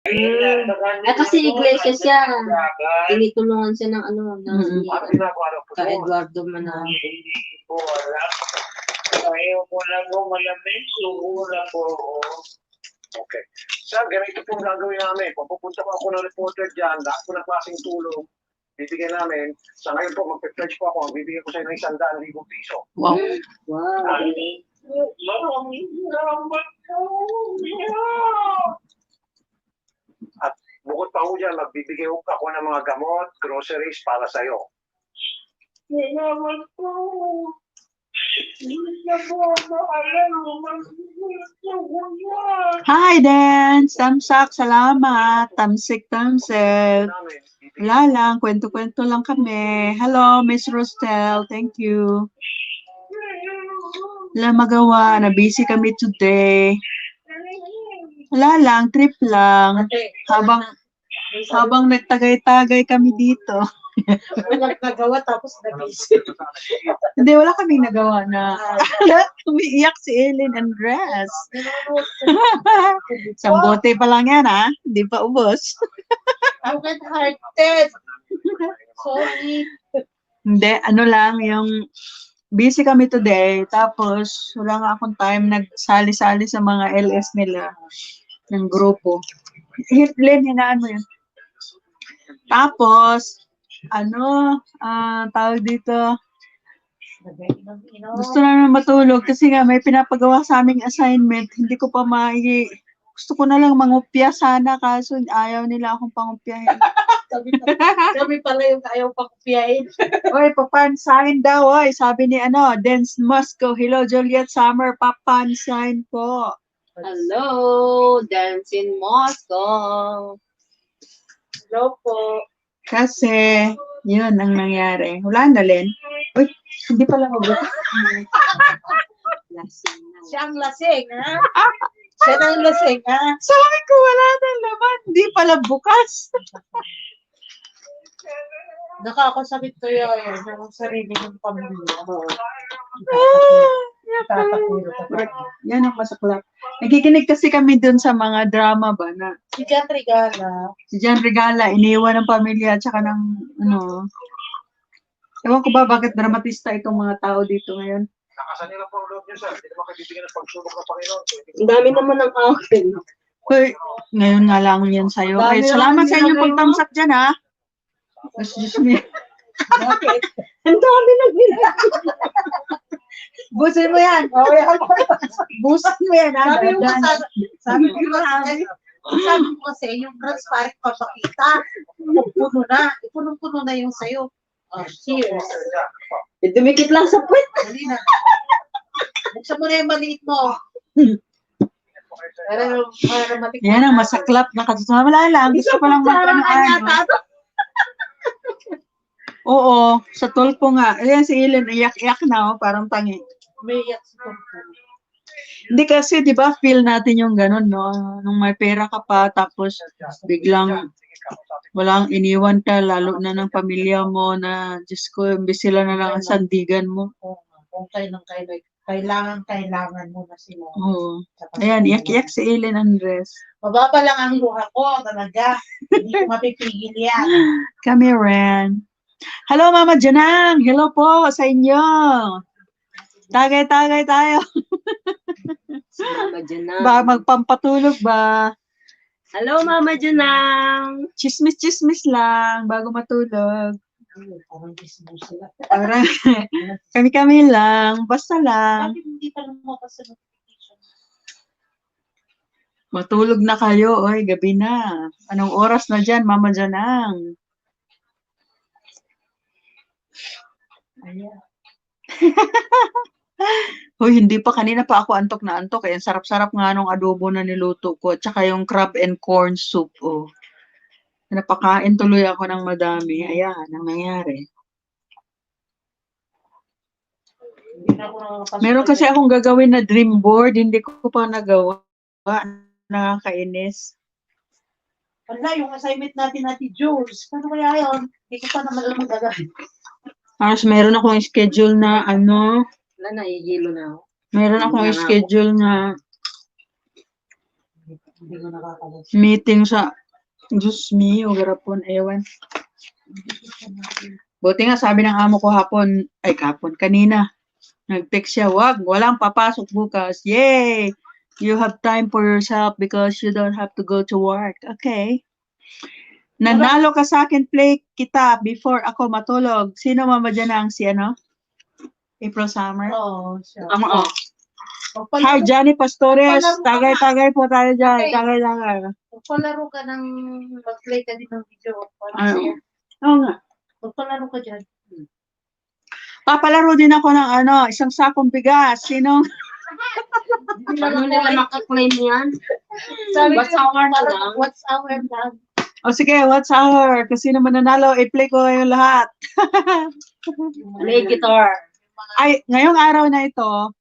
Kasi iglesia siya. Tinitulungan siya ng ka Eduardo Manalo. Okay. Sir, ganito pong gagawin namin. Kung pupunta ko ako ng reporter dyan, lahat po ng klaseng tulong, bibigyan namin. Sa ngayon po, mag-pledge po ako, bibigyan ko sa inyo ng 100,000 piso. Wow. Wow. Maraming salamat po. At bukod pa ho dyan, magbibigay ho ako ng mga gamot, groceries para sa'yo. Salamat po. Hi, Dan! Tamsak, salamat. Tamsik. Wala lang, kwento-kwento lang kami. Hello, Miss Rostel. Thank you. Wala magawa. Na-busy kami today. Wala lang, trip lang. Habang nagtagay-tagay kami dito. Wala nagawa tapos na-busy. Hindi, wala kaming nagawa na. Umiiyak si Ellen Andres. Isang bote pa lang yan, ha? Hindi pa ubos. I'm hearted. Sorry. Hindi, ano lang, yung busy kami today. Tapos, wala nga akong time nagsali-sali sa mga LS nila ng grupo. Len, hinaan mo yun. Tapos, tawag dito, gusto namin matulog kasi nga may pinapagawa sa aming assignment. Hindi ko pa gusto ko na lang mangupya sana kaso ayaw nila akong pangupyahin. Kami pala yung ayaw pangupyahin. Oy, papansahin daw, oy. Sabi ni Dance Moscow. Hello, Juliet Summer. Papansahin po. Hello, Dance in Moscow. Hello po. Kasi, yun ang nangyari. Wala na, Len. Uy, hindi pala mabukas. Lasing na. Siya ang lasing, ha? Siya ang lasing, ha? Sabi ko, wala na naman. Hindi pala bukas. Nakakasakit ko yun. Ang sarili ng pamilya. Yan ang masaklap. Nakikinig kasi kami dun sa mga drama ba na Si Jan Regala. si Jan Regala, iniwan ng pamilya at saka ng ewan ko ba bakit dramatista itong mga tao dito ngayon. Nakasan nila po ang loob niyo, sir. Hindi naman kayo bibigyan ng pagsubok ng Panginoon. Ang dami naman ng akin. Hoy, ngayon nga lang yan sa'yo. Ay, salamat sa inyong pagtamsak dyan, ha? Excuse me. Bakit? Ang dami ng ginagawa. Busin mo yan. Busin mo yan, ha? Sabi ko kasi, yung transparent papakita, puno na. Punong-puno na yung sayo. Oh, cheers. Dumikit lang sa puwet. Dali na. Buksan mo na yung maliit mo. Para matikman. Yan ang masaklap na kasama. Wala lang. Gusto ko lang magpanoan. Oo, sa tulpo nga. Ayan si Ellen, iyak-iyak na, parang tangi. May iyak sa tulpo. Hindi kasi, di ba, feel natin yung ganun, no? Nung may pera ka pa, tapos biglang walang iniwan ka, lalo na ng pamilya mo na, Diyos ko, imbis sila na lang ang sandigan mo. Kung kailangan mo na sila. Oo. Ayan, iyak-iyak si Ellen Andres. Mababa lang ang luha ko, talaga. Hindi ko mapipigil yan. Kami rin. Hello, Mama Janang. Hello po sa inyo. Tagay-tagay tayo. Mama Janang. Ba, magpampatulog ba? Hello, Mama Janang. Chismis-chismis lang bago matulog. Parang business sila. Parang kami-kami lang. Basta lang. Bakit hindi pa lumabas sa notification? Matulog na kayo. Oy, gabi na. Anong oras na dyan, Mama Janang? Ayan. Hoy, hindi pa. Kanina pa ako antok na antok. Ang sarap-sarap nga nung adobo na niluto ko. Tsaka yung crab and corn soup. Oh. Napakain tuloy ako ng madami. Ayan, ang nangyari. Meron kasi akong gagawin na dream board. Hindi ko pa nagawa. Nakakainis. Wala, yung assignment natin Jules. Paano kaya yun? Hindi ko pa naman alam magagawin. Tapos meron akong schedule na Wala, nahihilo na ako. meron akong schedule na Hindi ko nakakalas. Meeting sa, Diyos me, o garapon, ewan. Buti nga sabi ng amo ko kanina, nag-text siya, walang papasok bukas. Yay! You have time for yourself because you don't have to go to work. Okay. Nanalo ka sa akin, play kita before ako matulog. Sino mama dyan ang si ano? April Summer? Oo, siya. Ako. Hi, Johnny Pastores. Tagay-tagay po tayo dyan. Okay. Tagay-tagay. Magpalaro ka ng, mag-play ka din ng video. Ano? Oo nga. Magpalaro ka dyan. Papalaro din ako ng isang sakong bigas. Sinong? Paano nila makaklaim yan? Sabi What's ko, our na parang, lang? What's our lang? O sige, what's our? Kasi naman nanalo, i-play ko ngayon lahat. Play guitar. Ay, ngayong araw na ito,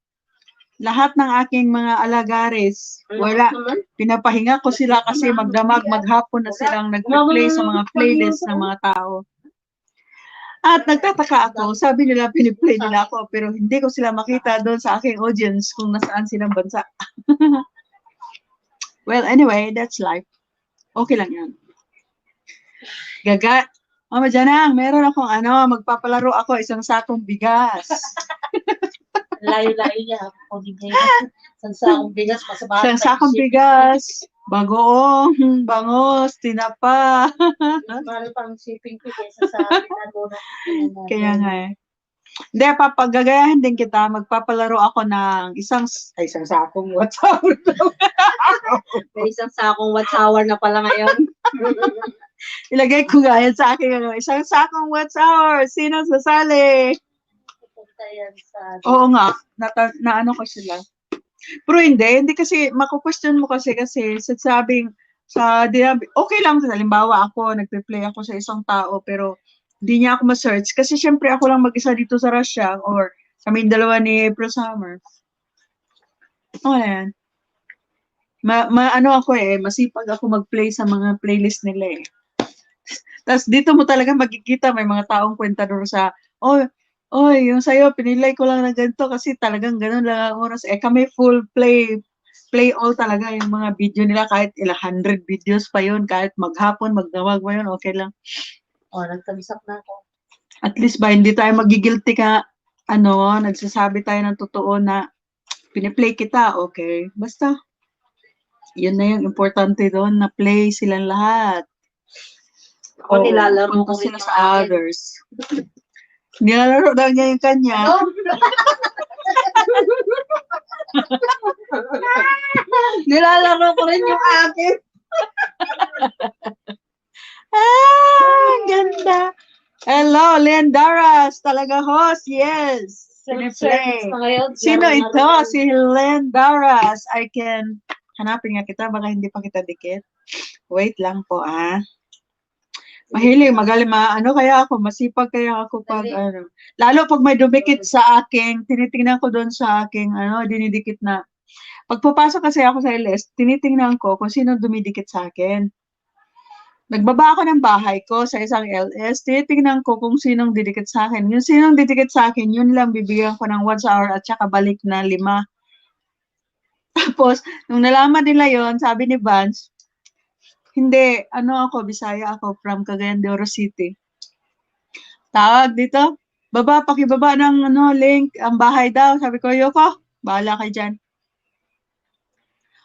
lahat ng aking mga alagares, wala. Pinapahinga ko sila kasi magdamag, maghapon na silang nag-play sa mga playlist ng mga tao. At nagtataka ako, sabi nila piniplay nila ako, pero hindi ko sila makita doon sa aking audience kung nasaan silang bansa. Well, anyway, that's life. Okay lang yan. Mama Janang, meron akong magpapalaro ako isang sakong bigas. Layo-layo niya. Kunin niya. Isang sakong bigas, masama. Isang sakong bigas, bagoong, bangos, tinapa. Mahal pang shipping fee kaysa sa ginagawa ng Kaya nga eh. Hindi, papagagayahin din kita. Magpapalaro ako ng isang sakong WhatsApp. May isang sakong watch hour na pala ngayon. Ilagay ko nga yan sa akin. Isang sakong WhatsApp. Sino sasali? Pupunta yan sa... Oo nga. Naano ko sila. Pero hindi kasi, mako-question mo kasi sabing, okay lang, halimbawa ako, nagpe-play ako sa isang tao, pero hindi niya ako ma-search. Kasi syempre ako lang mag-isa dito sa Russia, or kaming dalawa ni April Summer. Oo na yan. Masipag ako mag-play sa mga playlist nila eh. Tapos dito mo talaga magkikita, may mga taong kwentador sa, yung sa'yo, pinilay ko lang na ganito kasi talagang ganun lang ang oras. Kami full play all talaga yung mga video nila, kahit 100 videos pa yun, kahit maghapon, magdamag pa yun, okay lang. Nagkamisap na ako. At least ba, hindi tayo magigilty ka, nagsasabi tayo ng totoo na piniplay kita, okay. Basta, yun na yung importante doon, na play silang lahat. Ako nilalaro punta ko sila rin sa yung akin. others. Nilalaro daw niya yung kanya. Nilalaro ko rin yung akin. Ang ganda. Hello, Lendaras. Talaga host, yes. Self-service na ngayon. Sino Laro na ito? rin. Si Lendaras. Hanapin nga kita, baka hindi pa kita dikit. Wait lang po, Mahilig, kaya ako, masipag kaya ako pag, lalo pag may dumikit sa aking, tinitingnan ko doon sa aking, dinidikit na, pagpapasok kasi ako sa LS, tinitingnan ko kung sino dumidikit sa akin. Nagbaba ako ng bahay ko sa isang LS, tinitingnan ko kung sinong didikit sa akin. Yung sinong didikit sa akin, yun lang bibigyan ko ng 1 hour at saka balik na 5. Tapos, nung nalaman nila yon, sabi ni Vance, hindi, Bisaya ako, from Cagayan de Oro City. Tawag dito, pakibaba ng link, ang bahay daw. Sabi ko, Yoko, bahala kayo dyan.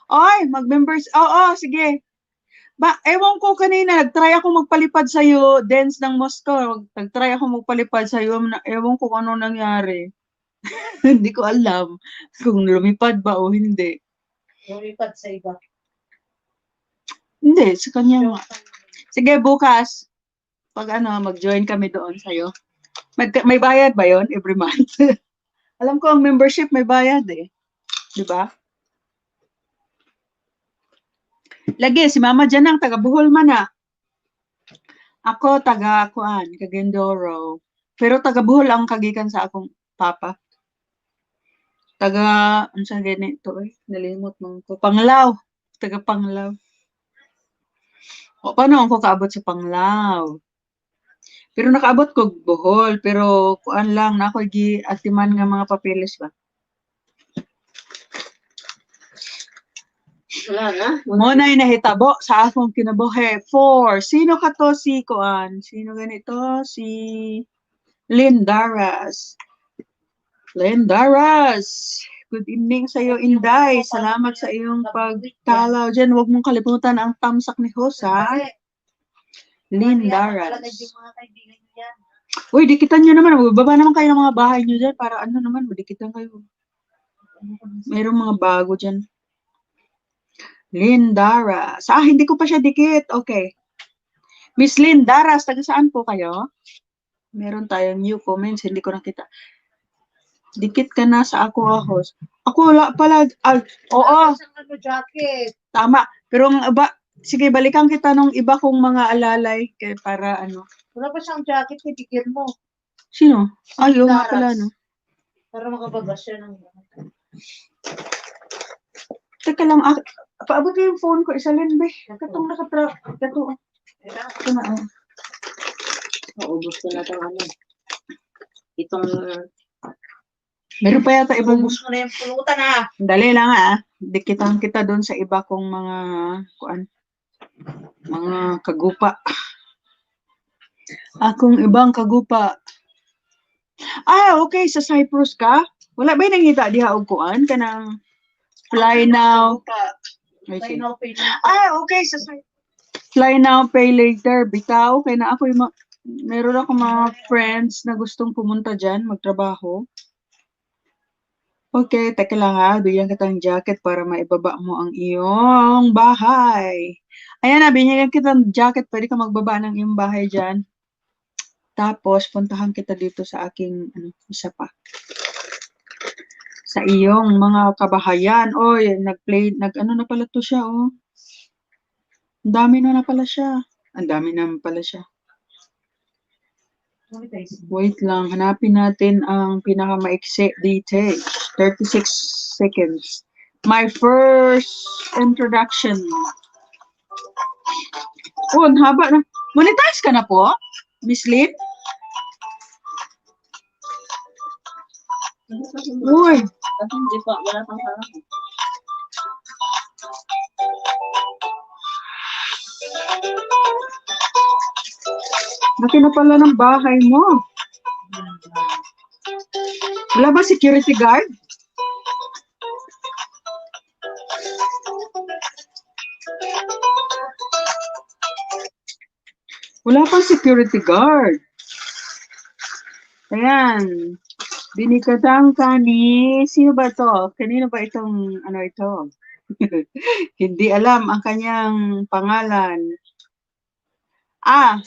Oy, mag-members, sige. Ewan ko kanina, nag-try ako magpalipad sa'yo, dance ng Moscow. Nag-try ako magpalipad sa'yo, ewan ko kung ano nangyari. Hindi ko alam kung lumipad ba o hindi. Lumipad sa iba. Hindi, sa kanya nga. Sige, bukas, pag mag-join kami doon sa'yo. May bayad ba yon every month? Alam ko, ang membership may bayad eh. Di ba? Lagi, si Mama Janang, taga Bohol man Ako, taga Cagandoro. Pero taga Bohol ang kagikan sa akong papa. Ano sa ganito nalimot mo ko. Panglao. Taga Panglao. O, paano ako kaabot sa Panglao? Pero nakaabot ko Bohol, pero kuan lang na ako atiman nga mga papeles ba. Wala na. Muna'y nahitabo sa akong kinabuhi. 4. Sino ka to si Kuan? Sino ganito? Si Lindaras. Lindaras. Good evening sa iyo, Inday. Salamat sa iyong pagtalaw dyan. Huwag mong kalimutan ang tamsak ni Host, ha? Lindaras. Uy, dikitan nyo naman. Baba naman kayo ng mga bahay nyo dyan para ano naman, dikitan kayo. Mayroong mga bago dyan. Lindaras. Hindi ko pa siya dikit. Okay. Miss Lindaras, taga saan po kayo? Meron tayong new comments. Hindi ko nakita. Dikit ka na sa ako, host. Ako wala pala. Oo. Jacket. Tama. Pero ang iba, sige, balikan kita nung iba kong mga alalay para ano. Wala pa siyang jacket, ibigyan mo. Sino? Ay, yung nga pala, no? Para makabagas siya ng... Teka lang, paabot ko yung phone ko, isalin, be. Katong nakatrap. Katong. Ito na, oh. Naubos ko na itong ano. Itong... Meron pa yata ibang... Ubus mo na yung pulutan, ha? Dali lang, ha? Dikitan kita doon sa iba kong mga... mga kagupa. Akong ibang kagupa. Okay. Sa Cyprus ka? Wala ba yung nangita diha og kuan? Kanang fly now. Pay now, pay now. Okay. Sa Cyprus. Fly now, pay later. Bitaw. Kaya na ako yung meron ako mga friends na gustong pumunta dyan, magtrabaho. Okay, teka lang ha. Bigyan kitang jacket para maibaba mo ang iyong bahay. Ayan na, binigyan kitang jacket. Pwede ka magbaba ng iyong bahay dyan. Tapos, puntahan kita dito sa aking, isa pa. Sa iyong mga kabahayan. Oy, nag-ano na pala to siya, oh. Ang dami na pala siya. Ang dami naman pala siya. Wait lang, hanapin natin ang pinakamaiksi details. 36 seconds. My first introduction. Oh, ang haba na. Monetize ka na po, Miss Lynn? Uy. Hindi pa, wala pang harap. Laki na pala ng bahay mo. Wala ba security guard? Wala pang security guard. Ayan. Binikatang kani. Sino ba to? Kanino ba itong ito? Hindi alam ang kanyang pangalan.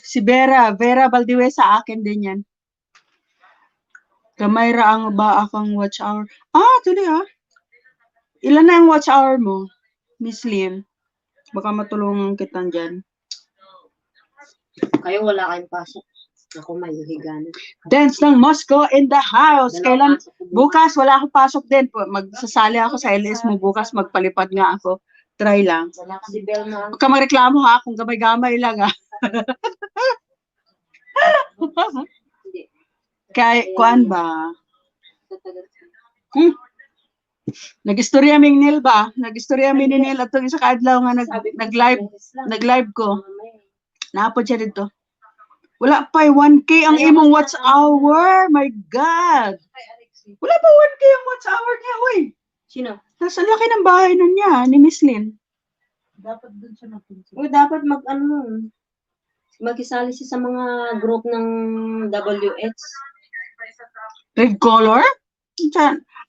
Si Vera. Vera Valdez, sa akin din yan. Kamayra ang ba akong watch hour? Tuloy Ilan na ang watch hour mo, Miss Lynn? Baka matulungan kita dyan. Kayo wala kayong pasok. Ako may higanan. Dance ng Moscow in the house. Kailan? Bukas, wala akong pasok din. Magsasali ako sa LS mo bukas. Magpalipad nga ako. Try lang. Wala kasi bell na. Huwag ka magreklamo ha, kung gamay-gamay lang ha. Kay, kuan ba? Nag-istorya ming Nil ba? Nag-istorya mi ni Nil atong isa kaadlaw nga nag-live ko. Naapod siya dito. Wala pa 1K ang imong watch hour. My God. Wala pa 1K ang watch hour niya, uy. Sino? Nasa laki ng bahay nun niya, ni Miss Lynn. Dapat dun siya napunta. Uy, dapat mag-isali siya sa mga group ng WH. Red color?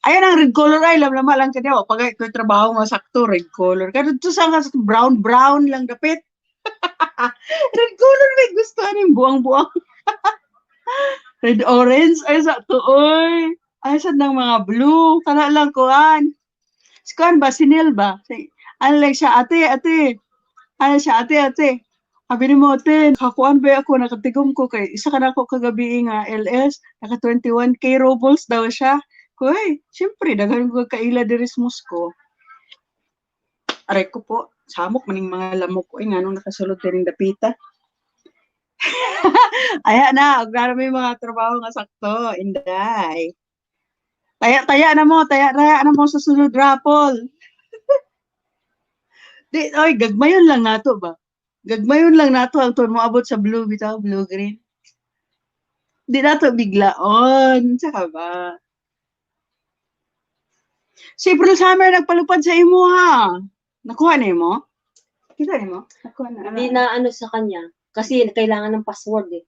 Ayan ang red color ay lamlama lang ka daw. Pag ito trabaho mo sakto, red color. Kaya ito sa brown lang dapit. Red color may gusto yung buang-buang. Red orange ay sakto oy. Ay sad ng mga blue. Kana lang kuan. Si kuan ba si Nel ba? Ano lang siya ate. Ano siya ate. Sabi ni mo, nakakuan ba ako, nakatigom ko kay isa ka na ako kagabi nga LS, naka 21K rubles daw siya. Kuy, siyempre, daghan ko kaila diris Moscow. Aray ko po, samok maning mga lamok ko, nga nung nakasulod rin dapita. Aya na, og na may mga trabaho nga sakto, inday. Taya na mo sa sunod rapol. Di, ay, gagmayon lang nato ba? Gagmayon lang nato ang tuon mo abot sa blue bitaw, blue green. Di nato biglaon. Saka ba? Si April Summer nagpalupad sa imo ha. Nakuha na mo? Kita mo? Nakuha na. Hindi na ano sa kanya. Kasi kailangan ng password eh.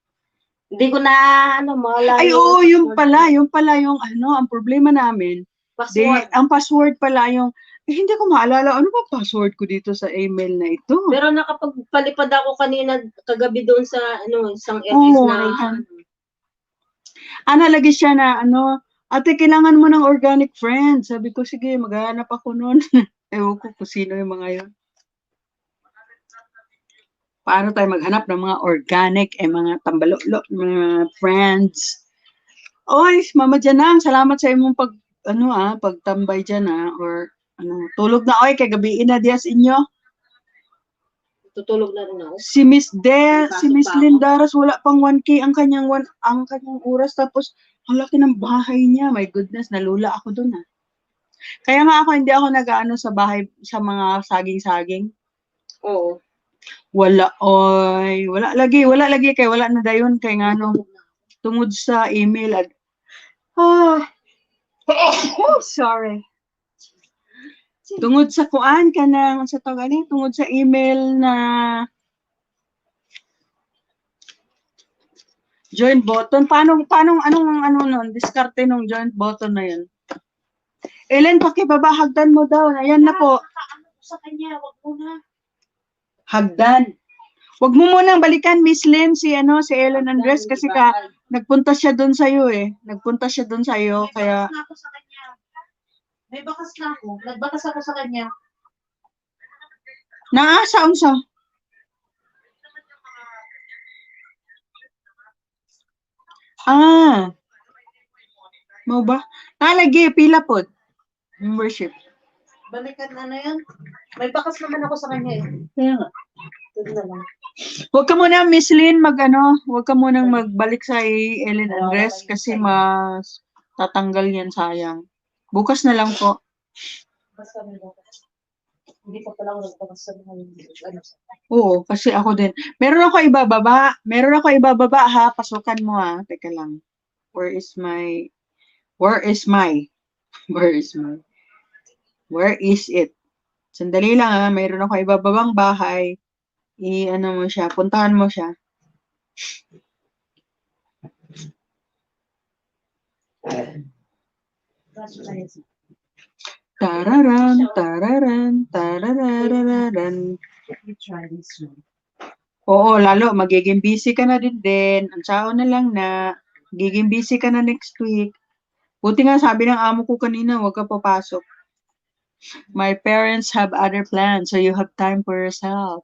Hindi ko na ano, maalala Ay, oo, yung pala yung ano, ang problema namin. password. Ang password pala yung, hindi ko maalala, ano ba password ko dito sa email na ito? Pero nakapagpalipad ako kanina kagabi doon sa ano, isang Oo, na ayan. Lagi siya na, ano, ate, kailangan mo ng organic friend. Sabi ko, sige, maghahanap ako noon. Ewan ko kung sino yung mga yun. Paano tayo maghanap ng mga organic, mga tambalolo, mga friends. Oy, Mama Janang, salamat sa imong pagtambay dyan or tulog na oy, kay gabi na dias inyo. Tutulog na rin ako. Si Miss pa Lindaras, wala pang 1K ang kanyang oras, tapos ang laki ng bahay niya. My goodness, nalula ako dun Kaya nga ako, hindi ako nag-ano sa bahay, sa mga saging-saging. Oo. Wala lagi, kay wala na dayon, kay nga tungod sa email, sorry. Tungod sa kuan kanang sa tungod sa email na join button. Paano anong nun? Diskarte nung join button na yun. Ellen, pakibabahagdan mo daw. Ayan na po. Sa kanya, wag mo na. Hagdan. Wag mo munang balikan, Miss Lynn, si Ellen Andres, kasi nagpunta siya doon sa iyo Nagpunta siya doon sa iyo, kaya Bakas na ako sa kanya. May bakas na ako. Nagbakas ako sa kanya. naasa unsa? Mau ba? Lagi pila pod. Membership. Balikan na yan. May bakas naman ako sa kanya eh. Kaya nga. Doon na lang. Huwag ka muna, Miss Lynn, huwag ka munang magbalik sa Ellen Andres kasi mas tatanggal yan, sayang. Bukas na lang po. Basta may bakas. Hindi pa pala ako nagbakas sa mga Oo, kasi ako din. Meron ako ibababa ha. Pasukan mo Teka lang. Where is my Where is it? Sandali lang mayroon ako ibababang bahay. Mo siya, puntahan mo siya. Tararan, tararan, tararararan. Oo, lalo, magiging busy ka na din. Ang sao na lang magiging busy ka na next week. Buti nga sabi ng amo ko kanina, huwag ka papasok. My parents have other plans, so you have time for yourself.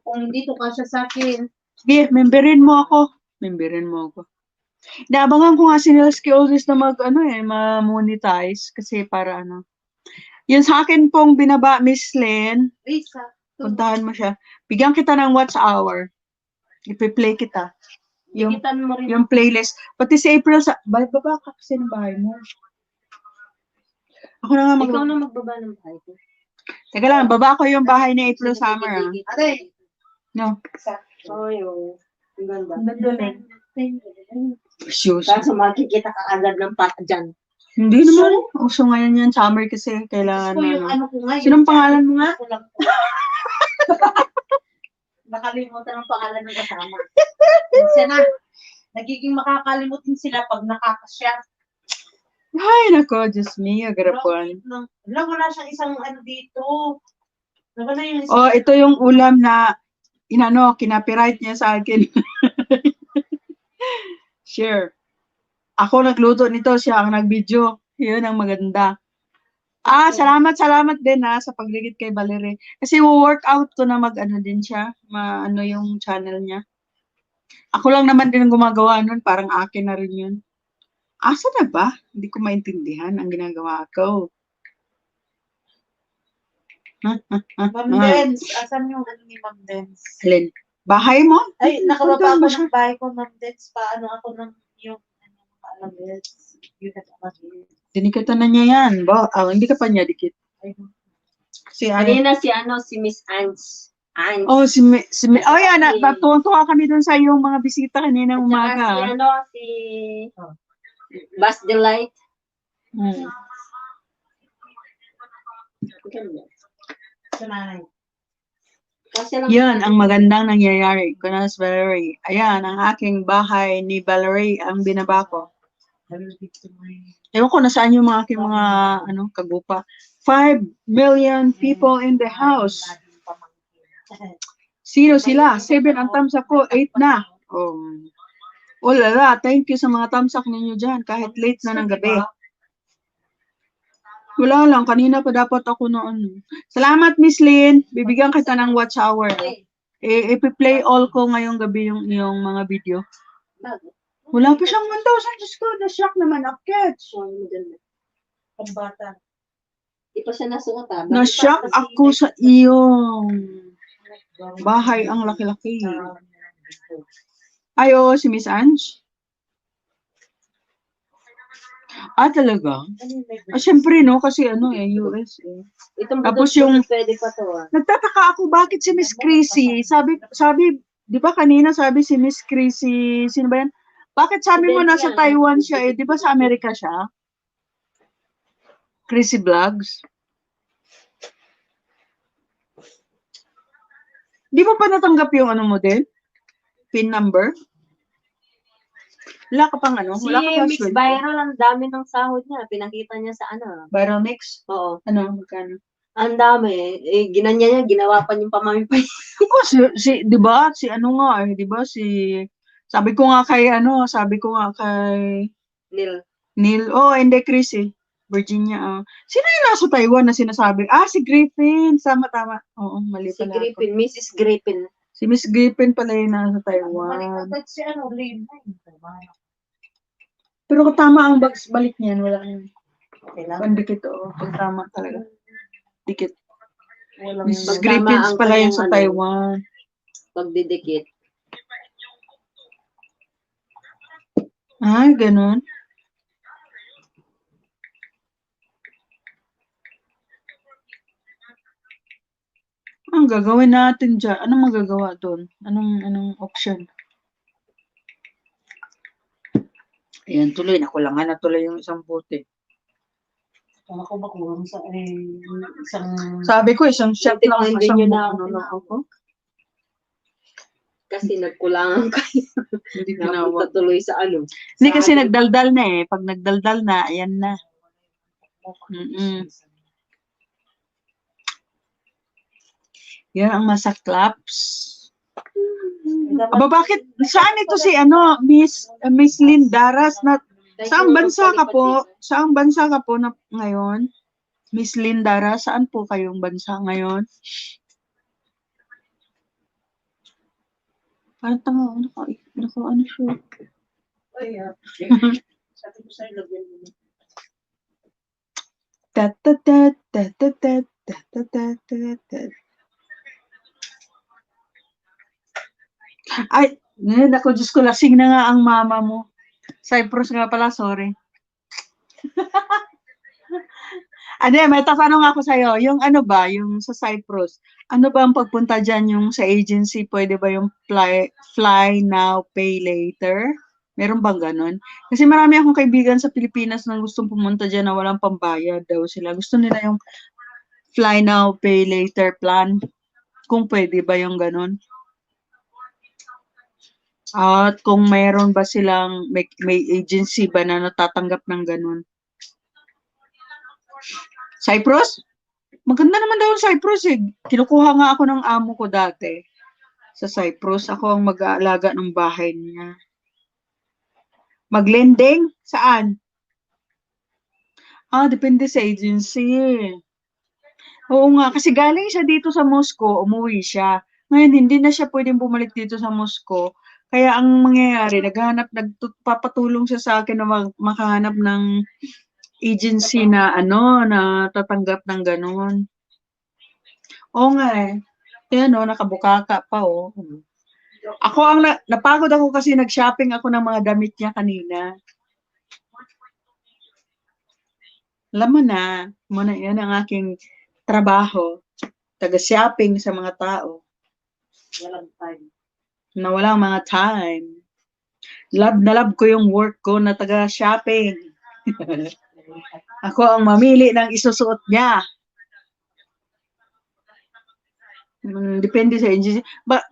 Kung hindi to kasya sa akin. Sige, memberin mo ako. Naabangan ko nga si Nilski Oldies na ma-monetize kasi para Yun sa akin pong binaba, Miss Len, puntahan mo siya. Bigyan kita ng watch hour. Ipi-play kita. Yung playlist. Pati si April, baba ka kasi ng bahay mo. Ako na nga Ikaw na magbaba ng bahay ko. Teka lang, baba ko yung bahay ni April Summer. Ate! No. Ay, oo. Ang ganda. Shoes. Kaso makikita ka agad ng pata dyan. Hindi naman. Uso ngayon yan, summer kasi kailangan Gusto ko yung ko nga. Sinong pangalan mo nga? Nakalimutan ang pangalan ng kasama. Siya na. Nagiging makakalimutin sila pag nakakasya. Ay, nako, Diyos me, agarapuan. Wala siyang isang dito. Wala yung isang... Ito yung ulam na kinapiright niya sa akin. Share. Ako nagluto nito, siya ang nag-video. Yun ang maganda. Salamat din sa pagligid kay Valerie. Kasi workout ko na din siya, yung channel niya. Ako lang naman din ang gumagawa nun, parang akin na rin yun. Asa na ba? Hindi ko maintindihan ang ginagawa ko. Ma'am Dens, asan yung ni Ma'am Dens? Alin? Bahay mo? Ay, nakababa ako ng bahay ko, Ma'am Dens. Paano ako ng yung Dinikita na niya yan. Hindi ka pa niya dikit. Si ano? Kanina si Miss Ange. Ange. Oh, oh yan, natuwa kami dun sa yung mga bisita kaninang At saka umaga. si Bas Delight. Hmm. Ganda. Sa nanay. Kasi lang Yan ang magandang nangyayari. Kunas Valerie. Ayan, ang aking bahay ni Valerie ang binaba ko. Ewan ko nasaan yung mga aking mga kagupa. 5 million people in the house. Sino sila? 7 ang tamsak ko, 8 na. Oh lala, thank you sa mga tamsak ninyo dyan kahit late na ng gabi. Wala lang, kanina pa dapat ako noon. Salamat, Miss Lynn. Bibigyan kita ng watch hour. I-play all ko ngayong gabi yung mga video. Wala pa siyang 1,000. Diyos ko, na-shock naman ako, Ketch. Pambata. Di pa siya nasuot Na-shock ako sa iyong bahay ang laki-laki. Ayo, si Miss Ange. Talaga? Syempre, no? Kasi US eh. Itong Tapos budol pwede pa to Nagtataka ako, bakit si Miss Chrissy? Sabi, di ba kanina sabi si Miss Chrissy, sino ba yan? Bakit sabi mo nasa Taiwan siya eh? Di ba sa Amerika siya? Chrissy Vlogs? Di ba pa natanggap yung model? PIN number? Wala ka pang Si Wala ka pang Mix sweldo? Viral, ang dami ng sahod niya. Pinakita niya sa Viral mix? Oo. Magkano? Ang dami. Ginanya niya, ginawa pa niyong pamamipay. Di ba? Di ba sabi ko nga kay Neil, hindi Chris Virginia. Sino yung nasa Taiwan na sinasabi? Si Griffin. Tama. Oo, mali Si pala ako. Griffin, Mrs. Griffin. Si Miss Griffin pala yung nasa Taiwan. Balik si Lynn. Pero kung tama ang balik niyan, wala yun. Okay lang. Pandikit, Kung tama talaga. Dikit. Walang Mrs. Pag Griffin tama ang pala yun kanyang sa Taiwan. Pagdidikit. Ganun. Ang gagawin natin dyan? Anong magagawa doon? Anong option? Ayan, tuloy. Nakulangan na tuloy yung isang bote. Ako ba kung sa isang... Sabi ko, isang shot lang. Hindi nyo na ako. Kasi nagkulangan kayo. Hindi Napunta tuloy sa Hindi kasi nagdaldal na eh. Pag nagdaldal na, ayan na. Yan ang masaklaps. Bakit? Saan ito si Miss Lindaras na saang bansa ka po? Saang bansa ka po na ngayon? Miss Lindaras, saan po kayong bansa ngayon? Parang tanga, ano siya? Sabi ko sa'yo, lagyan mo na. Ay, ako, Diyos ko, lasing na nga ang mama mo. Cyprus nga pala, sorry. May tatanong ako sa'yo. Yung yung sa Cyprus, ano ba ang pagpunta dyan yung sa agency? Pwede ba yung fly now, pay later? Meron bang ganun? Kasi marami akong kaibigan sa Pilipinas na gustong pumunta dyan na walang pambayad daw sila. Gusto nila yung fly now, pay later plan. Kung pwede ba yung ganun? At kung mayroon ba silang, may agency ba na natatanggap ng ganun? Cyprus? Maganda naman daw ang Cyprus eh. Kinukuha nga ako ng amo ko dati. Sa Cyprus, ako ang mag-aalaga ng bahay niya. Mag-lending? Saan? Depende sa agency. Oo nga, kasi galing siya dito sa Moscow, umuwi siya. Ngayon, hindi na siya pwedeng bumalik dito sa Moscow. Kaya ang mangyayari, papatulong siya sa akin na makahanap ng agency na na tatanggap ng ganun. Oo nga eh. Ayan nakabukaka pa Ako napagod ako kasi nag-shopping ako ng mga damit niya kanina. Alam mo na, yan ang aking trabaho, taga-shopping sa mga tao, Walang time. na walang mga time. Love na love ko yung work ko na taga-shopping. Ako ang mamili ng isusuot niya. Depende sa agency.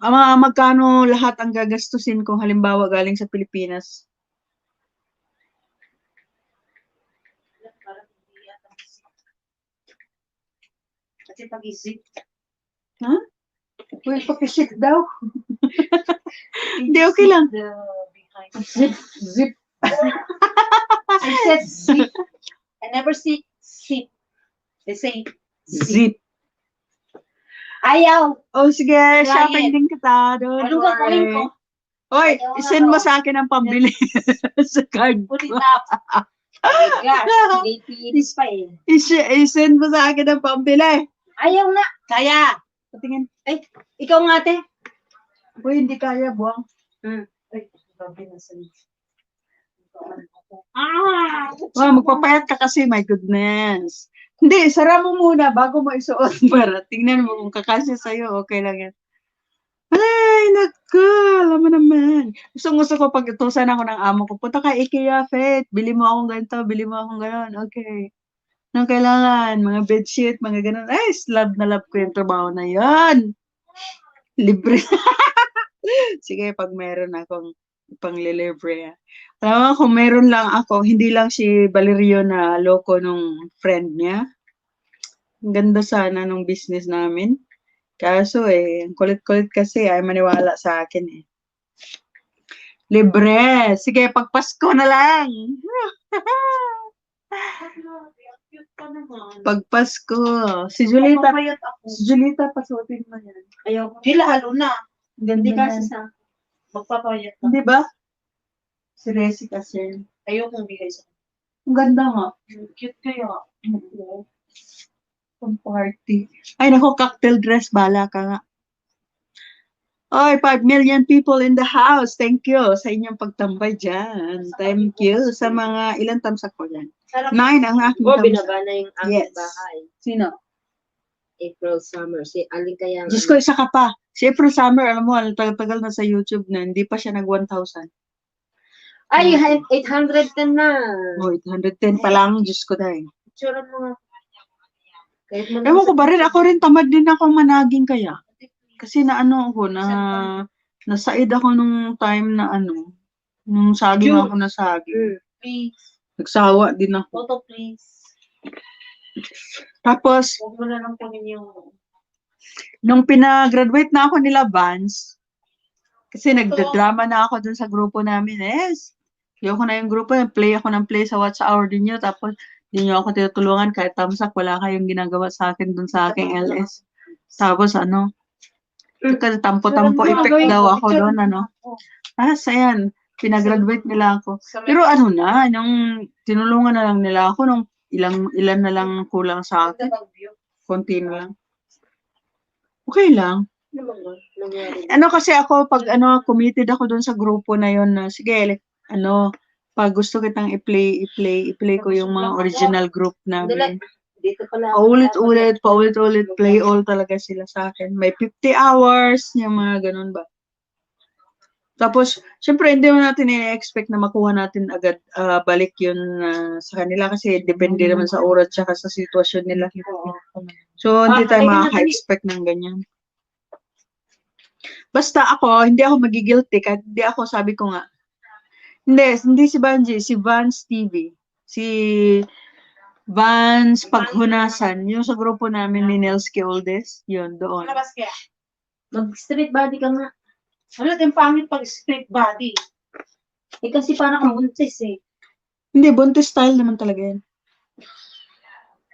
Magkano lahat ang gagastusin kung halimbawa galing sa Pilipinas? Parang hindi yata masip. Kasi pag-isip, Ha? Uy, pakisip daw. Hindi, okay lang. the behind. Zip, zip. I said zip. I never see zip. They say Zip. ayaw. Oh, sige, Client. shopping din kita. Don't Ano gagawin ko? Oy, Ayaw na isend mo to. sa akin ang pambili sa card Put it ko. up. Oh my gosh. Gapinis pa eh. Isend mo sa akin ang pambili. Ayaw na. Kaya. Patingin. Ikaw nga, te. Uy, hindi kaya, buwang. Ay, grabe na sa Oh, magpapayat ka kasi, my goodness. Hindi, sara mo muna bago mo isuot para tingnan mo kung kakasya sa'yo, okay lang yan. Ay, naku, alam mo naman. Gusto ko pag itusan ako ng amo ko, punta ka IKEA, Fet, bili mo akong ganito, bili mo akong gano'n, okay. Nang kailangan, mga bedsheet, mga gano'n. Ay, love na love ko yung trabaho na yan. Libre. Sige, pag meron akong pang-libre. Alam mo, kung meron lang ako, hindi lang si Valerio na loko nung friend niya. Ang ganda sana nung business namin. Kaso ang kulit-kulit kasi ay maniwala sa akin eh. Libre. Sige, pagpasko na lang. Cute ka naman. Pagpasko. Si Julita, Papayat ako. pasuotin mo yan. Ayaw ko. Di lalo na. Ganda Hindi kasi yan. sa magpapayat ako. Hindi ba? Si Resi kasi. Ayaw kong bigay sa Ang ganda nga. cute kaya. Pang party. Ay, naku, cocktail dress. Bala ka nga. Oy, 5 million people in the house. Thank you sa inyong pagtambay dyan. Thank you sa mga ilang tamsak ko dyan. Sarap. 9 ang aking Oh, tamsak. binaba na yung aking Yes. bahay. Sino? April summer. Si Aling kaya. Diyos ko, isa ka pa. Si April Summer, alam mo, ang tagal-tagal na sa YouTube na, hindi pa siya nag 1,000. Ay, 810 na. Oh, 810 pa lang, Diyos ko dahil. Tsura mo nga. Kahit mo Ewan ko ba rin, ako rin tamad din ako managing kaya. Kasi naano ako, nasaid ako nung time na nung saging June. ako na saging. Please. Nagsawa din ako. Photo please. Tapos, Huwag mo na lang kunin yung nung pina-graduate na ako nila Vance, kasi nagda-drama na ako dun sa grupo namin, yes. Ayoko na yung grupo, play ako ng play sa Watch Hour din nyo, tapos di nyo ako tinutulungan kahit tamsak, wala kayong ginagawa sa akin dun sa aking LS. Tapos kasi tampo-tampo effect daw ako doon, ayan, pinagraduate nila ako. Pero nung tinulungan na lang nila ako, nung ilan na lang kulang sa akin, konti na lang. Okay lang. Kasi ako, pag committed ako doon sa grupo na yon na, sige, pag gusto kitang i-play ko yung mga original group namin. Dito pala. Paulit-ulit, play all talaga sila sa akin. May 50 hours, yung mga ganun ba. Tapos, syempre, hindi mo natin i-expect na makuha natin agad balik yun sa kanila kasi depende naman sa oras tsaka sa sitwasyon nila. So, hindi tayo makaka-expect ng ganyan. Basta ako, hindi ako magigilty kahit hindi ako, sabi ko nga, hindi si Banji, si Vance TV. Si Vance Paghunasan, yung sa grupo namin ni Nelski Oldes, yun, doon. Labas kaya. Mag-street body ka nga. Ano din pangit pag straight body. Kasi parang ang buntis eh. Hindi, buntis style naman talaga yan.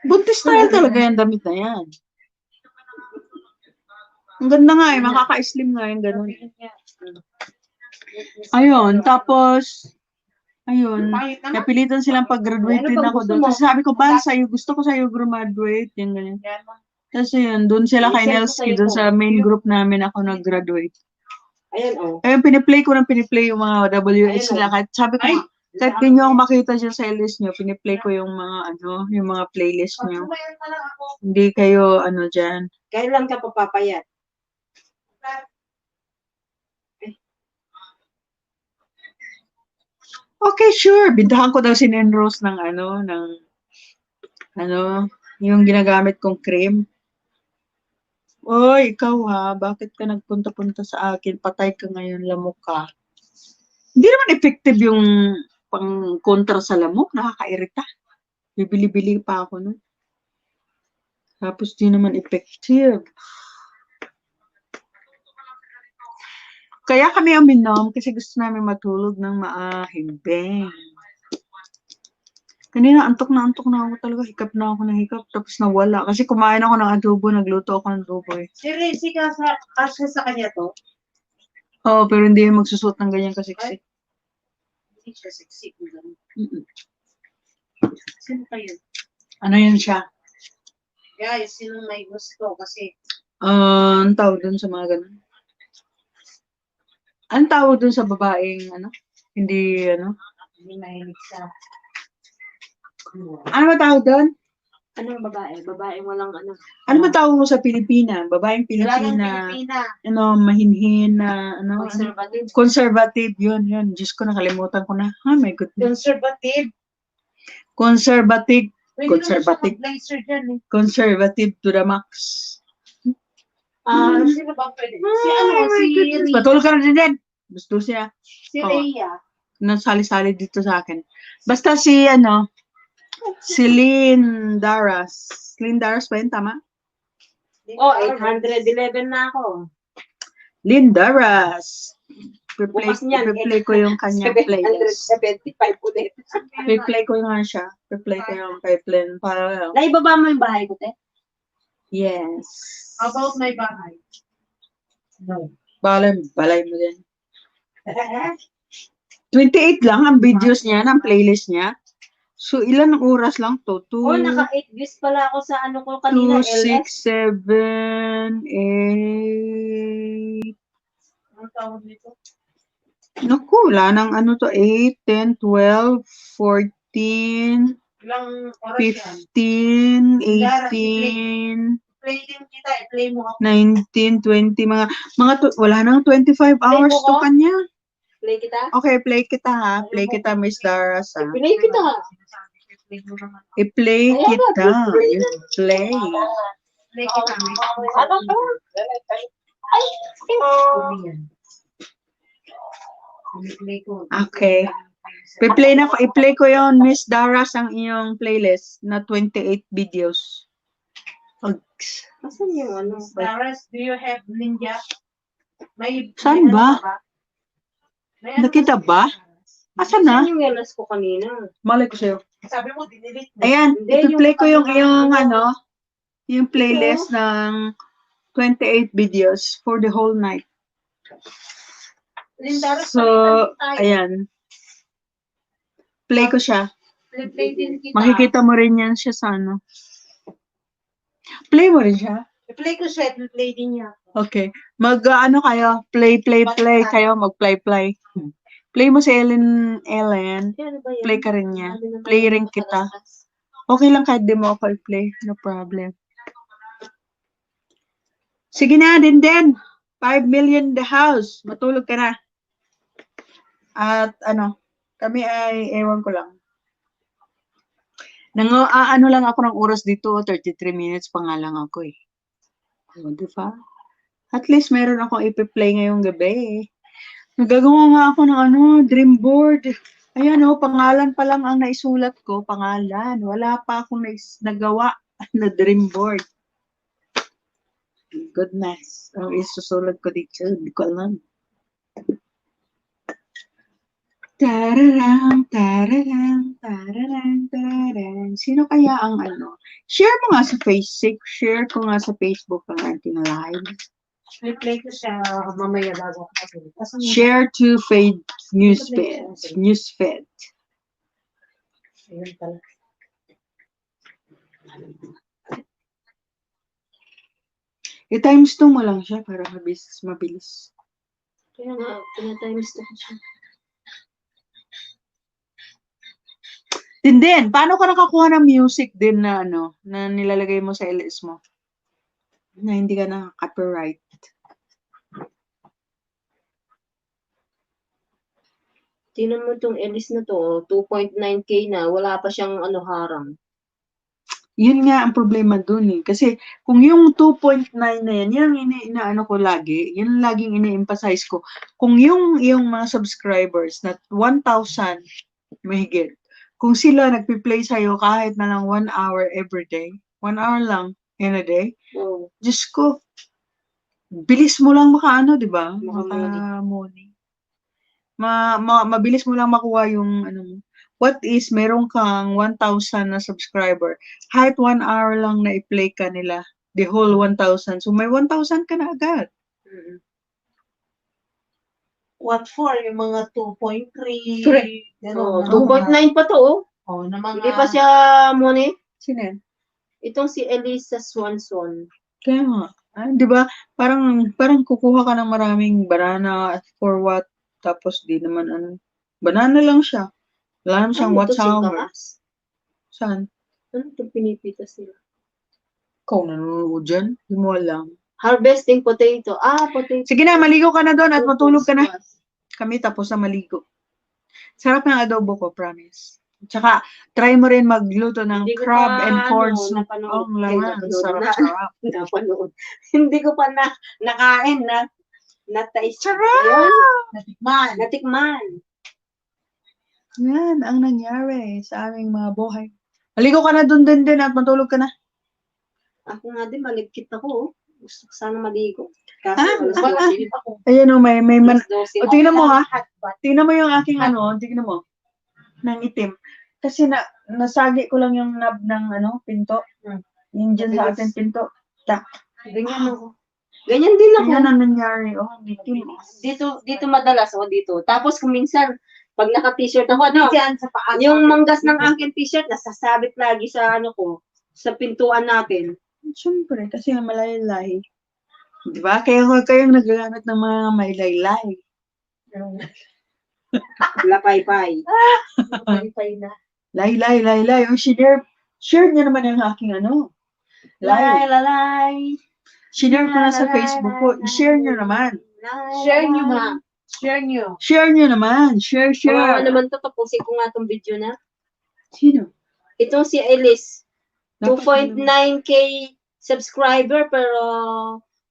Buntis style talaga yan, damit na yan. Ang ganda nga makaka-slim nga yung ganun. Ayun, tapos, napilitan silang pag-graduate din ako doon. Kasi sabi ko, gusto ko sa'yo graduate, yung ganyan. Kasi yun, doon sila kay Nelski, doon sa main group namin ako nag-graduate. Ayan, Ayun, piniplay yung mga WH nila. Kahit sabi ko, Kahit di nyo ako makita dyan sa list nyo, piniplay ko yung mga yung mga playlist nyo. Pagsumayan na lang ako. Hindi kayo dyan. Kailan ka papapayat? Okay, sure. Bintahan ko daw si Nenrose ng yung ginagamit kong cream. Oy, ikaw ha, bakit ka nagpunta-punta sa akin? Patay ka ngayon, lamok ka. Hindi naman effective yung pang kontra sa lamok, nakakairita. Bibili-bili pa ako nun. Tapos di naman effective. Kaya kami uminom kasi gusto namin matulog ng maahimbing. Kanina antok na ako talaga. Hikap na ako ng hikap. Tapos nawala. Kasi kumain ako ng adobo. Nagluto ako ng adobo eh. Si Rizzy kasya sa kanya to. Oo, pero hindi yung magsusuot ng ganyan kasiksi. Hindi siya sexy. Mm-mm. Sino kayo? Ano yun siya? Guys, sino may gusto? Kasi Ang tawag dun sa mga ganun. Ang tawag dun sa babaeng Hindi hindi mahilig sa Ano ba tawag dun? Anong babae? Babae walang Ano ba tawag mo sa Pilipina? Babaeng Dalagang Pilipina. Pilipina. Mahinhin na conservative. conservative. Yun. Diyos ko, nakalimutan ko na. Oh my goodness. Conservative. Conservative. Pwede naman siya Conservative. mag-blazer dyan eh. Conservative to the max. Sino ba pwede? Si Rhea. Patulog ka na din. Gusto siya. Si Oh. Rhea. Nasali-sali dito sa akin. Basta si Lynn Daras. Lynn Daras ba yun? Tama? Oh, 811 na ako. Lynn Daras. Bukas niyan, Play ko yung kanyang playlist. 775 ulit. Play ko yung siya. Play ko yung pipeline. Para, Naibaba mo yung bahay ko, te? yes. How about my bahay? No. Balay mo din. 28 lang ang videos niya, ang playlist niya. So, ilan ang oras lang to? 2, Oh, naka 8 views pala ako sa ko kanina, 2, 6, LS. 7, 8. Ano tawag nito? Naku, wala nang 8, 10, 12, 14, Ilang oras yan? 15, Dara, 18, Play din kita. I-play mo ako. 19, 20, wala nang 25 hours mo to ko? kanya. Play kita? Okay, play kita ha. Play kita, Miss Daras ha. Play kita. Play mo naman. I-play Ayan, kita. play. You play. Play kita. Ano to? Ay, Korean. I-play ko. Okay. I-play ko yon Miss Daras ang iyong playlist na 28 videos. Ugs. Asan yung Stars, do you have ninja? Saan may ba? ano ka May ano Nakita ka ba? Asan na? Asan yung LS ko kanina? Malay ko sa'yo. Sabi mo, dinilit mo. Ayan, Hindi, i-play ko yung yung yung playlist ng 28 videos for the whole night. Lindaras, So, palitan tayo. ayan. Play ko siya. Play din kita. Makikita mo rin yan siya sa Play mo rin siya? I-play ko siya. Play din niya. Okay. Kayo? Play kayo. Mag-play. Play mo si Ellen. Ano ba yan? Play ka rin niya. Ano naman Play yung rin kita. nakatakas? Okay lang kahit di mo ako i-play. No problem. Sige na, din. 5 million the house. Matulog ka na. At kami ay, ewan ko lang. Lang ako ng oras dito, 33 minutes pa nga lang ako eh. Di ba? At least meron akong ipi-play ngayong gabi. Nagagawa nga ako ng dream board. Ayan pangalan pa lang ang naisulat ko, pangalan. Wala pa akong nagawa na dream board. Goodness. Ang isusulat ko dito, hindi ko alam. Tararang, tararang, tararang, tararang. Sino kaya ang Share mo nga sa Facebook. Share ko nga sa Facebook ang ating live. I-play ko siya mamaya bago ako. Share to newsfeed. Ayun pala. I-times 2 mo lang siya para mabilis. Kaya nga, pinatimes na siya. Din, paano ka nakakuha ng music din na ano, na nilalagay mo sa LS mo? Na hindi ka na copyright. Tingnan mo itong Elise na to, 2.9K na, wala pa siyang ano harang. Yun nga ang problema dun eh. Kasi kung yung 2.9 na yan, yan ang inaano ko lagi, yun ang laging ina-emphasize ko. Kung yung mga subscribers na 1,000 mahigit, kung sila nagpi-play sa'yo kahit na lang 1 hour every day, 1 hour lang in a day, Oh, Diyos ko, bilis mo lang makaano, di ba? Makamoni. Makamoni. Mabilis mo lang makuha yung ano mo. What is, meron kang 1,000 na subscriber, kahit 1 hour lang na i-play ka nila, the whole 1,000. So may 1,000 ka na agad. mm. What for? Yung mga 2.3. Correct. Oh, Gano'n. 2.9 pa to, oh. Oh, na mga... Hindi pa siya money. Sino yan? Itong si Elisa Swanson. Kaya nga. Di ba? Parang kukuha ka ng maraming banana for what? Tapos di naman ano. Banana lang siya. Wala naman siyang Ano watch to, hour. singkamas? Saan? Ano itong pinipitas nila? Ikaw nanonood dyan? Di mo alam. Harvesting potato. Ah, potato. Sige na, maligo ka na doon at matulog ka na. Squash. Kami tapos na maligo. Sarap ng adobo ko, promise. Tsaka, try mo rin magluto ng Hindi ko crab pa, and corn ano, soup. napanood. Oh, laman. Napanood Sarap, na. sarap. Napanood. Hindi ko pa nakain na na-taste. Sarap! Ayun, Natikman. natikman. Yan ang nangyari sa aming mga buhay. Maligo ka na doon din at matulog ka na. Ako nga din, maligkit ako. Oh. Gusto ko sana maligo. Kaso, alas Wala 12. din ako. Ayan o, may Alas 12. O, tingnan mo ha. Hot bath. Tingnan mo yung aking tingnan mo. Nang itim. Kasi nasagi ko lang yung knob ng pinto. Yung dyan sa ating pinto. Ganyan ako. Ganyan din ako. Ayan ang nangyari. Oh, ang itim. Dito madalas ako dito. Tapos kung minsan, pag naka-t-shirt ako, Diyan sa paa. yung manggas ng aking t-shirt, nasasabit lagi sa sa pintuan natin. Siyempre, kasi nga malaylay. Diba? Kayong nagagamit ng mga maylaylay. Lapay-pay. Verify na. Lay. O, share niya naman yung aking Lay, live. lalay. Share ko na sa Facebook ko. I-share niyo naman. Share nyo, ma'am. Share nyo. Share niyo naman. Share. Kawawa naman to, tapusin ko nga tong video na. Sino? Itong si Elise, Dapat 2.9K subscriber, pero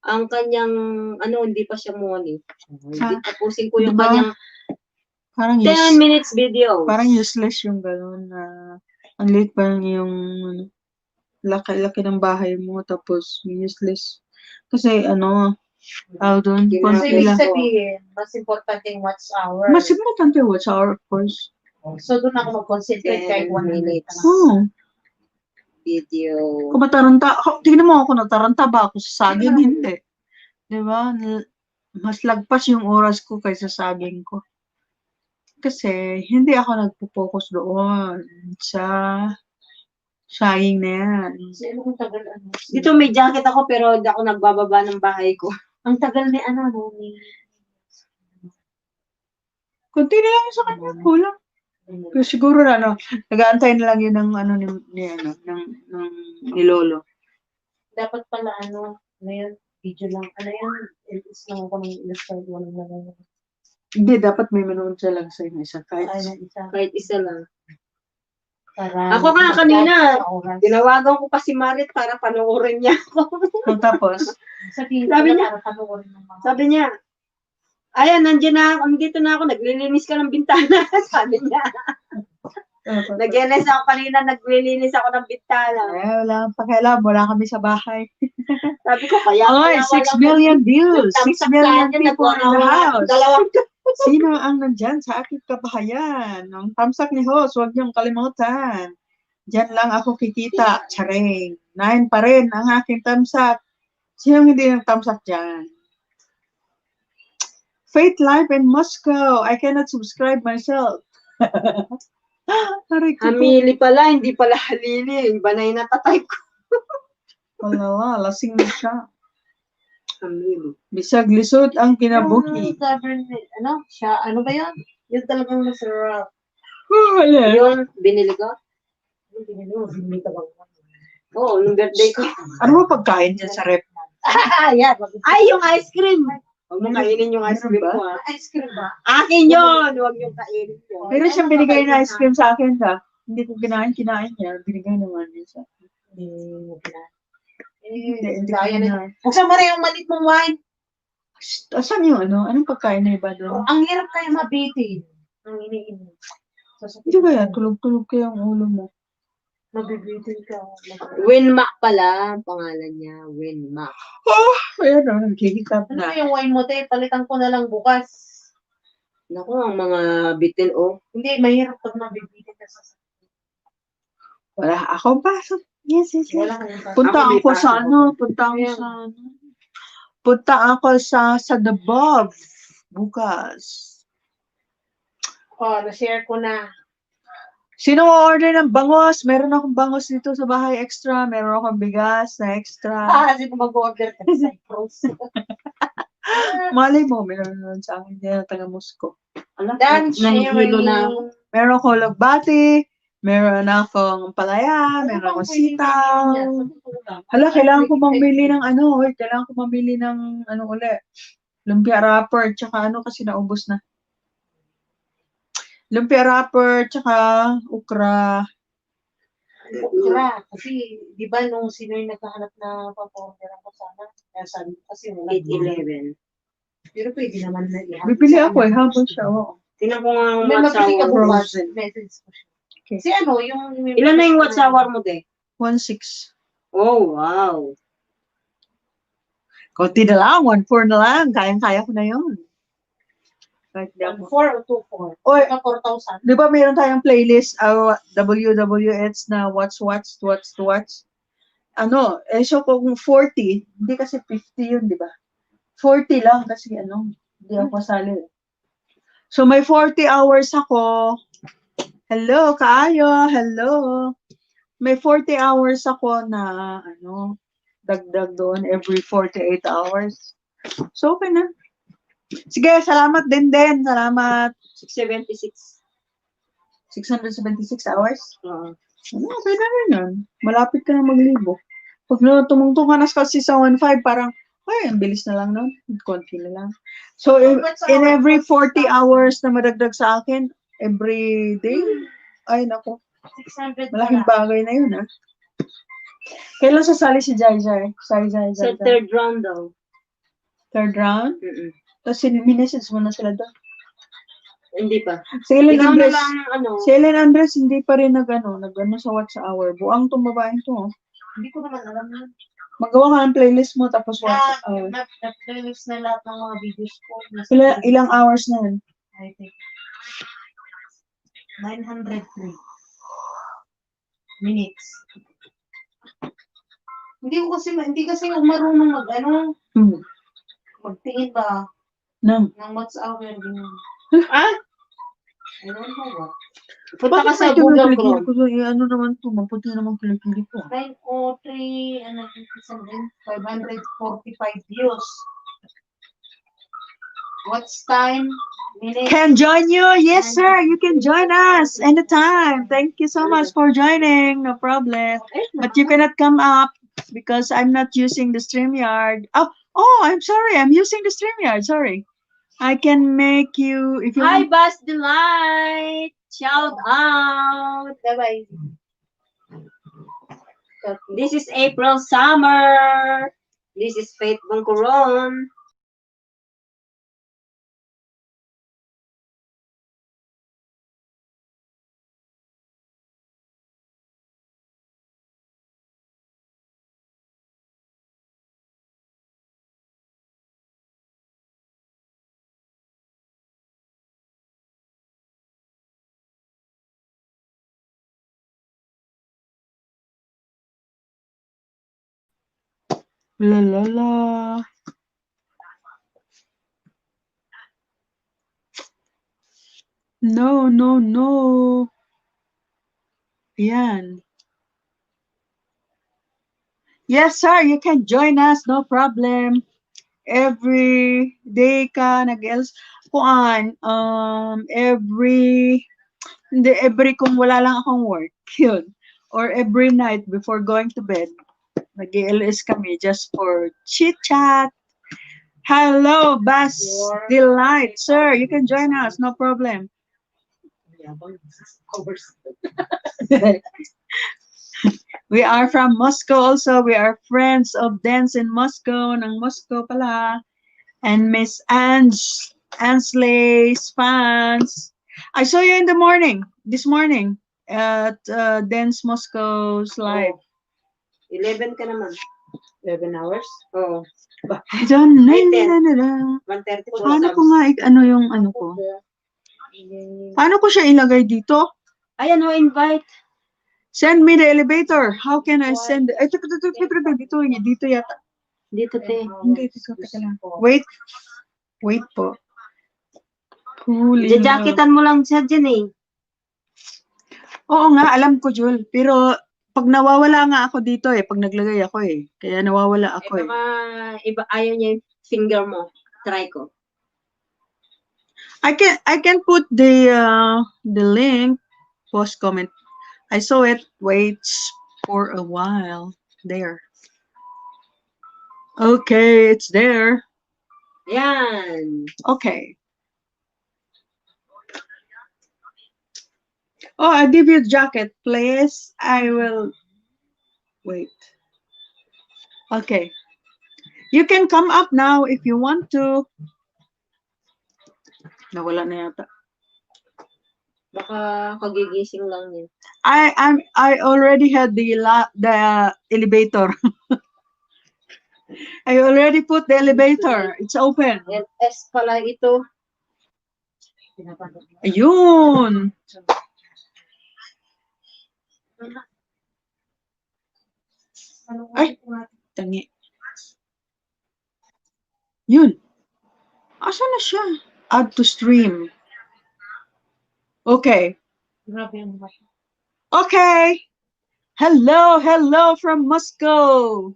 ang kanyang, hindi pa siya money. Tapusin ko yung Diba? kanyang Parang 10 minutes video. Parang useless yung gano'n na ang liit pa yung laki-laki ng bahay mo tapos useless. Kasi doon, Ginagawa. So, konti ibig lang. sabihin, mas importante yung watch hour. Mas importante watch hour, of course. So, doon ako mag-concentrate kahit 1 minute. Oo. Video. Kung mataranta, tingnan mo ako, nataranta ba ako sa saging? Hindi. Diba? Mas lagpas yung oras ko kaysa saging ko. Kasi, hindi ako nagpo-focus doon sa saging na yan. So, kung tagal Dito may jacket ako, pero hindi ako nagbababa ng bahay ko. Ang tagal ni ni... Kunti na lang yung sa kanya, kulang. Pero siguro nag-aantay na lang yun ng ni Lolo. Dapat pala ngayon, video lang. Is lang ako ng illustrate mo lang. Hindi, dapat may manood siya lang sa isa. Kahit Kahit isa lang. Para Ako nga kanina, sa oras. tinawagan ko pa si Marit para panoorin niya ako. tapos, Sabi niya, para panoorin ng mga... Sabi niya, ayan, nandito na ako, naglilinis ka ng bintana. Sabi niya. Nag-LS ako kanina, naglilinis ako ng bintana. wala akong pakialam. Wala kami sa bahay. Sabi ko, kaya Oy, 6 million views. 6 million people in the house. Dalawang Sino ang nandyan sa aking kabahayan? Ang tamsak ni Host, huwag niyong kalimutan. Diyan lang ako kikita. Charing. 9 pa rin ang aking tamsak. Sino hindi ng tamsak dyan? Faith Life in Moscow. I cannot subscribe myself. Hamili pala, hindi pala halili. Iba na yung natatype ko. Wala, lasing na siya. Hamili. Bisag lisod ang kinabuhi. Yung government, siya, ba yun? Yung talagang masarap. Wala. Yung binili ko, Oo, nung birthday ko. Ano ba pagkain dyan sa rep? Yan. Ay, yung ice cream! Huwag mo kainin yung ice cream Meron ko, ba? ha? Ice cream ba? Akin yun! Huwag yung kainin yun. Meron siyang binigay na ice cream sa akin sa. Hindi ko kinain niya. Binigay naman niya sa akin. Hindi ko Kaya na. kinain. Buksan mo rin yung malit mong wine. Asan yung ano? Anong pagkain na iba doon? Ang hirap kaya mabitin. Ang iniinom. Hindi kaya, tulog-tulog kaya ang ulo mo. Mabibitin ka. Winmac pala, ang pangalan niya. Winmac. Oh, ayan o, nagkikitap Ano na. ba yung wine mo, te? Palitan ko na lang bukas. Naku, ang mga bitin, oh. Hindi, mahirap pag mabibitin ka sa Wala akong pasok. Yes. wala kang iba. Punta Ako may ako pasok sa ako. ano, punta ako sa The Bob bukas. Oh, na-share ko na. Sino order ng bangos? Meron akong bangos dito sa bahay extra. Meron akong bigas na extra. Sino mag-order ka sa Cyprus? Malay mo, meron naman sa akin yan, taga Moscow. Dan Nahihilo na ako. Meron akong lagbati, meron akong palaya, meron akong sitaw. Hala, kailangan ko mamili ng ano, kailangan ko mamili ng ano ulit. Lumpia wrapper, tsaka ano kasi naubos na. Lumpia wrapper, tsaka ukra. Okra. Kasi, di ba, nung sino yung naghahanap na pa-order ko sana? Kaya sabi ko kasi wala. 8-11. Pero pwede naman na ihatid Bibili sa ako kanya. habang siya, oo. Tingnan ko nga ang May watch mabili ka hour. bukas. Frozen. Message ko siya. Okay. Si ano, yung... Ilan na yung watch hour mo, de? 1.6. Oh, wow. Kunti na lang, 1.4 na lang. Kayang-kaya ko na yun. Kahit di ako. 1.4 o 2.4? Oy, Ika 4,000. di ba mayroon tayong playlist, WWH na watch. Ano, so kung 40, hindi kasi 50 yun, di ba? 40 lang kasi ano, hindi ako kasali. So may 40 hours ako. Hello, kaayo, hello. May 40 hours ako na ano, dagdag doon every 48 hours. So okay na. Sige, salamat din. Salamat. 676. 676 hours. Oo. Okay na rin yun. Malapit ka na maglibo. Pag tumungtong ka na kasi sa 1.5, parang, ay, ang bilis na lang nun. Konti na lang. So, in every 40 hours na madagdag sa akin, every day, ay, naku, 600 malaking pala. bagay na yun, ha? Kailan sasali si Jai? Sa third round daw. Third round? Tapos minessage mo na sila doon. Hindi pa. Si Ellen Ikaw na Andres, lang, ano. si Ellen Andres hindi pa rin nag-ano sa watch hour. Buang tong babaeng to. Oh. Hindi ko naman alam na. Magawa ka ng playlist mo tapos watch hour. Na-playlist na lahat ng mga videos ko. Ilang hours na yun? I think 903 minutes. Hindi kasi ako marunong magtingin ba Nang. ng watch hour din. Ah? I don't know what. Punta ka sa Google Chrome. Ano naman to? Mapunti naman kilikili ko. 903, 545 views. What's time? Minutes? Can join you? Yes, sir. You can join us anytime. Thank you so much for joining. No problem. But you cannot come up because I'm not using the StreamYard. Oh, I'm sorry. I'm using the StreamYard. Sorry. I can make you if you Hi, want. Buzz Delight! Shout out! Bye-bye. This is April Summer. This is Faith Bangcoron. La la la. No. Yan. Yes, sir. You can join us. No problem. Every day ka nag-else. Kuan, every kung wala lang akong work. Yun. or every night before going to bed. Nag-LS kami just for chit-chat. Hello, Bas Delight. Sir, you can join us. No problem. We are from Moscow also. We are friends of dance in Moscow. Ng Moscow pala. And Miss Ansley's fans. I saw you in the morning, this morning, at Dance Moscow's live. 11 ka naman. 11 hours? Oo. I don't know. Ay, 10. 1:30 Paano ko nga, ano yung ano ko? Paano ko siya ilagay dito? Ayan, invite. Send me the elevator. How can I send? Ay, dito yata. Dito, te. Hindi, teka lang. Wait po. Holy Jacketan mo lang siya dyan eh. Oo nga, alam ko, Jul. Pero pag nawawala nga ako dito pag naglagay ako Kaya nawawala ako Baka iba, ayaw niya yung finger mo. Try ko. I can put the link, post comment. I saw it. Wait for a while. There. Okay, it's there. Yan. Okay. Oh, I'll give you a jacket, please. I will wait. Okay. You can come up now if you want to. Nawala na yata. Baka kagigising lang niya. I already had the elevator. I already put the elevator. It's open. LS pala ito. Ayun. Ay, tangi. Yun. Asa na siya? Add to stream. Okay. Okay. Hello from Moscow.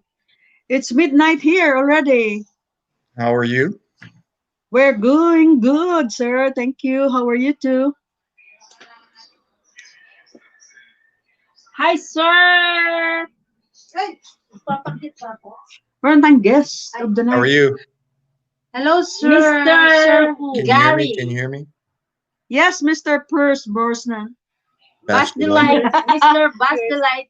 It's midnight here already. How are you? We're going good, sir. Thank you. How are you too? Hi, sir! Meron tayong guest of the How are night. you? Hello, sir. Mr. Sir who? Can you hear me? Gary. Can you hear me? Yes, Mr. Purse Borsnan. Bass That's the one. Delight. Mr. Bass Delight.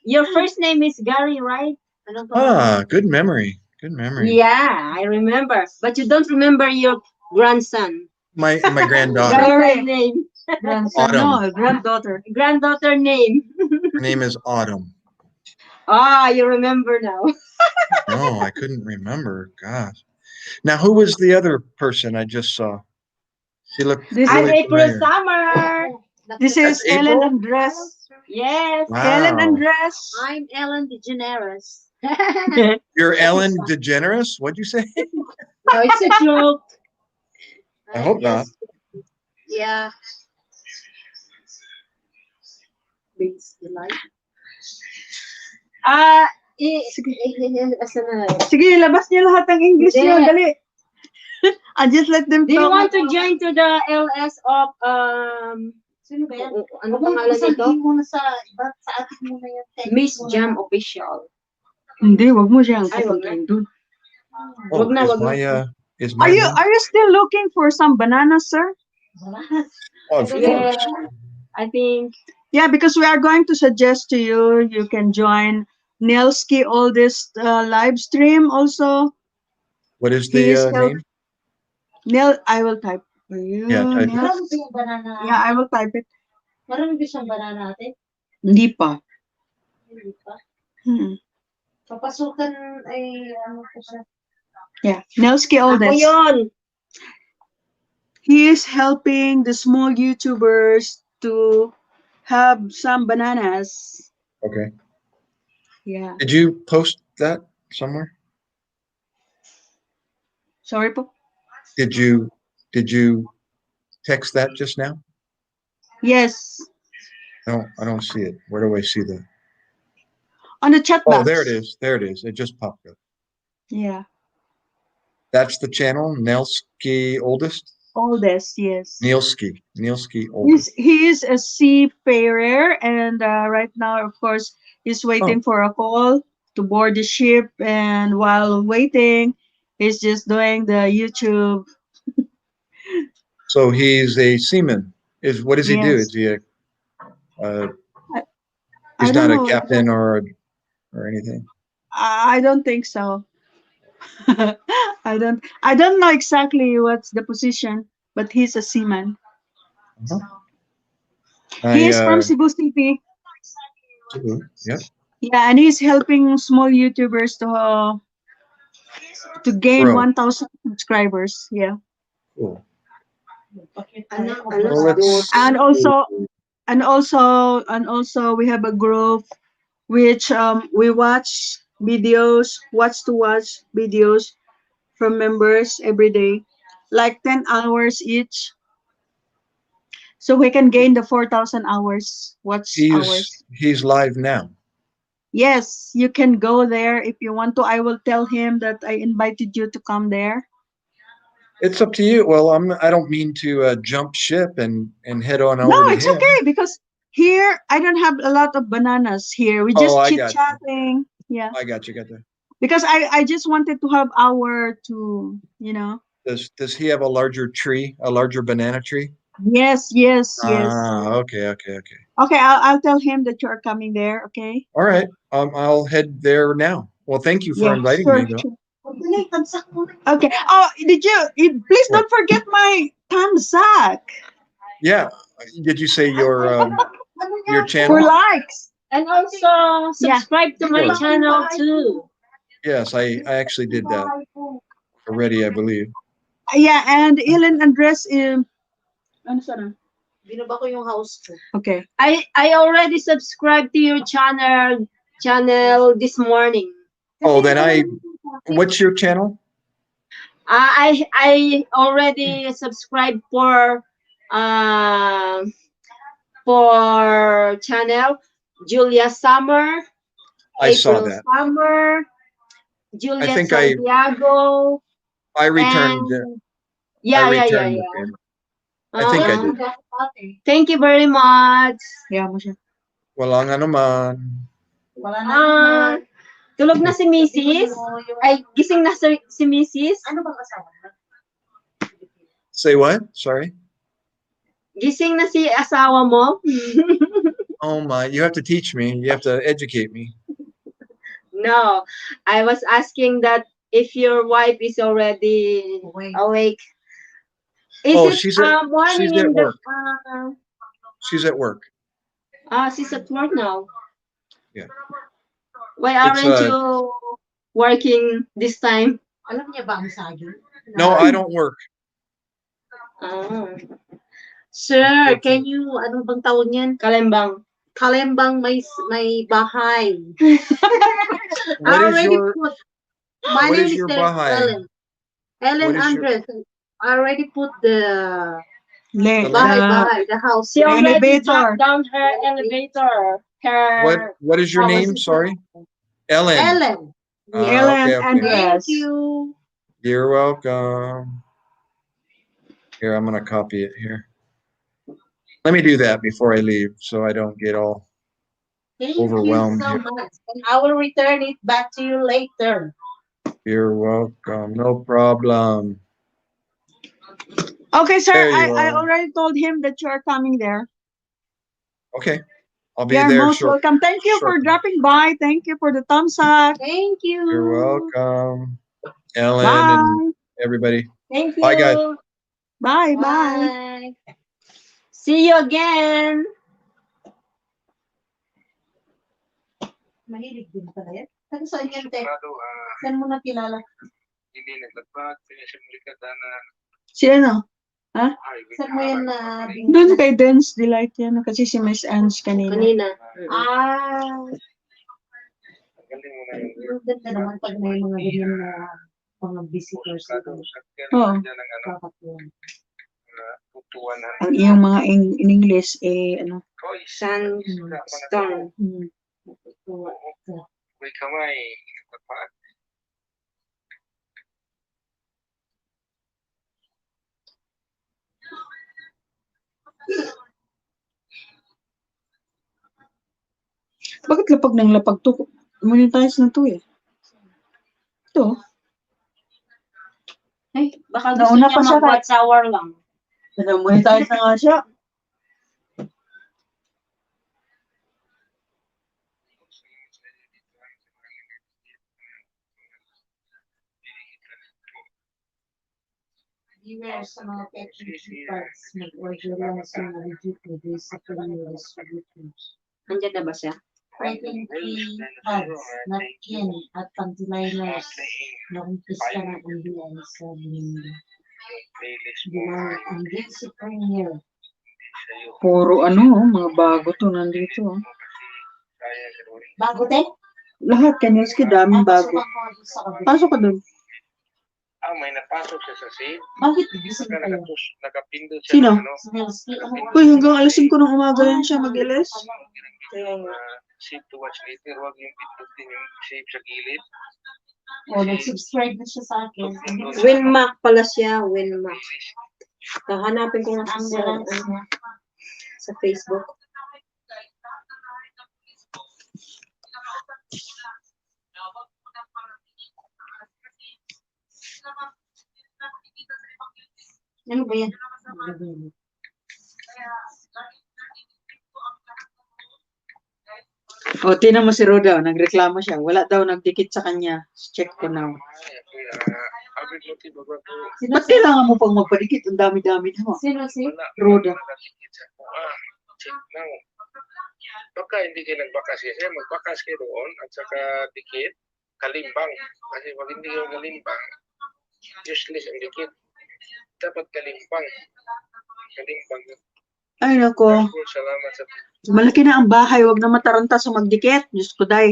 Your first name is Gary, right? Anong pangalan? Ah, good memory. Good memory. Yeah, I remember. But you don't remember your grandson. My granddaughter. Grandson name. Grandson, Autumn. no, granddaughter. Granddaughter name. Her name is Autumn. You remember now. No, I couldn't remember. Gosh. Now, who was the other person I just saw? She looked This I'm really April familiar. Summer. This is That's April? Ellen Andres. Yes. Ellen Wow. Andres. I'm Ellen DeGeneres. You're Ellen DeGeneres? What'd you say? No, it's a joke. I hope not. Yeah. Bates Delight. Asa na? Sige, labas niyo lahat ng English Hindi. niyo. Dali. I just let them Do you talk. want to join to the LS of Sino ba yan? ano pangalan nito? Sabihin mo na sa atin muna yung text Miss mo na. Jam Official. Hindi, wag mo siyang Ay, wag na. kapuntahin dun. Oh, Wag na, is wag na. is my Are you name? still looking for some bananas, sir? Oh, of Yeah. course. I think Yeah, because we are going to suggest to you, you can join Nelski oldest live stream also. What is He is the help- name? I will type for you. Yeah, type it. Marami ba yung banana? Yeah, I will type it. Marami ba siyang banana natin? Hindi pa. Hindi pa. Hmm. ay ano po siya. Yeah, Nelski ako oldest. yun. He is helping the small YouTubers to have some bananas. Okay. Yeah. Did you post that somewhere? Sorry po. Did you text that just now? Yes. No, I don't see it. Where do I see that? On the chat box. Oh, there it is. There it is. It just popped up. Yeah. That's the channel, Nelski Oldest. oldest, yes. Nielski oldest. He is a seafarer, and right now, of course, he's waiting for a call to board the ship. And while waiting, he's just doing the YouTube. So he's a seaman. What does he do? Yes, Is he uh, I, I he's don't not a know. captain or anything? I don't think so. I don't know exactly what's the position, but he's a seaman. Uh-huh. He I is from Cebu City. yeah. Yeah, and he's helping small YouTubers to gain Bro. 1,000 subscribers. Yeah. Cool. Ano Well, si let's And also and also we have a group which we watch to watch videos from members every day, like 10 hours each, so we can gain the 4,000 hours watch hours. he's live now. Yes, you can go there if you want to. I will tell him that I invited you to come there. It's up to you. Well, I don't mean to jump ship and head on No, over to it's him. okay because here I don't have a lot of bananas here. We Oh, just I chit got you. chatting. Yeah. I got you. Got you. Because I just wanted to have hour to. Does he have a larger tree, a larger banana tree? Yes, yes, yes. Ah, okay, okay, okay. Okay, I'll tell him that you are coming there, okay? All right. I'll head there now. Well, thank you for Yeah, inviting me, sure, though. sure. Okay. Oh, please What? don't forget my thumbs up Yeah. Did you say your for channel? likes. And also Yeah. subscribe to my Sure. channel too. Yes, I actually did that already, I believe. Yeah, and Ellen address ano sana? Binaba ko yung house ko. Okay. I already subscribed to your channel this morning. Oh, then what's your channel? I already subscribed for channel Julia Summer, I saw April that. Summer, I Juliet think Santiago, I returned and I yeah. returned the favor. I think I did. Thank you very much. Yeah, mo siya. Walang anuman. Wala na Ah, tulog na si Mrs. Ay, gising na si Mrs. Ano bang asawa mo? Say what? Sorry. Gising na si asawa mo? Oh my, you have to teach me. You have to educate me. No, I was asking that if your wife is already awake. Is Oh, it she's morning at in the work. She's at work. she's at work now. Yeah. Why It's aren't you working this time? Alam niya ba ang saging? no, I don't work. Ah, Sir, can you, ano bang tawag niyan? Kalembang. Kalembang may bahay. What is already your put, my what name is is your there, bahay? Ellen. Ellen What is your Andres. I already put the Le, the house. She already elevator. dropped down her elevator. what is your name? Sorry. Ellen. Ellen. Ellen Okay, okay. Andres. Thank you. You're welcome. Here, I'm gonna copy it here. Let me do that before I leave so I don't get all Thank overwhelmed you so here. much. And I will return it back to you later. You're welcome. No problem. Okay, sir, There you I are. already told him that you are coming there. Okay. I'll be You are there most shortly. welcome. Thank you for shortly. dropping by. Thank you for the thumbs up. Thank you. You're welcome. Ellen Bye. and everybody. Thank you. Bye, guys. Bye, bye. See you again. Mahilig din pala yan. Taga saan yan, Te? Saan mo nakilala? Hindi naglagpag, pinasimulikat na Sila no? Saan mo yan na Doon kay Dance Delight yan. Kasi si Miss Ange kanina. Kanina. galing mo na yung Ang ganda naman pag may mga ganyan na mga visitors dito. Oo. Kakatuwa. tutuan na Ang iyong mga in English, ano. Sandstone. may kamay. Kapag Bakit lapag ng lapag to? Monetize na to eh. Ito. Ay, baka gusto Nauna niya pa siya mag-watch hour lang. Monetize na nga siya. Beware sa mga petri parts. Mag-order lang sa mga legit na sa Korean distributors. Nandiyan na ba siya? Pwedeng pads, napkin, at panty-liners na umpisa ng ambiyan sa mundo. Bilang ang basic premier. Puro mga bago to nandito. Oh. Bago din? Lahat Kanyoski, daming bago. Pasok ka dun. May napasok siya sa save. Bakit? Gusto mo kayo? Nakapindot siya Sino? ng ano. Smelski? Uy, hanggang alas 5 ng umaga yan siya mag-LS. Save to watch later. Huwag yung pindutin yung save sa gilid. O, nag-subscribe na siya sa akin. Winmac pala siya, Winmac. Hahanapin ko nga Ang sa, galang niya. sa Facebook. Ano ba yan? O, tinan mo si Roda, nagreklamo siya. Wala daw nagdikit sa kanya. Check ko now. Ba't kailangan mo pang magpadikit? Ang dami-dami mo. Sino si? Roda. Check now. Baka hindi kayo nagbakas kasi magbakas kayo doon at saka dikit, kalimbang. Kasi pag hindi kayo kalimbang, useless ang dikit. Dapat kalimbang. Kalimbang. Ay, nako. Salamat sa Malaki na ang bahay. Huwag na mataranta sa magdikit. Diyos ko, day.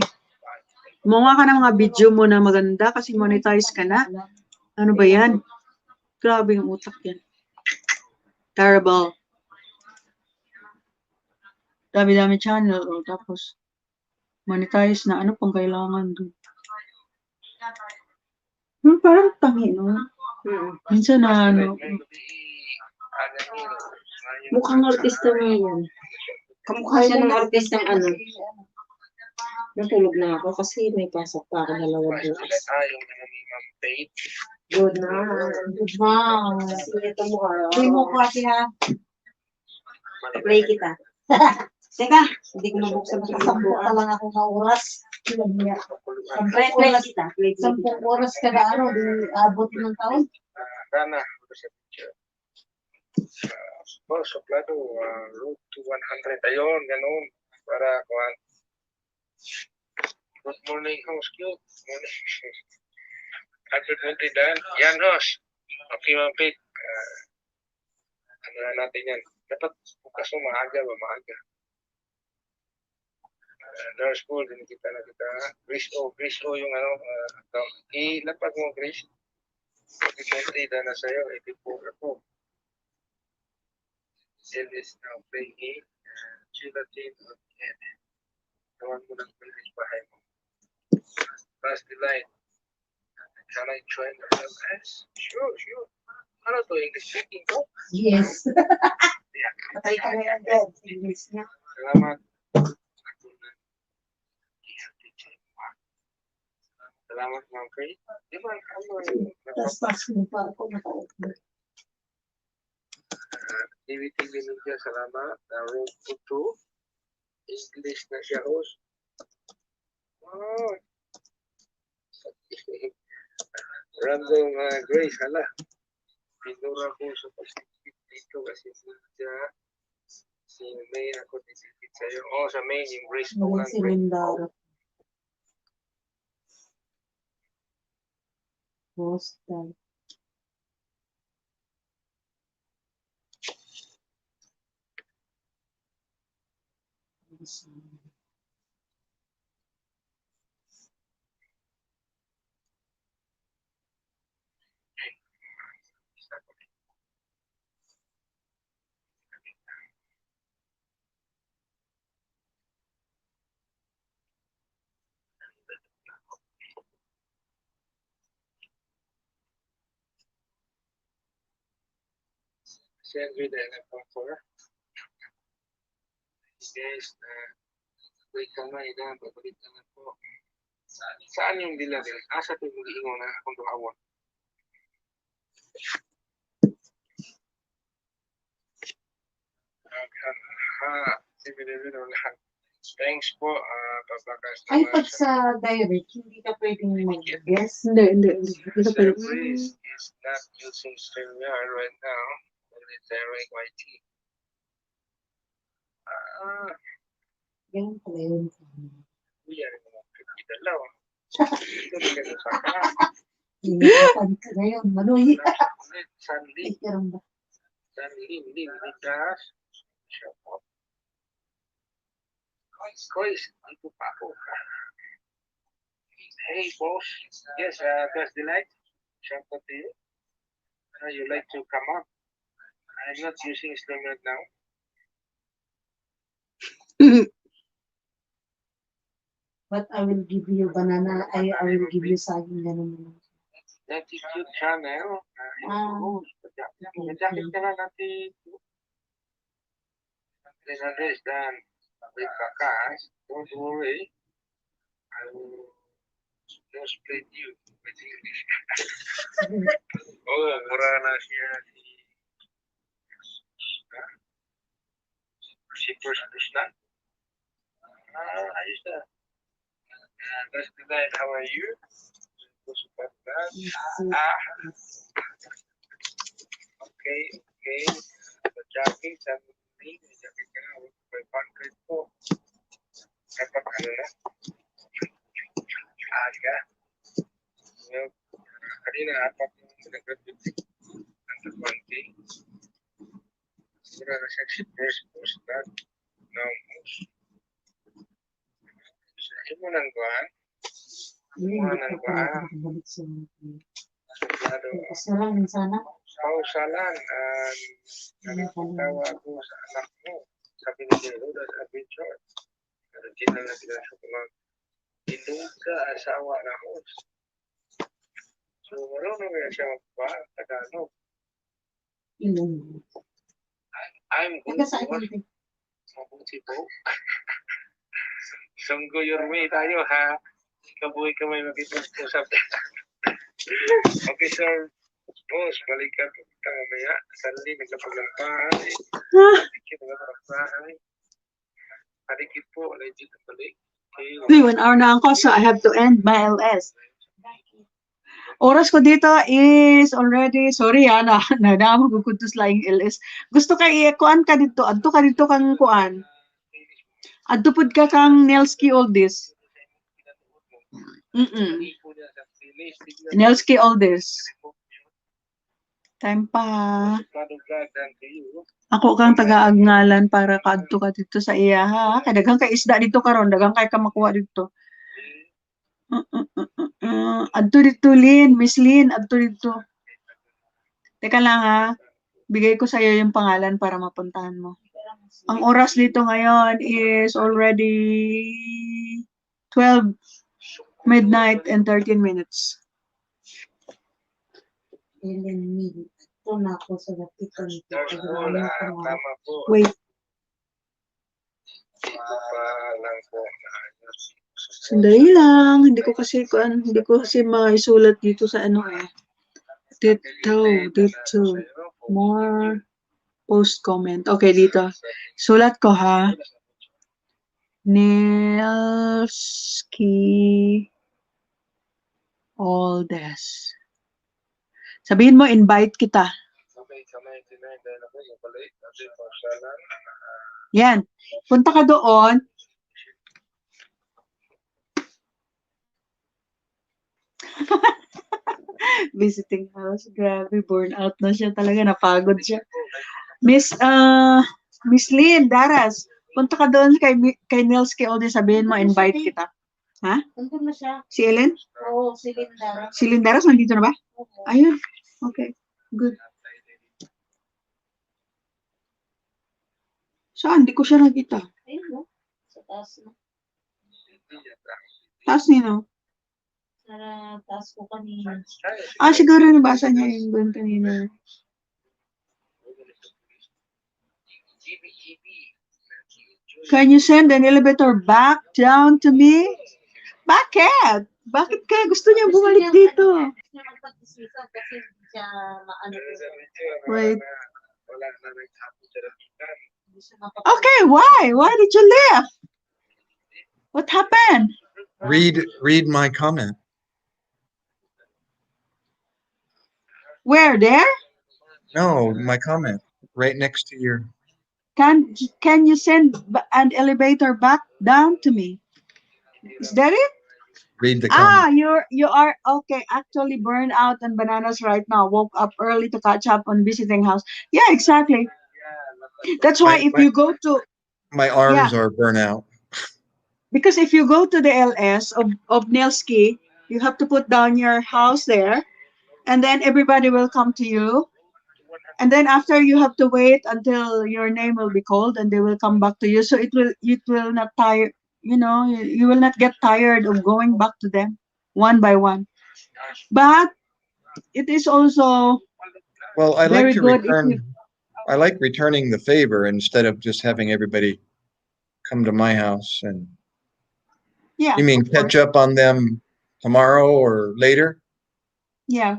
Gumawa ka ng mga video mo na maganda kasi monetize ka na. Ano ba yan? Grabe yung utak yan. Terrible. Dami-dami channel. O, tapos, monetize na. Ano pang kailangan doon? Parang tangi, no? Minsan na, Mukhang artista nga yan. Kamukha siya ng artistang ano. Natulog na ako kasi may pasok pa ako dalawa bukas. yung Ma'am Faith. Good na. Wow. Sige, ito mo ha. Hindi mo kasi ha. Play kita. Teka, hindi ko nabuksan sa Sampu pa lang ako na oras. Play kita. Play kita. Sampung oras kada araw, di abot ng taon. Dana, sa picture. Suplado, route to 100. Ayun, ganun. Para kuhan. Good morning, host. Good morning. Good morning, Dan. Yan, host. Okay, Ma'am Faith. Ano na natin yan? Dapat bukas mo maaga ba? Maaga. Nurse school, din kita na kita. Chris O yung ano. Ilapag mo, Chris. Pag-monty na sa'yo, 84 ako. Cell is now playing. Gelatin on end. Tawag mo ng police bahay mo. Pass the line. Can I join the LS? Sure. Ano to, English speaking ko? Yes. Yeah. Patay ka na yan, Dad. English niya. Salamat. Salamat, Ma'am Faith. Di ba, Tapos pasok pa ako nakaupo. activity media, salamat. Road to 2. English na siya, host. Oh. Random Grace, hala. Pinura ko sa pag-sipit dito kasi siya si May ako disipit sa'yo. Sa May, yung Grace mo Ngayon lang. si Lindaro. Boston. Send with the for. Yes, Wait kamay na, babalik na po. Saan yung dila din? Asa ito yung mag-iingon na akong duhawon? Sige, lang. Thanks po, papakas Ay, naman pag siya. sa direct, hindi ka pwedeng mag-guess. Hindi. Hindi ka pwede. Please is not using StreamYard right now. Only direct YT. Ganun pala yun. Kuya rin naman. Dalaw. Ito din ka sa ka. Hihirapan ka ngayon, Manoy. Ulit, Sanli. Ay, karamba. Sanli, Likas. Siya po. Kois, ito pa ako. Hey, boss. Yes, that's the light. Shout out to you. You like to come up? I'm not using StreamYard now. But I will give you banana. I will give you saging. Ganun. Attitude channel. Jacket ka na natin. 300 is done. With Bakas, don't worry. I will no split you with English. Oh, mura na siya si first person. Ayos na. That's the night. How are you? Okay. The jacket and me, the jacket ka na. 500 po. Dapat ano na? Aga. Kanina, apat yung nag-graduate. Under 1K. Mura na siya si first person. No, most. Imo nang kuhan? Imo nang kuhan? Salamin sana. Pausalan. Nakakatawa ako sa anak mo. Sabi ni Jero, that's adventure. Pero ginang na sila sa kumang indong ka asawa na host. So, marunong na siya magpa, Tagalog. Ilong. I'm good Taga sa for akin. mabuti po. Sunggo your way tayo ha. Kabuhay ka may mag-usap. Okay, sir. Boss, balik ka po. Mamaya, sali, nagkapaglampahan. Dikit, nagkapaglampahan. Harikit po, legit na balik. Okay. 1 hour na ako, so I have to end my LS. Oras ko dito is already, sorry na magkukuntos laing LS. Gusto ka kuan ka dito, adto ka dito kang kuan. Adto pud ka kang Nelski Oldies. Nelski Oldies. Time pa. Ako kang taga-agnalan para kadto ka dito sa iya ha. Kay daghang kay isda dito karon, daghang kay ka makuha dito. Adto dito Miss Lynn, adto dito. Teka lang ha. Bigay ko sa iyo yung pangalan para mapuntahan mo. Ang oras dito ngayon is already 12 midnight and 13 minutes. Ito na ako sa lapitan. Tama po. Wait, Ito pa lang po. sandali lang. Hindi ko kasi maisulat dito sa ano eh. Dito. More post comment. Okay, dito. Sulat ko ha. Nelski Oldes. Sabihin mo, invite kita. Kamay, dahil ako yung balik. Kasi pausalan. Yan. Punta ka doon. Visiting house. Grabe, burn out na siya talaga. Napagod siya. Miss Lynn, Daras. Punta ka doon kay Nelski Oldes. Sabihin mo, invite kita. Ha? Nandun na siya. Si Ellen? Oo, si Linda. Si Lynn Daras, nandito na ba? Ayun. Okay. Good. Saan? Di ko siya nakita. Ayun, no? Sa taas na. Taas nino. Sa taas ko kanina. Siguro nabasa niya yung doon kanina. Can you send an elevator back down to me? Bakit? Bakit kaya gusto niya bumalik dito? Gusto niya magpag-dismissan kasi hindi siya maano. Wait. Wala na nagsabi sa dapitan. Hindi siya mapag- Okay, why? Why did you leave? What happened? Read my comment. Where, there? No, my comment right next to your. Can you send an elevator back down to me? Is that it? Read the Ah, comment. you are okay. Actually, burned out on bananas right now. Woke up early to catch up on visiting house. Yeah, exactly. That's why My, if my, you go to my yeah, arms are burnt out. because if you go to the LS of Nelski, you have to put down your house there, and then everybody will come to you. And then after you have to wait until your name will be called, and they will come back to you. So it will not tire. You will not get tired of going back to them one by one. But it is also Well, I like very to good if you return. I like returning the favor instead of just having everybody come to my house. And yeah, you mean of course. catch up on them tomorrow or later? Yeah,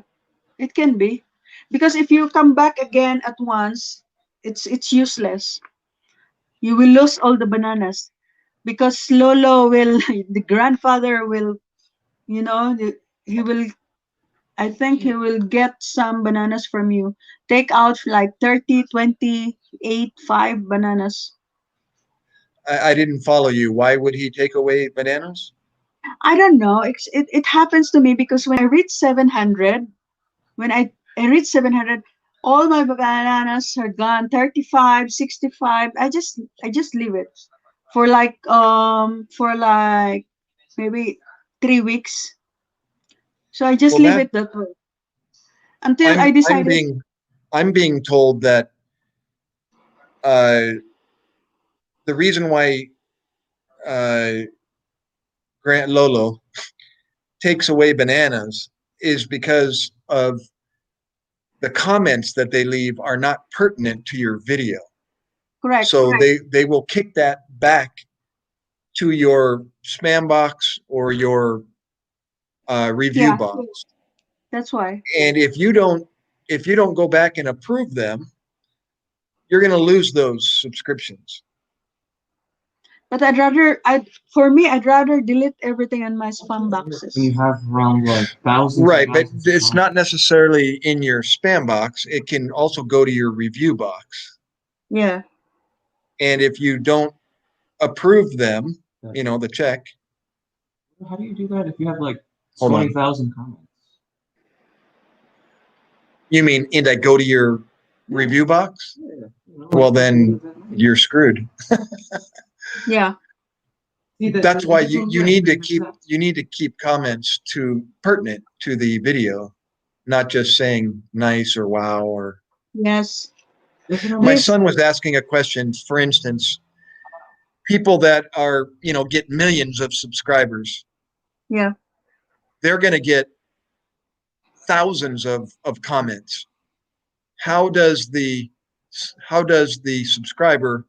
it can be. Because if you come back again at once, it's useless. You will lose all the bananas because Lolo will the grandfather will, he will I think he will get some bananas from you. Take out like 30, 28, 5 bananas. I didn't follow you. Why would he take away bananas? I don't know. It happens to me because when I reach 700, when I reach 700, all my bananas are gone. 35, 65. I just leave it for like maybe 3 weeks. So I just Well, leave that it that way until I I'm decided. being told that uh, the reason why uh, Grant Lolo takes away bananas is because of the comments that they leave are not pertinent to your video. Correct. So they will kick that back to your spam box or your review Yeah, box. that's why. And if you don't go back and approve them, you're going to lose those subscriptions. But for me, I'd rather delete everything in my spam boxes. When you have around like thousands Right, and but thousands of it's not necessarily in your spam box. It can also go to your review box. Yeah. And if you don't approve them, the check. How do you do that if you have like Hold on. 20,000 comments? You mean and I go to your review box? Yeah. Well, then you're screwed. Yeah. See, That's why what I'm you saying. need to keep comments pertinent to the video, not just saying nice or wow or. Yes. That's what I'm My They, son was asking a question, for instance, people that are, get millions of subscribers, yeah. they're going to get thousands of comments. How does the subscriber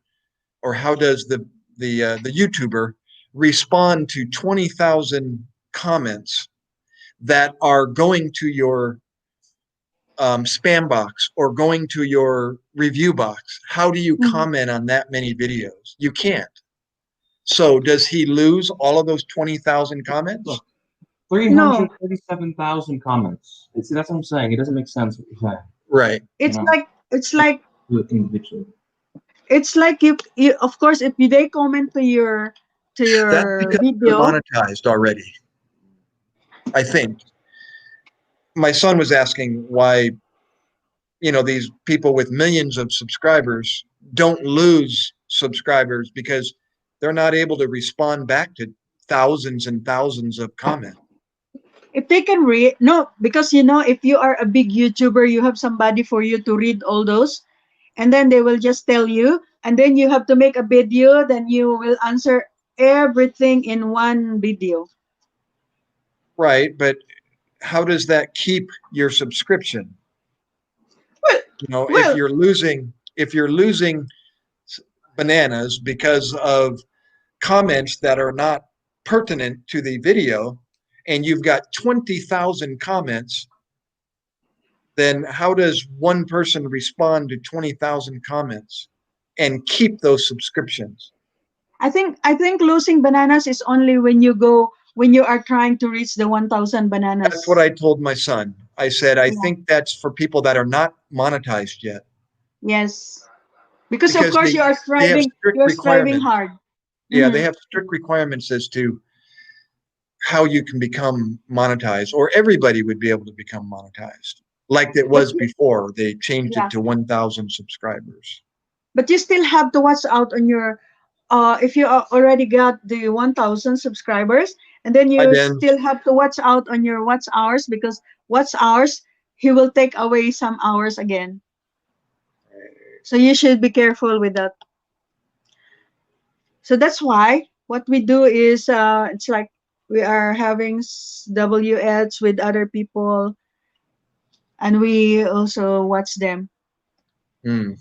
or how does the YouTuber respond to 20,000 comments that are going to your spam box or going to your review box? How do you Mhm. comment on that many videos? You can't. So does he lose all of those 20,000 comments? Look, No, 337,000 comments. See, that's what I'm saying. It doesn't make sense what you're saying. Right. it's No. like it's like Do it individually. it's like you of course if they comment to your That's because they're video. monetized already. I think. My son was asking why, these people with millions of subscribers don't lose subscribers because they're not able to respond back to thousands and thousands of comments. If they can read, no, because if you are a big YouTuber, you have somebody for you to read all those, and then they will just tell you, and then you have to make a video, then you will answer everything in one video. Right, but how does that keep your subscription? Well, If well, you're losing bananas because of comments that are not pertinent to the video, and you've got 20,000 comments, then how does one person respond to 20,000 comments and keep those subscriptions? I think losing bananas is only when you are trying to reach the 1,000 bananas. That's what I told my son. I said, I Yeah. think that's for people that are not monetized yet. Yes. Because of Because course you are they have striving strict you're striving requirements. hard. Yeah, Mhm. they have strict requirements as to how you can become monetized, or everybody would be able to become monetized. Like it But was before, they changed yeah, it to 1,000 subscribers. but you still have to watch out on your if you already got the 1,000 subscribers, and then I you then, still have to watch out on your watch hours, because watch hours he will take away some hours again. So you should be careful with that. So that's why what we do is it's like we are having WH with other people, and we also watch them hmm.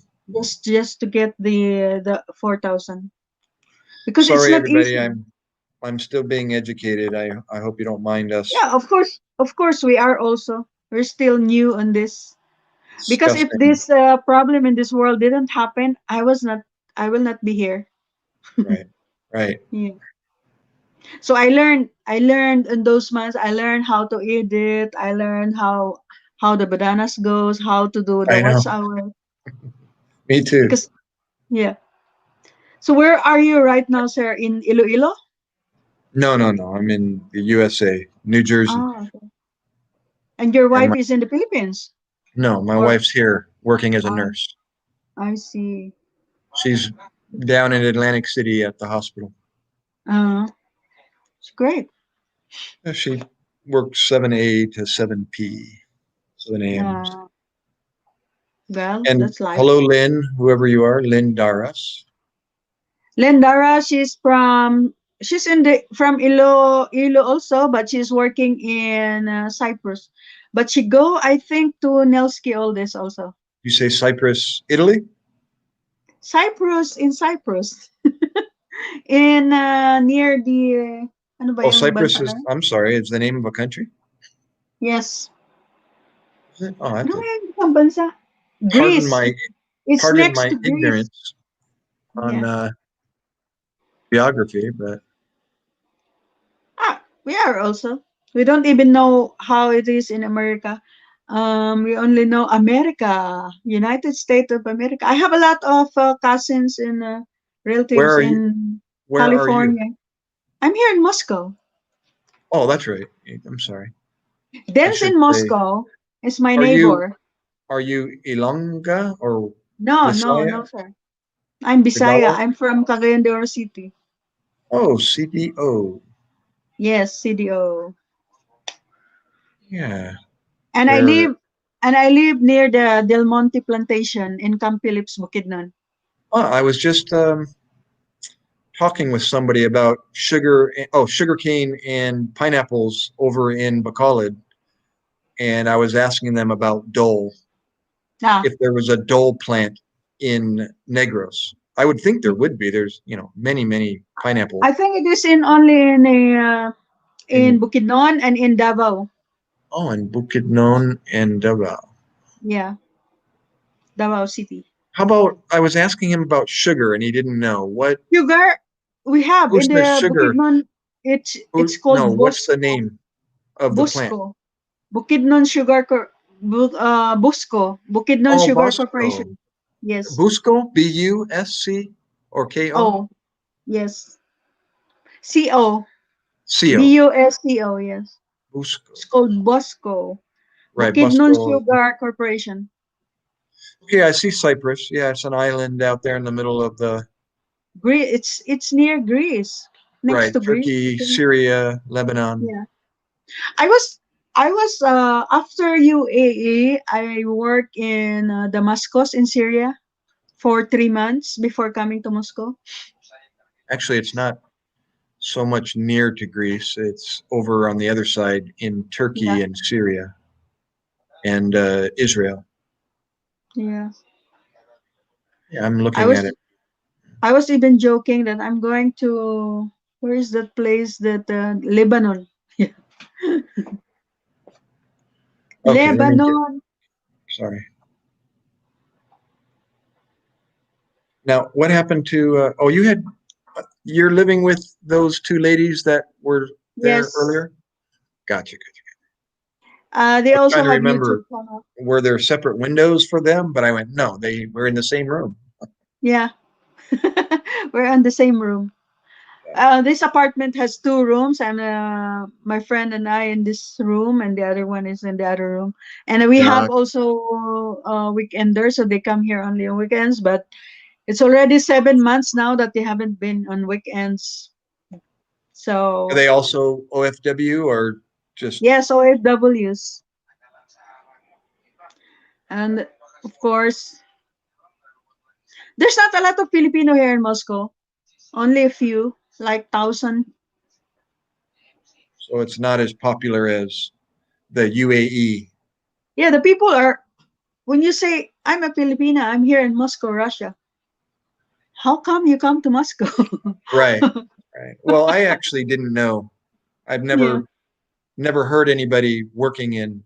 just to get the 4,000, because it's Sorry, not everybody. easy. I'm still being educated. I hope you don't mind us Yeah, of course we are also. We're still new on this. Because if discussing. this problem in this world didn't happen, I will not be here. Right, right. Yeah. So I learned in those months, I learned how to edit, I learned how the bananas goes, how to do the I know. watch hour. Me too. Because yeah. So where are you right now, sir? In Iloilo? No, no, no. I'm in the USA, New Jersey. Ah, okay. And your And wife is in the Philippines? no, my Or wife's here working as a ah, nurse. I see. She's down in Atlantic City at the hospital. It's great. She works 7 a to 7 p, 7 a.m. Uh, well, And that's life. hello, Lynn, whoever you are, Lynn Daras. Lendara, she's in the from Ilo also, but she's working in Cyprus. But she go, I think, to Nelski all this also. You say Cyprus, Italy? Cyprus, in Cyprus, in near the ano ba Oh, yung Cyprus bansa is, na? I'm sorry, it's the name of a country? Yes. Is it? Oh, I have Ano to ba yung isang bansa? pardon Greece. my It's pardon next my to Greece. ignorance on Yeah. geography, but Ah, we are also. We don't even know how it is in America. We only know America, United States of America. I have a lot of cousins and where relatives are you? in Where are you? California. I'm here in Moscow. Oh, that's right. I'm sorry. I Dance should in say, Moscow is my are you neighbor. are you Ilonga or No, no, Visaya? no, sir. I'm Bisaya. Vidala? I'm from Cagayan de Oro City. Oh, CDO. Yes, CDO. Yeah. And I They're live and I live near the Del Monte plantation in Camp Phillips, Bukidnon. I was just talking with somebody about sugarcane and pineapples over in Bacolod, and I was asking them about dole, Ah, if there was a dole plant in Negros. I would think there would be. There's, many, many pineapple I think it is in only in in Bukidnon and in Davao. in Bukidnon and Davao. Yeah, Davao City. How about I was asking him about sugar and he didn't know. Sugar, we have Who in says the sugar? Bukidnon. It's Who called no, what's the name of the plant? Busco. Bukidnon Sugar Busco. Bukidnon Oh, Sugar Bosco. Corporation. Yes. Busco, Busc or Ko? Oh, yes. CO. Co. Busco. Yes. Busco. It's called Bosco. Right, Bukidnon Bosco. Sugar Corporation. Okay, I see Cyprus. Yeah, it's an island out there in the middle of the It's near Greece, next right, to Greece. I Turkey, think. Syria, Lebanon. Yeah. I was I was after UAE, I worked in Damascus in Syria for 3 months before coming to Moscow. Actually, it's not so much near to Greece. It's over on the other side in Yeah, Turkey and Syria and Israel. yeah. Yeah, I'm I looking at was it. I was even joking that I'm going to, where is that place that Lebanon? Yeah. Okay, let me get. Lebanon. Sorry. Now, what happened to? Oh, you had. You're living with those two ladies that were there Yes. earlier. Gotcha. Gotcha. They I was also trying to have YouTube remember. channel. Were there separate windows for them? But I went, no, they were in the same room. Yeah. We're on the same room. This apartment has two rooms, and my friend and I in this room, and the other one is in the other room. And we have Got also weekenders, so they come here only on weekends. But it's already 7 months now that they haven't been on weekends. Are So they also OFW or just yes, OFWs, and of course, there's not a lot of Filipino here in Moscow. Only a few, like 1,000. so it's not as popular as the UAE? Yeah, the people are. When you say I'm a Filipina, I'm here in Moscow, Russia. How come you come to Moscow? Right, right. Well, I actually didn't know. I've Yeah. never heard anybody working in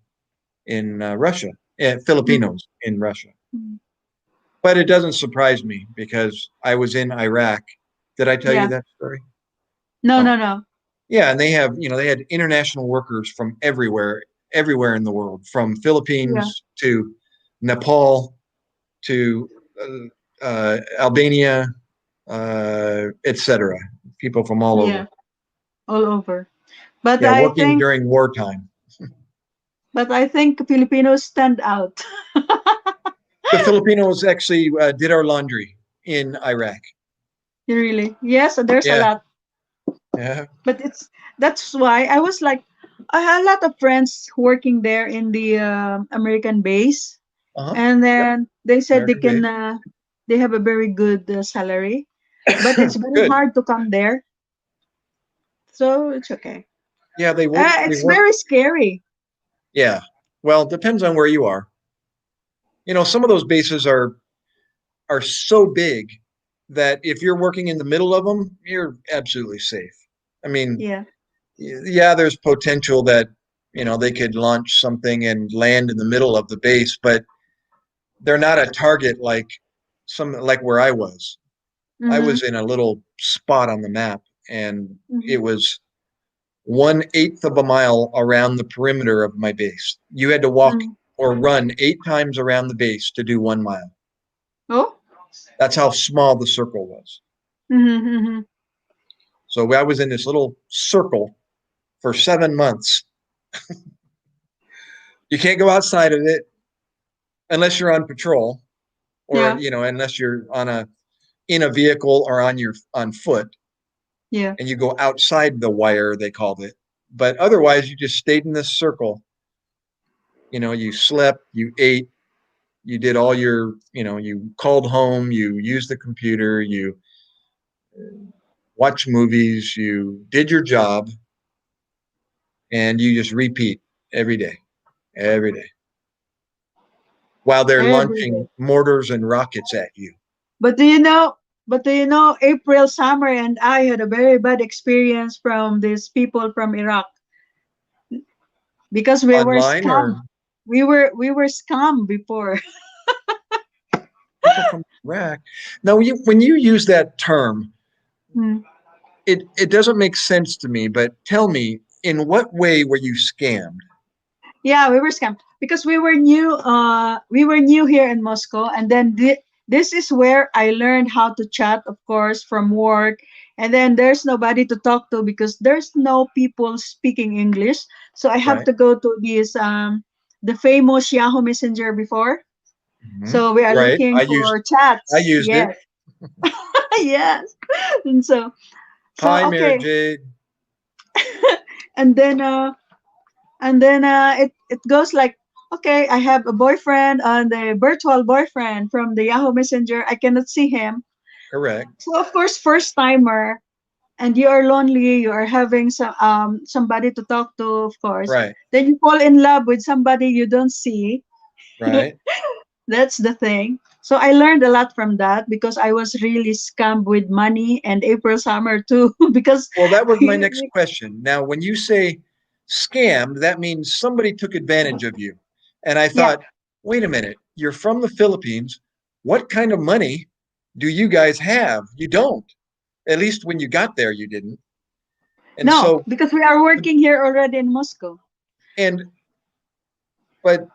Russia, Mm. Filipinos in Russia. Mm. But it doesn't surprise me because I was in Iraq. Did I tell you Yeah. that story? No, Oh, no, no. yeah. And they have, they had international workers from everywhere in the world, from Yeah. Philippines to Nepal to Albania, etc. People from all over. Yeah. All over. But Yeah, I working think, during wartime. Filipinos stand out. The Filipinos actually did our laundry in Iraq. Really. Yes, there's a Yeah, lot. yeah. But that's why I was like, I had a lot of friends working there in the American base, Uh-huh. and Yep. then they said American base. they have a very good salary, but it's very Good. hard to come there, so it's okay. Yeah, they work. They It's work. very scary. Yeah. Well, depends on where you are. Some of those bases are so big that if you're working in the middle of them, you're absolutely safe. I mean, Yeah. yeah, there's potential that they could launch something and land in the middle of the base, but they're not a target like where I was. I Mm-hmm. was in a little spot on the map, and Mm-hmm. it was 1/8 of a mile around the perimeter of my base. You had to walk Mm-hmm. or run 8 times around the base to do 1 mile. Oh. That's how small the circle was. Mm-hmm. Mm-hmm. So I was in this little circle for 7 months. You can't go outside of it unless you're on patrol, or Yeah. unless you're in a vehicle or on foot, Yeah. and you go outside the wire, they called it. But otherwise, you just stayed in this circle. You slept, you ate, you did all you called home, you used the computer, you watched movies, you did your job, and you just repeat every day, every day, while they're Every day. launching mortars and rockets at you. But April Summer and I had a very bad experience from these people from Iraq because we were Online scammed. or We were scammed before. people from Iraq. Now, when you use that term, Hmm. it doesn't make sense to me, but tell me, in what way were you scammed? Yeah, we were scammed because we were new. We were new here in Moscow, and then this is where I learned how to chat, of course, from work. And then there's nobody to talk to because there's no people speaking English. So I have Right. to go to this the famous Yahoo Messenger before. Hmm. So we are Right. looking for I chats. used it. Yes, yes. And so Hi, Mary okay, Jade. and then it goes like, okay, I have a boyfriend on the virtual boyfriend from the Yahoo Messenger. I cannot see him. Correct. So of course, first timer, and you are lonely. You are having somebody to talk to, of course. Right. Then you fall in love with somebody you don't see. Right. That's the thing. So I learned a lot from that because I was really scammed with money and April Summer too because Well, that was my next question. Now, when you say scammed, that means somebody took advantage of you. And I yeah, thought, wait a minute, you're from the Philippines. What kind of money do you guys have? You don't. At least when you got there, you didn't. And no, so, because we are working here already in Moscow. and but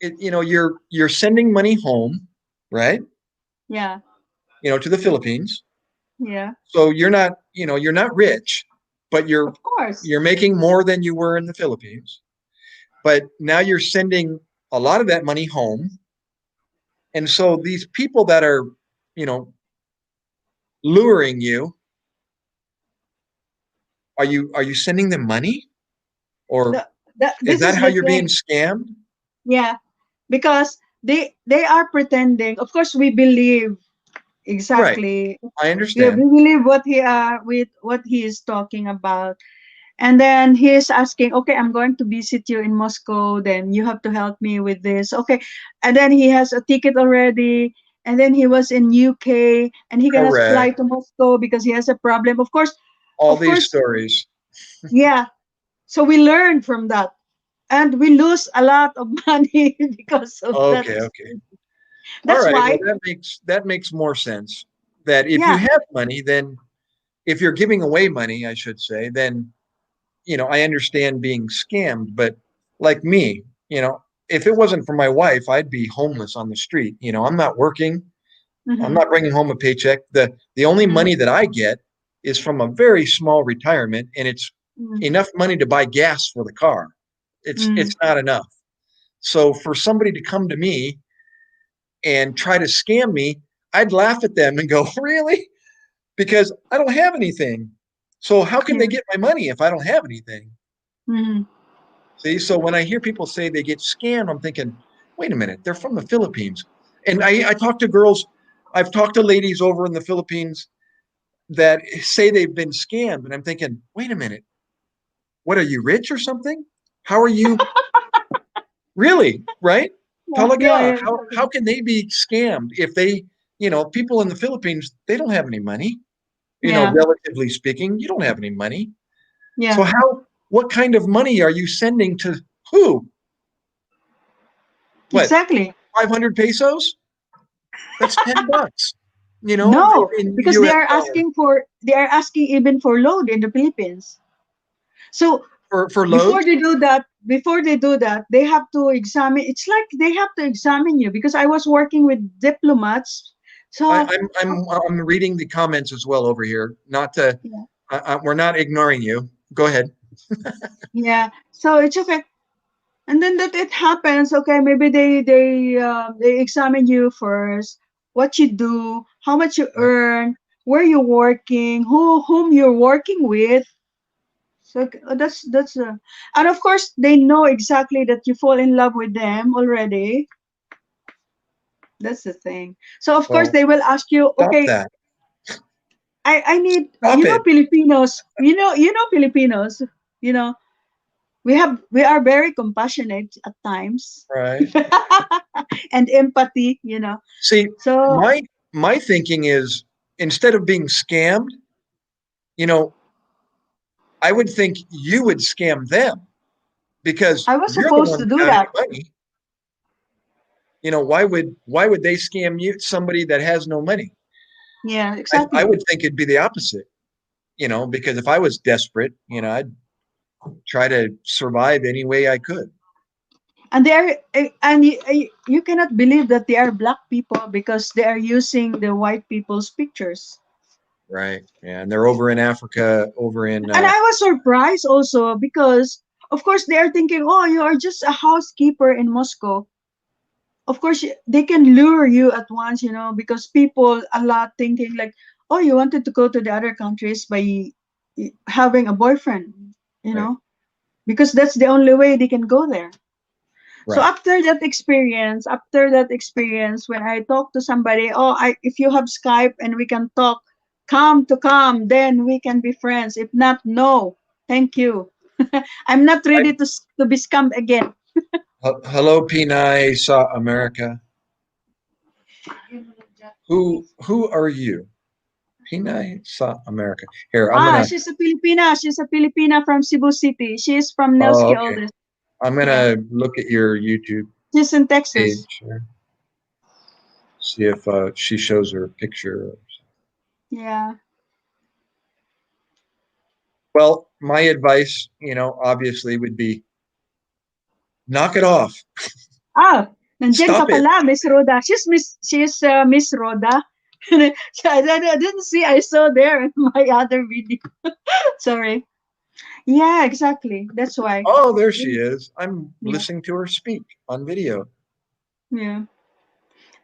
you're sending money home, right? Yeah, To the Philippines. yeah, So you're not rich, but of course. you're making more than you were in the Philippines. But now you're sending a lot of that money home. And so these people that are, you know, luring you, are you sending them money? Or The, the, is this that is how the you're being thing. scammed? Yeah, because they are pretending. Of course, we believe Right. exactly. I Yeah, we understand. believe what he with what he is talking about. And then he is asking, okay, I'm going to visit you in Moscow. Then you have to help me with this. Okay. And then he has a ticket already. And then he was in UK and he cannot fly Correct. to Moscow because he has a problem. All Of these course, stories. yeah. So we learned from that. And we lose a lot of money because of that Okay, okay. experience. All That's right. Well, why, that makes more sense. That if you yeah. have money, then if you're giving away money, I should say, then I understand being scammed, but like me, if it wasn't for my wife, I'd be homeless on the street. I'm not working. I'm Mm-hmm. not bringing home a paycheck. The only Mm-hmm. money that I get is from a very small retirement, and it's enough money to buy gas for the car. It's Mm-hmm. not enough. So for somebody to come to me and try to scam me, I'd laugh at them and go, "Really?" Because I don't have anything. So how can they Yeah. get my money if I don't have anything? Mm-hmm. See, so when I hear people say they get scammed, I'm thinking, wait a minute, they're from the Philippines. And I talk to girls, I've talked to ladies over in the Philippines that say they've been scammed. And I'm thinking, wait a minute, what are you rich or something? How are you really, right? Yeah, yeah, Talaga, yeah, how can they be scammed if people in the Philippines, they don't have any money, yeah, relatively speaking, you don't have any money. So yeah. what kind of money are you sending to who? What, Exactly. 500 pesos? That's $10, No, in because US dollars they are asking even for load in the Philippines. So for loads. before they do that, they have to examine. It's like they have to examine you because I was working with diplomats. I, So I'm I'm reading the comments as well over here. Not to, yeah, we're not ignoring you. Go ahead. yeah. So it's okay. And then that it happens. Okay, maybe they examine you first. What you do, how much you Right. earn, where you're working, whom you're working with. So and of course they know exactly that you fall in love with them already. That's the thing. So of course Well, they will ask you, stop okay, that. I need Stop it. Filipinos, Filipinos, you know, we are very compassionate at times Right. and empathy. See, So my thinking is instead of being scammed, you know, I would think you would scam them because I was you're the supposed one to do without any that. money. Why would they scam you, somebody that has no money? Yeah, I exactly. would think it'd be the opposite, because if I was desperate, I'd try to survive any way I could. And you cannot believe that they are black people because they are using the white people's pictures. Right. Yeah. And they're over in Africa, over in, And I was surprised also because, of course, they are thinking, oh, you are just a housekeeper in Moscow. Of course, they can lure you at once, because people a lot thinking like, oh, you wanted to go to the other countries by having a boyfriend, you right, know, because that's the only way they can go there. So right. after that experience, when I talk to somebody, oh, if you have Skype and we can talk, come, then we can be friends. If not, no, thank you. I'm not I, ready to be scammed again. hello, Pinay, America. Who are you? Pinay sa America. Here, I'm gonna. She's a Filipina. She's a Filipina from Cebu City. She's from Oh, Nelski okay. Oldest. I'm gonna look at your YouTube She's in Texas. page here. See if she shows her picture. Yeah. Well, my advice, obviously would be knock it off. Nandiyan ka Stop it. pala, Miss Rhoda. She's Miss Rhoda. I didn't see. I saw there in my other video. Sorry. Yeah, exactly. That's why. Oh, there she is. I'm Yeah. listening to her speak on video. Yeah.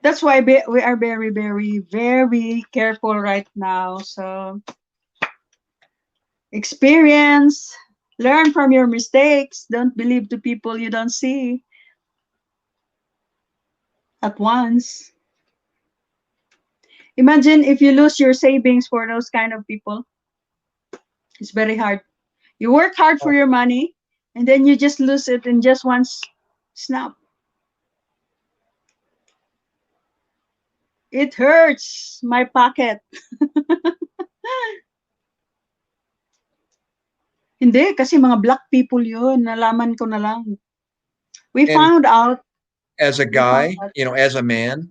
That's why we are very, very, very careful right now. So experience, learn from your mistakes. Don't believe the people you don't see at once. Imagine if you lose your savings for those kind of people. It's very hard. You work hard for your money and then you just lose it in just one snap. It hurts my pocket. Hindi, kasi mga black people yun. Nalaman ko na lang. We And found out. as a We found guy, out. as a man,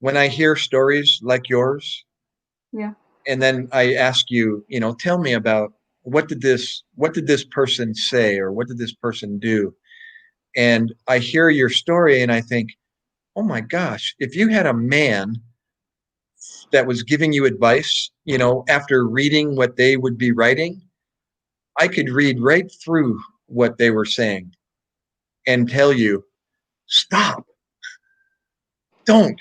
when I hear stories like yours, Yeah. and then I ask you, tell me about what did this person say or what did this person do? And I hear your story and I think, oh my gosh, if you had a man that was giving you advice, after reading what they would be writing, I could read right through what they were saying and tell you, stop, don't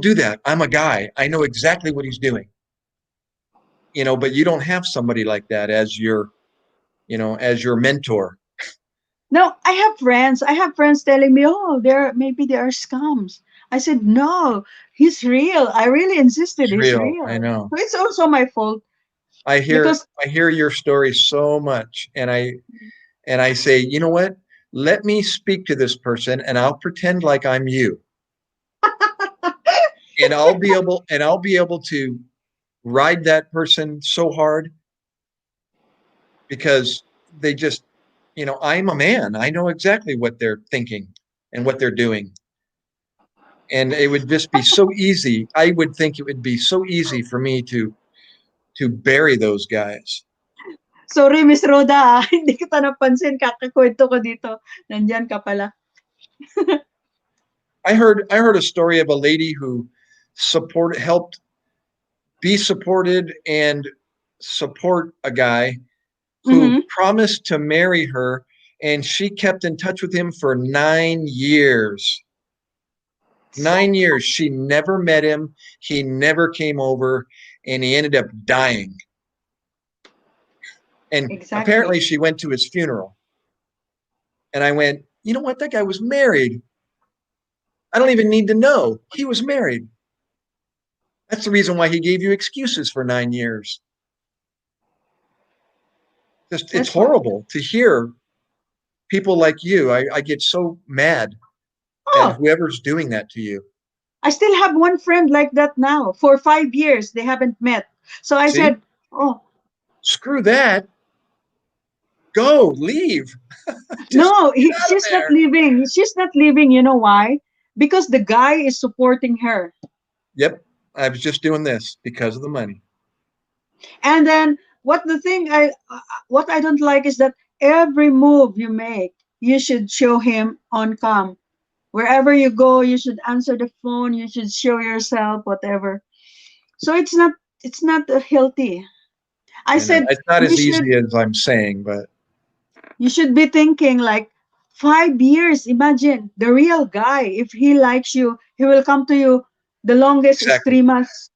do that. I'm a guy. I know exactly what he's doing. But you don't have somebody like that as your mentor. No, I have friends. I have friends telling me, oh, maybe they are scams. I said, no, he's real. I really insisted It's he's real. I real. know. So it's also my fault I hear because I hear your story so much, and I say, you know what? Let me speak to this person, and I'll pretend like I'm you, and I'll be able to ride that person so hard because they just, I'm a man. I know exactly what they're thinking and what they're doing, and it would just be so easy. I would think it would be so easy for me to bury those guys. sorry, Miss Rhoda, hindi kita napansin. Kakakwento ko dito. Nandyan ka pala. I heard a story of a lady who helped be supported and support a guy who Mm-hmm. promised to marry her, and she kept in touch with him for 9 years. 9 years. She never met him. He never came over, and he ended up dying. And Exactly. apparently, she went to his funeral. And I went, you know what? That guy was married. I don't even need to know. He was married. That's the reason why he gave you excuses for 9 years. It's That's horrible to hear people like you. I get so mad at Oh, whoever's doing that to you. I still have one friend like that now. For 5 years, they haven't met. So I See, said, oh, screw that. Go, leave. Just no, get out of she's not there. leaving. She's not leaving. You know why? Because the guy is supporting her. Yep, I was just doing this because of the money. And then what I don't like is that every move you make, you should show him on cam. Wherever you go, you should answer the phone. You should show yourself, whatever. So it's not healthy. I I know said it's not you as should easy as I'm saying, but you should be thinking like 5 years. Imagine the real guy. If he likes you, he will come to you. The longest is exactly. 3 months.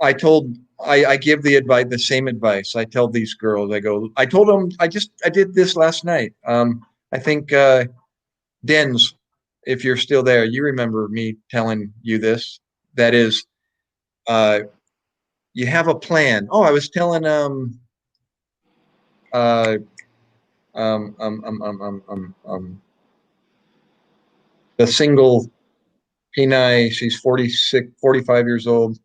I give the same advice. I tell these girls, I told them, I did this last night. I think, Dens, if you're still there, you remember me telling you this. That is, uh, you have a plan. Oh, I was telling, uh, um, um, um, um, um, um, um, the single Pinay, she's 46, 45 years old.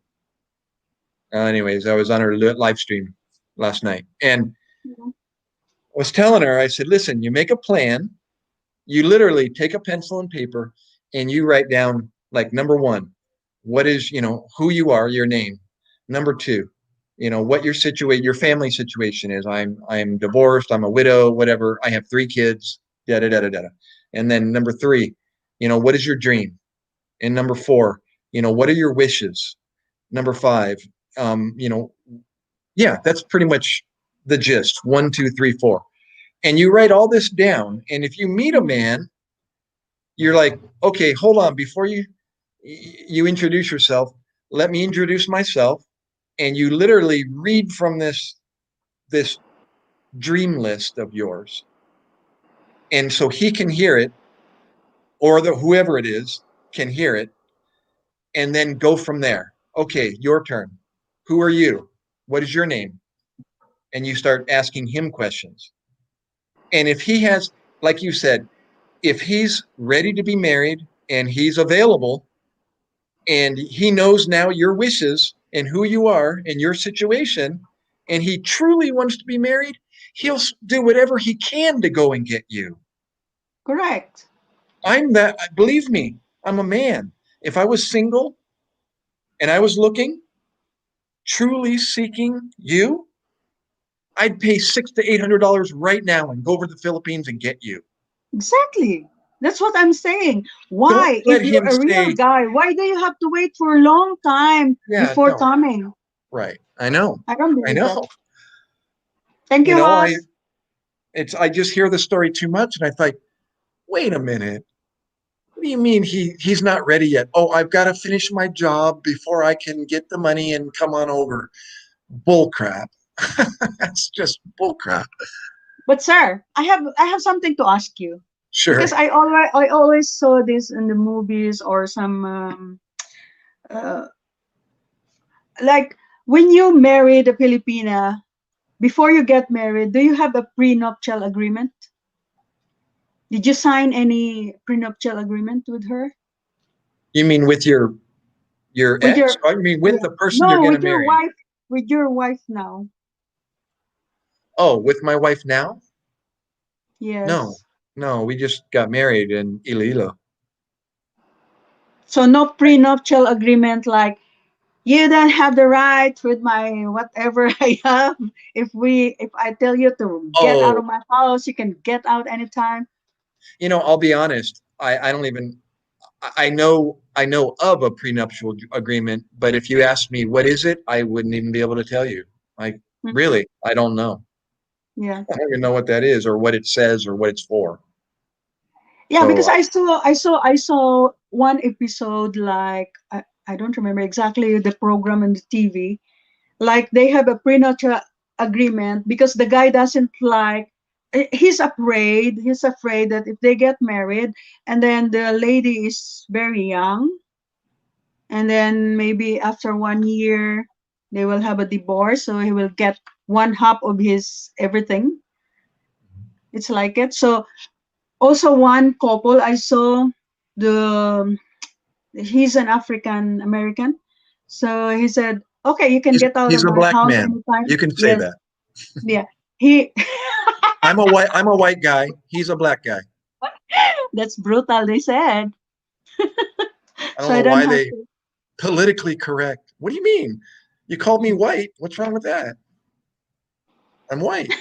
Anyways, I was on her live stream last night, and I was telling her, I said, listen, you make a plan. You literally take a pencil and paper and you write down, like, number one, what is, who you are, your name. Number two, what your family situation is. I'm divorced, I'm a widow, whatever. I have 3 kids, da da da da da. And then number three, what is your dream? And number four, what are your wishes? Number five, yeah, that's pretty much the gist. 1, 2, 3, 4. And you write all this down. And if you meet a man, you're like, okay, hold on, before you introduce yourself, let me introduce myself. And you literally read from this dream list of yours. And so he can hear it, or whoever it is can hear it, and then go from there. Okay, your turn. Who are you? What is your name? And you start asking him questions. And if he has, like you said, if he's ready to be married and he's available and he knows now your wishes and who you are and your situation, and he truly wants to be married, he'll do whatever he can to go and get you. Correct. Believe me, I'm a man. If I was single and I was looking, truly seeking you, I'd pay $600 to $800 right now and go over to the Philippines and get you. Exactly. That's what I'm saying. Why, Don't let if you're him a real say, guy, why do you have to wait for a long time yeah, before don't. coming? Right. I know. I don't I believe that. know. Thank You you, know, Haas. I just hear the story too much and I thought, wait a minute. What do you mean he's not ready yet? Oh, I've got to finish my job before I can get the money and come on over. Bull crap. That's just bull crap. But sir, I have something to ask you Sure. because I always saw this in the movies or some uh, like when you married a Filipina, before you get married, do you have a prenuptial agreement? Did you sign any prenuptial agreement with her? You mean with your With ex? your I mean with yeah, the person you're no, going to with your marry. wife, with your wife now. Oh, with my wife now? No. Yes. No, we just got married in Iloilo. So no prenuptial agreement like you don't have the right with my whatever I have. If I tell you to get out Oh, of my house, you can get out anytime. I'll be honest. I don't even I know of a prenuptial agreement, but if you asked me what is it, I wouldn't even be able to tell you. Like, Mhm. really, I don't know. Yeah. I don't even know what that is or what it says or what it's for. Yeah, because So, I saw one episode like I don't remember exactly the program on the TV. Like they have a prenuptial agreement because the guy doesn't like he's afraid that if they get married and then the lady is very young and then maybe after 1 year they will have a divorce so he will get one half of his everything. It's like it. So also one couple I saw, the he's an African American. So he said, okay, you can get out he's of a my black house man. anytime. You can say Yes. that. Yeah. He I'm a white guy. He's a black guy. that's brutal, they said. I don't So I know don't why have they to. politically correct. What do you mean? You called me white. What's wrong with that? I'm white.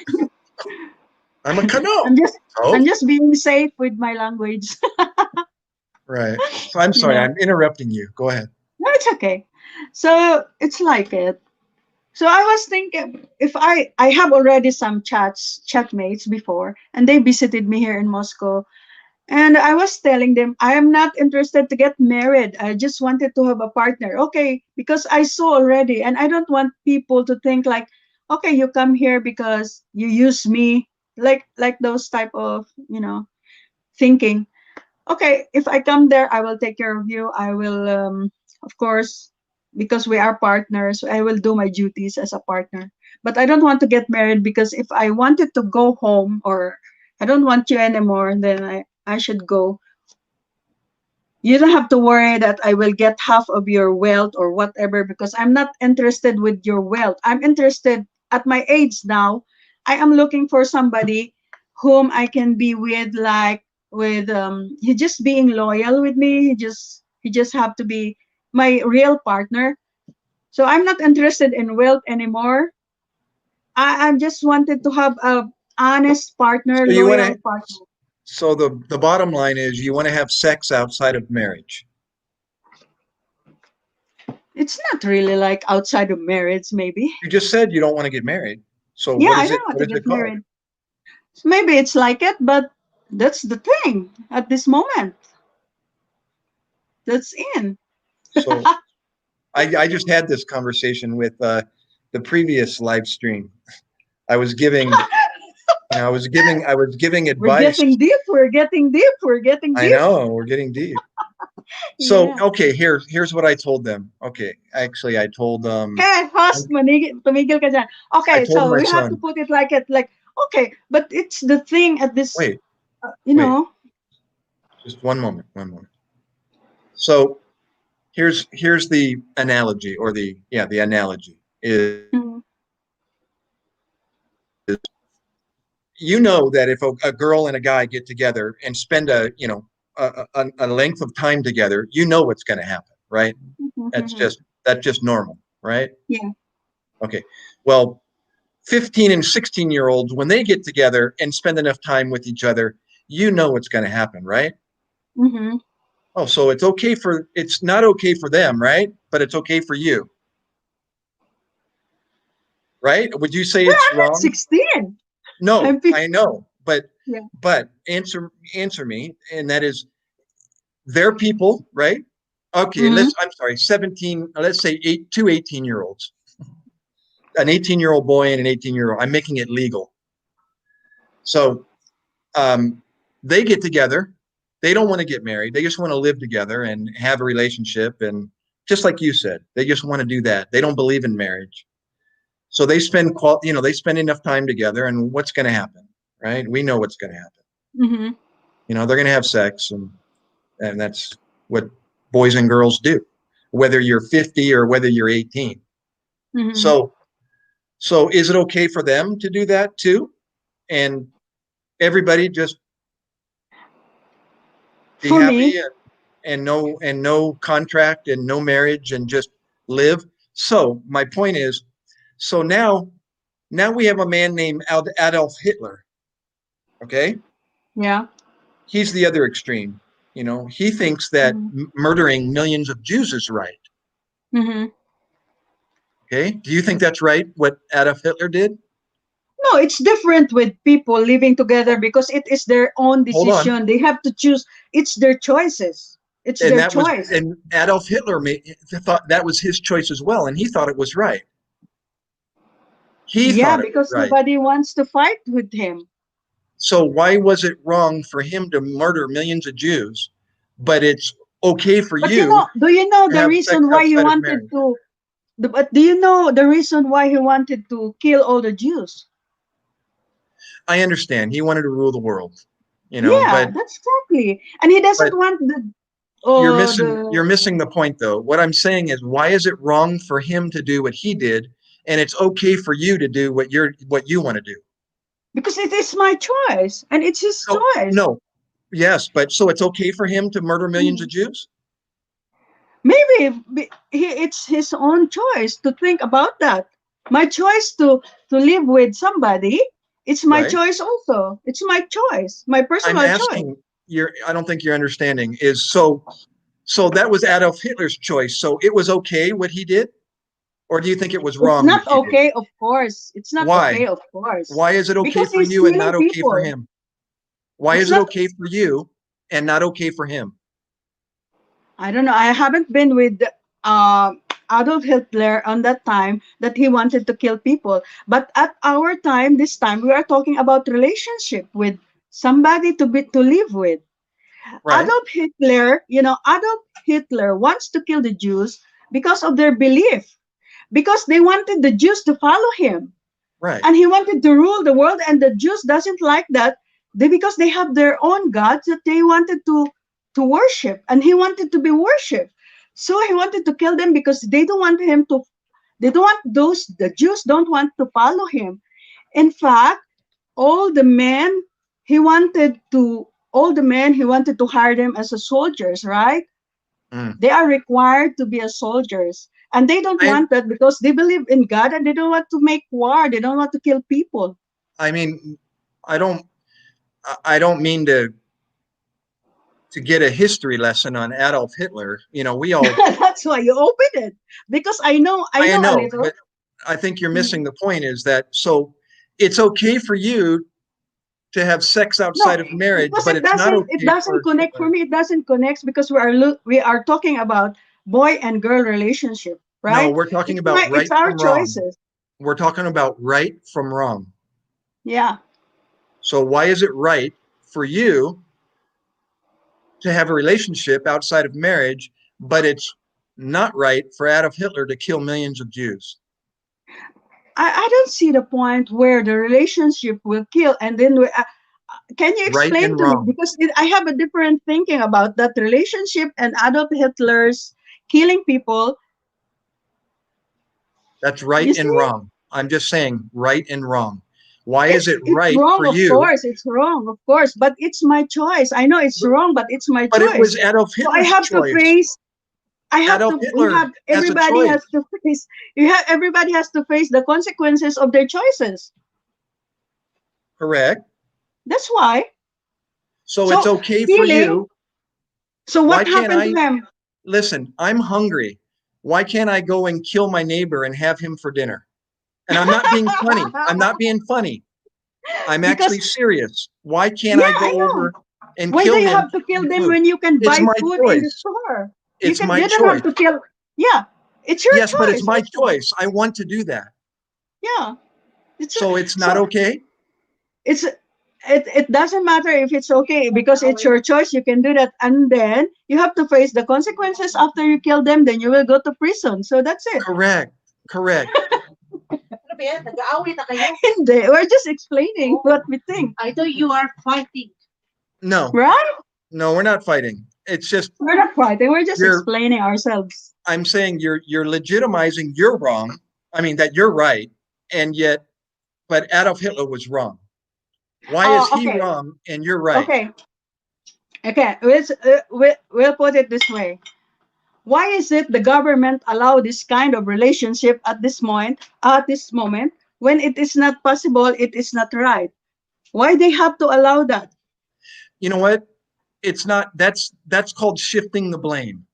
I'm a I'm cano. just I'm Oh, just being safe with my language. right. So I'm you sorry. know. I'm interrupting you. Go ahead. No, it's okay. So it's like it. So I was thinking if I have already some chatmates before and they visited me here in Moscow. And I was telling them, I am not interested to get married. I just wanted to have a partner. Okay, because I saw already, and I don't want people to think like, okay, you come here because you use me, like those type of thinking. Okay, if I come there, I will take care of you. I will, of course, because we are partners, I will do my duties as a partner. But I don't want to get married because if I wanted to go home or I don't want you anymore, then I should go. You don't have to worry that I will get half of your wealth or whatever, because I'm not interested with your wealth. I'm interested at my age now. I am looking for somebody whom I can be with, like with he just being loyal with me. He just have to be my real partner. So I'm not interested in wealth anymore. I just wanted to have a honest partner, So you want to, loyal partner. so the bottom line is you want to have sex outside of marriage. It's not really like outside of marriage, maybe. You just said you don't want to get married. So Yeah, what I is don't it? want What to is get it called? married. Maybe it's like it, but that's the thing at this moment. That's in. So I just had this conversation with the previous live stream. I was giving, I was giving We're advice. getting deep. We're getting deep. We're getting I deep. know we're getting deep. So Yeah. okay, here's what I told them. Okay, actually, Hey, host, tumigil ka dyan. I Okay, told so my we have to son. put it like it, like, okay, but it's the thing at this, Wait, you wait, know. just one moment, one moment. So here's the analogy, or the analogy is, Mhm. you know that if a girl and a guy get together and spend a length of time together, you know what's going to happen, right? That's Mhm. just normal, right? Yeah. Okay. Well, 15 and 16-year olds, when they get together and spend enough time with each other, you know what's going to happen, right? Mm-hmm. Oh, so it's not okay for them, right? But it's okay for you, right? Would you say it's I'm not wrong? 16. No, I'm 15. I know, Yeah. but answer me, and that is, they're people, right? Okay, Mm-hmm. I'm sorry, 17, let's say two 18-year-olds, an 18-year-old boy and an 18-year-old. I'm making it legal. So um, they get together. They don't want to get married. They just want to live together and have a relationship. And just like you said, they just want to do that. They don't believe in marriage. So they spend enough time together, and what's going to happen, right? We know what's going to happen. Mm-hmm. They're going to have sex, and that's what boys and girls do, whether you're 50 or whether you're 18. Mm-hmm. So, so is it okay for them to do that too? And everybody just be For happy, me, and no contract and no marriage and just live. So my point is, so now we have a man named Adolf Hitler. Okay, yeah. he's the other extreme. He thinks that Mm-hmm. murdering millions of Jews is right. Mm-hmm. Okay, do you think that's right? What Adolf Hitler did? No, it's different with people living together because it is their own Hold on. decision. They have to choose. It's their choices. It's And their that was choice. and Adolf Hitler thought that was his choice as well, and he thought it was right. He Yeah, thought it was because right. nobody wants to fight with him. So why was it wrong for him to murder millions of Jews, but it's okay for But you do you know to the have sex reason why he outside of wanted marriage? to? But do you know the reason why he wanted to kill all the Jews? I understand he wanted to rule the world, Yeah, but that's exactly. And he doesn't but want the you're missing the you're missing the point though. What I'm saying is, why is it wrong for him to do what he did, and it's okay for you to do what you want to do? because it is my choice and it's his So choice. no, yes, but so it's okay for him to murder millions of Mhm. Jews? Maybe it's his own choice to think about that. My choice to live with somebody, it's my Right. choice also. It's my choice, my I'm personal choice. asking, I don't think you're understanding, is so that was Adolf Hitler's choice. So it was okay what he did? Or do you think it was It's wrong what not he did? okay, of course. It's not Why? okay, of course. Why is it okay Because for he's you and not killing okay for people. him? Why It's is it not, okay for you and not okay for him? I don't know. I haven't been with uh, Adolf Hitler on that time that he wanted to kill people. But at our time, this time, we are talking about relationship with somebody to live with. Right, Adolf Hitler wants to kill the Jews because of their belief, because they wanted the Jews to follow him, right. and he wanted to rule the world, and the Jews doesn't like that. Because they have their own gods that they wanted to worship, and he wanted to be worshipped. So he wanted to kill them because they don't want him to. They don't want the Jews don't want to follow him. In fact, all the men all the men he wanted to hire them as a soldiers, right? Mm. They are required to be as soldiers. And they don't I, want that because they believe in God and they don't want to make war. They don't want to kill people. I mean, I don't, I don't mean to get a history lesson on Adolf Hitler. You know, we all, That's why you open it. Because I know I a know, little. but I think you're missing the point is that, so it's okay for you to have sex No, outside of marriage, because but it's not it okay doesn't for connect for Hitler. me. It doesn't connect because we are talking about boy and girl relationship, No, right? we're talking about It's right our from wrong. choices. We're talking about right from wrong. Yeah. So why is it right for you to have a relationship outside of marriage, but it's not right for Adolf Hitler to kill millions of Jews? I don't see the point where the relationship will kill and then can you Right explain and to me wrong. because I have a different thinking about that relationship and Adolf Hitler's killing people. That's right You and see, wrong. I'm just saying right and wrong. Why is it it's right wrong, for of you? course. It's wrong, of course, but it's my choice. I know it's wrong, but it's my But it choice. was Adolf So I Hitler's have to choice. face. I have Adolf to. We Hitler have. has a Everybody choice. has to face. Everybody has to face the consequences of their choices. Correct. That's why. So it's So okay for killing. you. So Why what can't happened to I him? listen? I'm hungry. Why can't I go and kill my neighbor and have him for dinner? And I'm not being funny. I'm not being funny. I'm Because actually serious. Why can't yeah, I I go know. over and Why do kill you him have to kill and them food? when you can It's buy my food in the choice. store? It's my You don't have choice. to kill. Yeah, it's your Yes, but it's choice. my choice. I want to do that. Yeah, So it's not so okay? it's it doesn't matter if it's okay because it's your choice. You can do that, and then you have to face the consequences after you kill them. Then you will go to prison. So that's it. Correct. Correct. Ano ba yan? Nag-aaway na kayo. Hindi, we're just explaining what we think, I know you are fighting. No, right? no, we're not fighting. It's just We're not fighting. We're just you're explaining ourselves. I'm saying you're legitimizing you're wrong. I mean that you're right, and yet but Adolf Hitler was wrong. Why is Oh, he okay, wrong and you're right? okay, okay. We'll put it this way. Why is it the government allow this kind of relationship at this moment, when it is not possible, it is not right? Why they have to allow that? You know what? It's not that's called shifting the blame.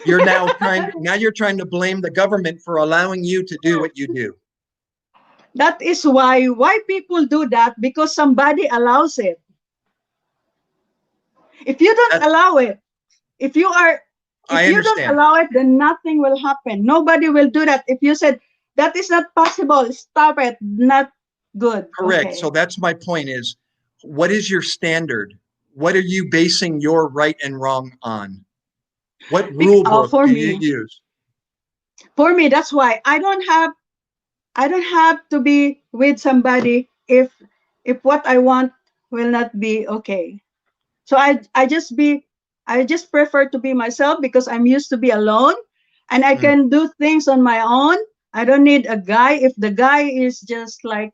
You're trying to blame the government for allowing you to do what you do. That is why people do that, because somebody allows it. If you don't That allow it, if you are I if you don't understand. allow it, then nothing will happen. Nobody will do that. If you said that is not possible, stop it. Not good. Correct. Okay. So that's my point is what is your standard? What are you basing your right and wrong on? What rule book do you use? For me, that's why I don't have to be with somebody if what I want will not be okay. So I just prefer to be myself because I'm used to be alone and I Mm, can do things on my own. I don't need a guy. If the guy is just like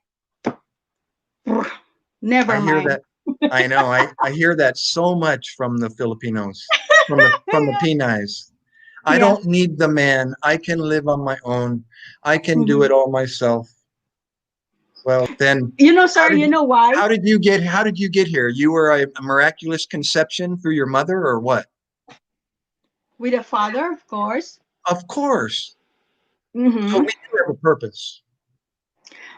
I never hear mind. that. I know. I hear that so much from the Filipinos, from the Pinays. I Yeah. don't need the man. I can live on my own. I can do Mhm. it all myself. Well, then You know, how sir, did you you know why? how did you get here? You were a miraculous conception through your mother or what? With a father, of course. Of course. So Hmm. we do have a purpose.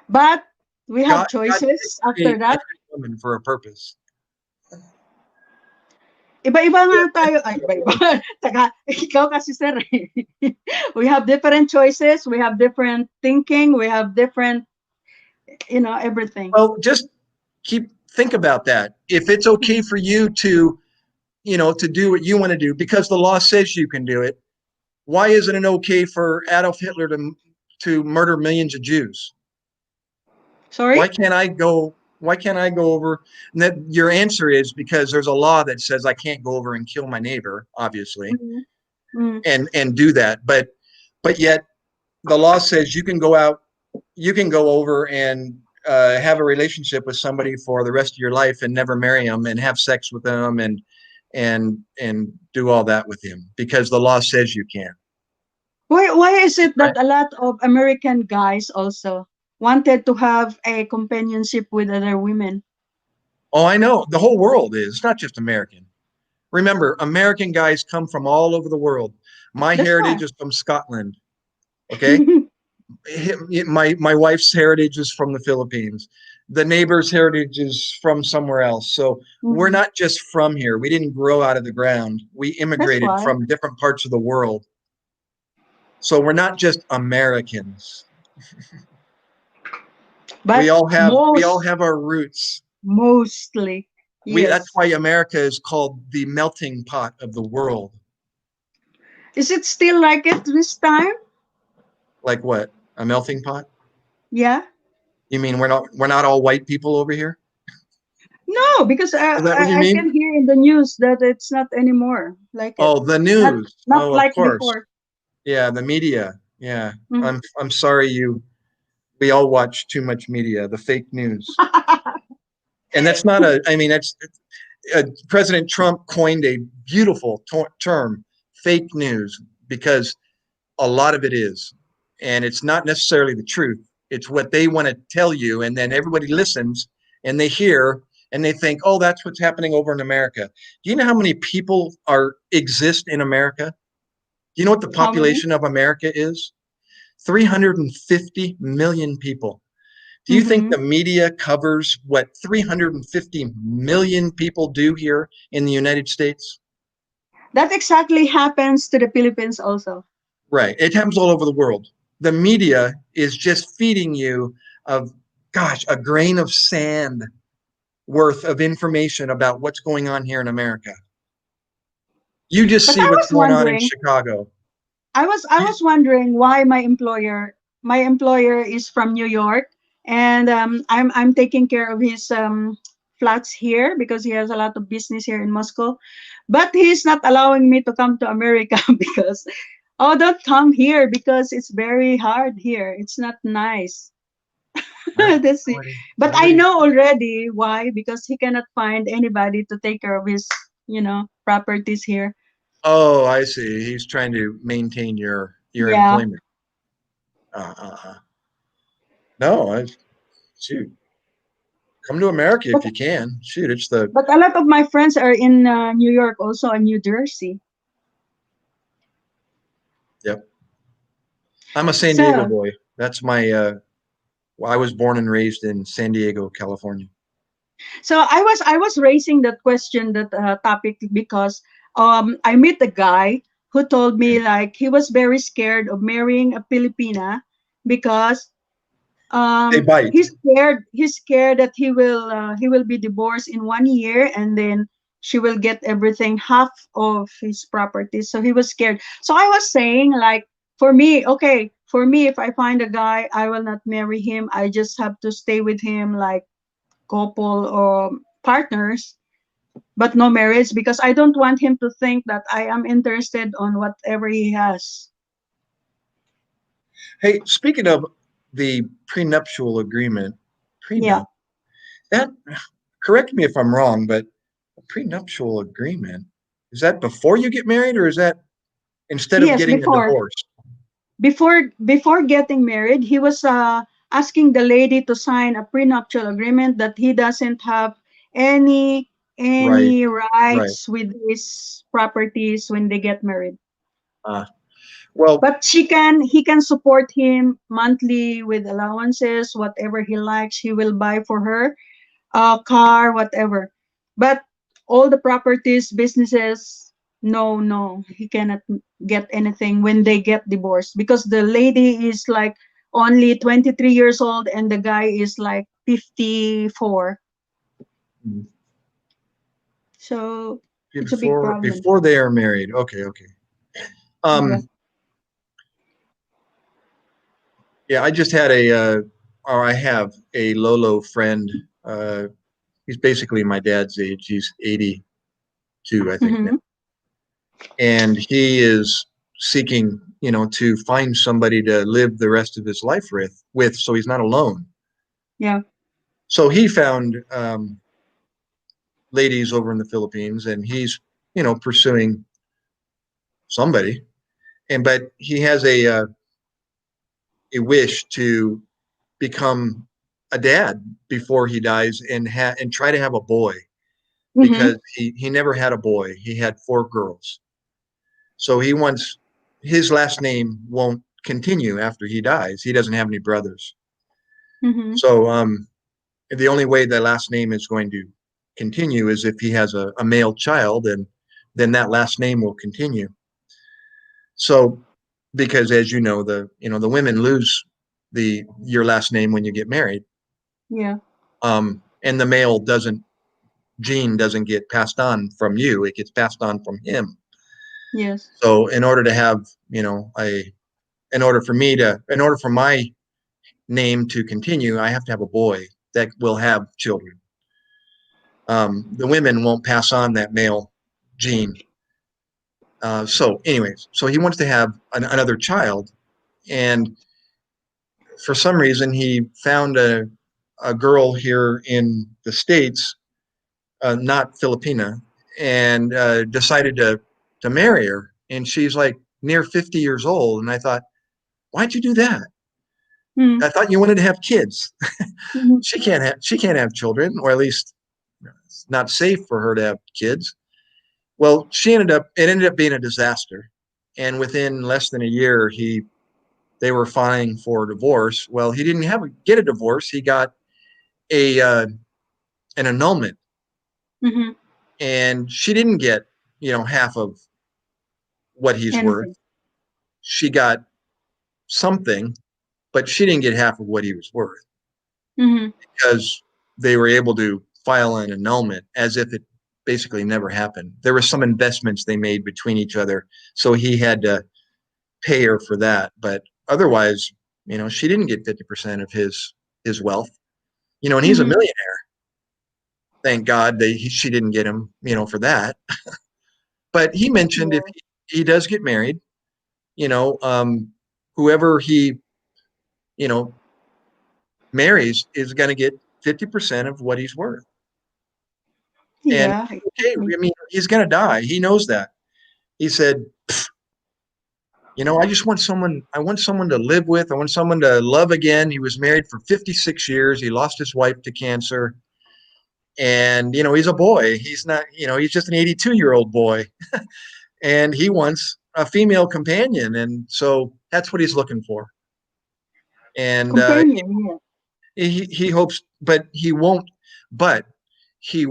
But we have God did choices after create man that. and woman for a purpose. Iba-iba nga tayo. Ay, iba-iba. Taka, ikaw kasi sir. We have different choices. We have different thinking. We have different, everything. Well, just think about that. If it's okay for you to, to do what you want to do because the law says you can do it, why isn't it okay for Adolf Hitler to murder millions of Jews? Sorry? Why can't I go? Why can't I go over? And that your answer is because there's a law that says I can't go over and kill my neighbor, obviously, Mhm. Mm. and do that. But yet the law says you can go out, you can go over and have a relationship with somebody for the rest of your life and never marry them and have sex with them and do all that with him because the law says you can. Why is it Right. that a lot of American guys also wanted to have a companionship with other women? Oh, I know. The whole world is. It's not just American. Remember, American guys come from all over the world. My That's heritage why. is from Scotland. Okay. My wife's heritage is from the Philippines. The neighbor's heritage is from somewhere else. So we're Mhm. not just from here. We didn't grow out of the ground. We That's immigrated why. from different parts of the world. So we're not just Americans. But We all have our roots. mostly, We That's yes. why America is called the melting pot of the world. Is it still like it this time? Like what? A melting pot? Yeah. You mean we're not all white people over here? No, because Is that what you I mean? can hear in the news that it's not anymore like it. Oh, the Not news. not Oh, of like course. before. Yeah, the media. Yeah. Mhm. I'm sorry we all watch too much media, the fake news. And that's not a I mean that's President Trump coined a beautiful term, fake news, because a lot of it is. And it's not necessarily the truth. It's what they want to tell you. And then everybody listens and they hear and they think, oh, that's what's happening over in America. Do you know how many people exist in America? Do you know what the How many? population of America is? 350 million people. Do you think Mm-hmm. the media covers what 350 million people do here in the United States? That exactly happens to the Philippines also. Right. It happens all over the world. The media is just feeding you of, gosh, a grain of sand worth of information about what's going on here in America. You just But see I what's was going on in wondering, Chicago. I was wondering why my employer is from New York, and I'm taking care of his flats here because he has a lot of business here in Moscow, but he's not allowing me to come to America because oh, don't come here because it's very hard here. It's not nice. That's it. But I know already why, because he cannot find anybody to take care of his, properties here. Oh, I see. He's trying to maintain your Yeah. employment. Uh. No, shoot. Come to America But if you can. Shoot, it's the but a lot of my friends are in New York also and New Jersey. yep. I'm a San Diego So boy. That's my I was born and raised in San Diego, California. so I was raising that question, that topic, because I met a guy who told me like he was very scared of marrying a Filipina because They bite. he's scared that he will be divorced in 1 year, and then she will get everything, half of his property. So he was scared. So I was saying, like, for me, if I find a guy, I will not marry him. I just have to stay with him like couple or partners, but no marriage, because I don't want him to think that I am interested on whatever he has. Hey, speaking of the prenuptial agreement, Yeah. prenup, that correct me if I'm wrong, but a prenuptial agreement, is that before you get married or is that instead of Yes, getting a before. divorce? Before getting married, he was asking the lady to sign a prenuptial agreement that he doesn't have any Right, any right. rights with his properties when they get married. Uh, well, But he can support him monthly with allowances, whatever he likes, he will buy for her, car, whatever. But all the properties, businesses, no, no, he cannot get anything when they get divorced, because the lady is like only 23 years old and the guy is like 54. So it's a big problem. before they are married. Okay, okay. Yeah. Um, yeah, I just had or I have a Lolo friend He's basically my dad's age. He's 82, I think. Mhm. And he is seeking, to find somebody to live the rest of his life with, so he's not alone. Yeah. So he found ladies over in the Philippines, and he's, pursuing somebody, but he has a wish to become a dad before he dies, and try to have a boy, Mhm. because he never had a boy. He had 4 girls. So he wants, his last name won't continue after he dies. He doesn't have any brothers. Mhm. So the only way the last name is going to continue is if he has a male child, and then that last name will continue. So, because as you know, the women lose your last name when you get married. Yeah. And the male gene doesn't get passed on from you. It gets passed on from him. Yes. So in order to have, in order for my name to continue, I have to have a boy that will have children. The women won't pass on that male gene. So anyways, so he wants to have another child. And for some reason, he found a girl here in the States, not Filipina, and decided to marry her. And she's like near 50 years old. And I thought, why'd you do that? Mhm. I thought you wanted to have kids. Mhm. She can't have children, or at least it's not safe for her to have kids. Well, it ended up being a disaster. And within less than a year, they were filing for divorce. Well, he didn't get a divorce. He got an annulment, Mhm. and she didn't get, half of what he's worth. Anything. She got something, but she didn't get half of what he was worth, Mhm. because they were able to file an annulment as if it basically never happened. There were some investments they made between each other, so he had to pay her for that. But otherwise, she didn't get 50% of his wealth. And he's a Mhm. millionaire. Thank God she didn't get him, for that. But he mentioned if Yeah. he does get married, you know, um, whoever he, you know, marries is going to get 50% of what he's worth. And Yeah. okay, Exactly. I mean, he's going to die. He knows that. He said, I want someone to live with. I want someone to love again. He was married for 56 years. He lost his wife to cancer. And, he's a boy. He's not, he's just an 82-year-old boy. And he wants a female companion. And so that's what he's looking for. And Companion. Yeah. he hopes, but he won't, he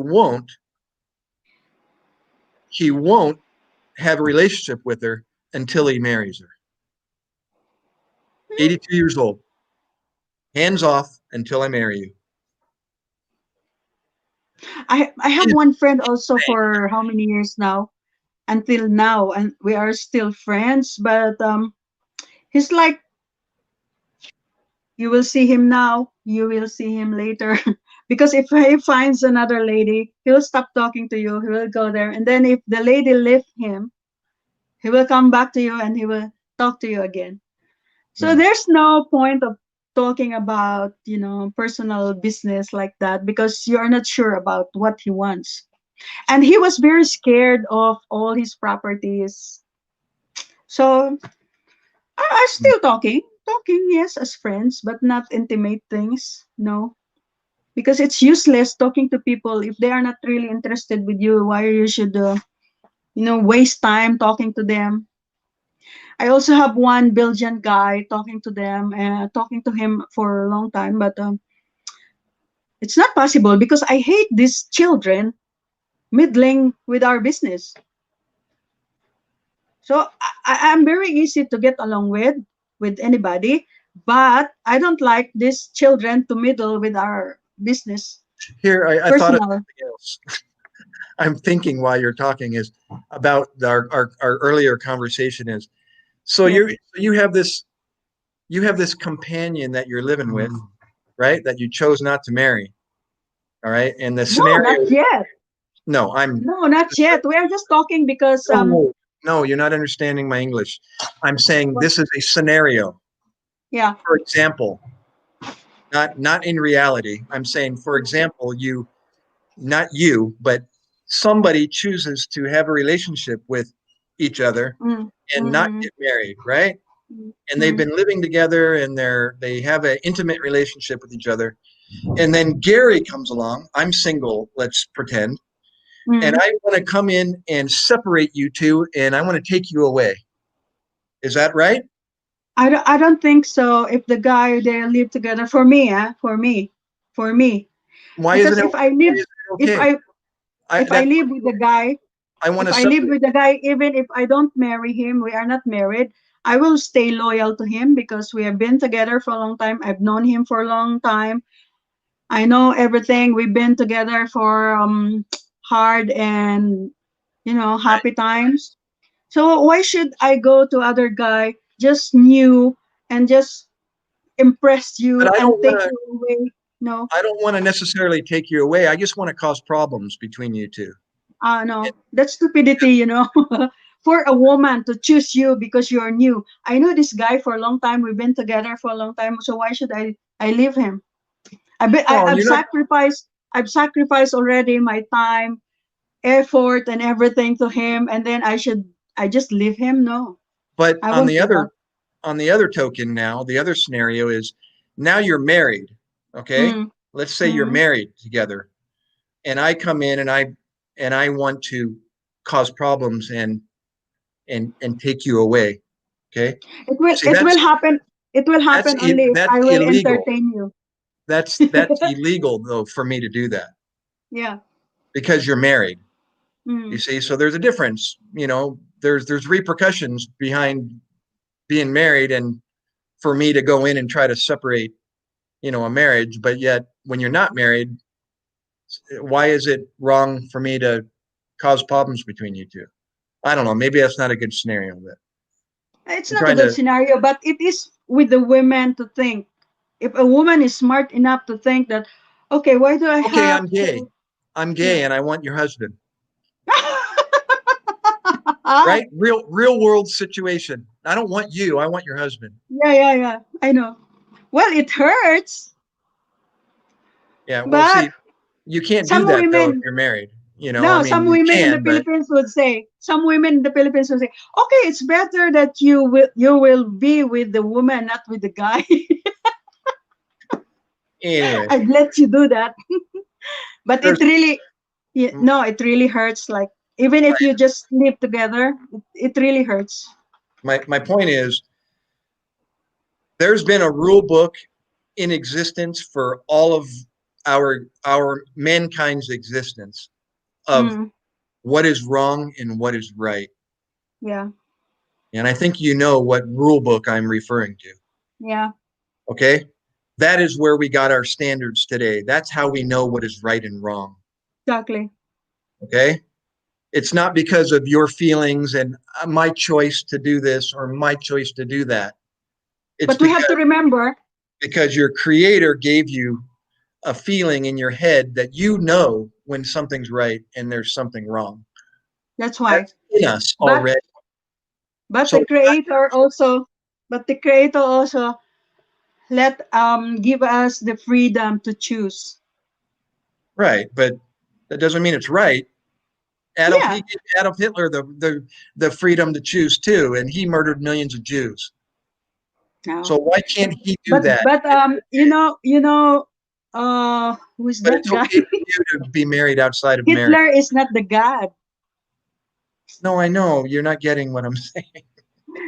won't have a relationship with her until he marries her. 82 years old. Hands off until I marry you. I have one friend also for how many years now? Until now, and we are still friends. But he's like, you will see him now, you will see him later. Because if he finds another lady, he'll stop talking to you. He will go there, and then if the lady left him, he will come back to you and he will talk to you again. So Hmm. there's no point of talking about, personal business like that, because you're not sure about what he wants. And he was very scared of all his properties. So I still talking, yes, as friends, but not intimate things. No, because it's useless talking to people if they are not really interested with you. Why you should, waste time talking to them? I also have one Belgian guy talking to him for a long time, but it's not possible because I hate these children meddling with our business. So I'm very easy to get along with anybody, but I don't like these children to meddle with our business, Here, I thought of personal. something else. I'm thinking while you're talking is about our earlier conversation is, so Yeah. you have this companion that you're living with, right? That you chose not to marry. All right. And the No, scenario, not yet. no, No, not yet. We are just talking because no, you're not understanding my English. I'm saying this is a scenario. yeah. For example, not in reality. I'm saying, for example, not you, but somebody chooses to have a relationship with each other Mm, and not mm, get married, right? And they've mm, been living together and they have an intimate relationship with each other. And then Gary comes along. I'm single, let's pretend, and mm. I want to come in and separate you two, and I want to take you away. Is that right? I don't think so. If the guy they live together, for me, Why because isn't it? Why is it if okay? I I if I that live with the guy, I want if to I live separate. with the guy, even if I don't marry him, we are not married. I will stay loyal to him because we have been together for a long time. I've known him for a long time. I know everything. We've been together for hard and happy times. So why should I go to other guy just new and just impress But you I and don't want take to. you away? No, I don't want to necessarily take you away. I just want to cause problems between you two. no, that's stupidity. For a woman to choose you because you're new. I know this guy for a long time. We've been together for a long time. So why should I leave him? No, I've you're not. sacrificed. I've sacrificed already my time, effort, and everything to him, and then I just leave him? No, But I won't do that. on the other token, now the other scenario is now you're married. Okay, Mm, let's say you're mm. married together, and I come in and I want to cause problems and take you away. Okay, It will see it will happen. It will happen only if that's I will illegal. entertain you. That's illegal though for me to do that Yeah. because you're married. You Mm. see, so there's a difference. There's repercussions behind being married and for me to go in and try to separate, a marriage, but yet when you're not married, why is it wrong for me to cause problems between you two? I don't know. Maybe that's not a good scenario, but It's I'm not a trying good to. scenario, but it is with the women to think. If a woman is smart enough to think that, okay, why do I Okay, have I'm gay. to? I'm Yeah. gay, and I want your husband. Right? Real world situation. I don't want you. I want your husband. Yeah. I know. Well, it hurts, Yeah. Well, but see, you can't do some that though if women, you're married. I no, mean, some you women in the can, but Philippines would say, okay, it's better that you will be with the woman, not with the guy. anyway, I'd let you do that. But there's no, it really hurts. Like, even if you just live together, it really hurts. my point is there's been a rule book in existence for all of our mankind's existence of Mm, what is wrong and what is right. yeah, And I think you know what rule book I'm referring to. yeah, Okay? That is where we got our standards today. That's how we know what is right and wrong. exactly. Okay? It's not because of your feelings and my choice to do this or my choice to do that. It's But we have to remember, because your creator gave you a feeling in your head that you know when something's right and there's something wrong. that's why. That's in us But already. but So the creator also, let give us the freedom to choose. right, but that doesn't mean it's right. He Yeah. gave Adolf Hitler the freedom to choose too, and he murdered millions of Jews. No. So why can't he do But that? but who's But that it's guy? okay for you to be married outside of marriage. Hitler is not the God. No, I know you're not getting what I'm saying.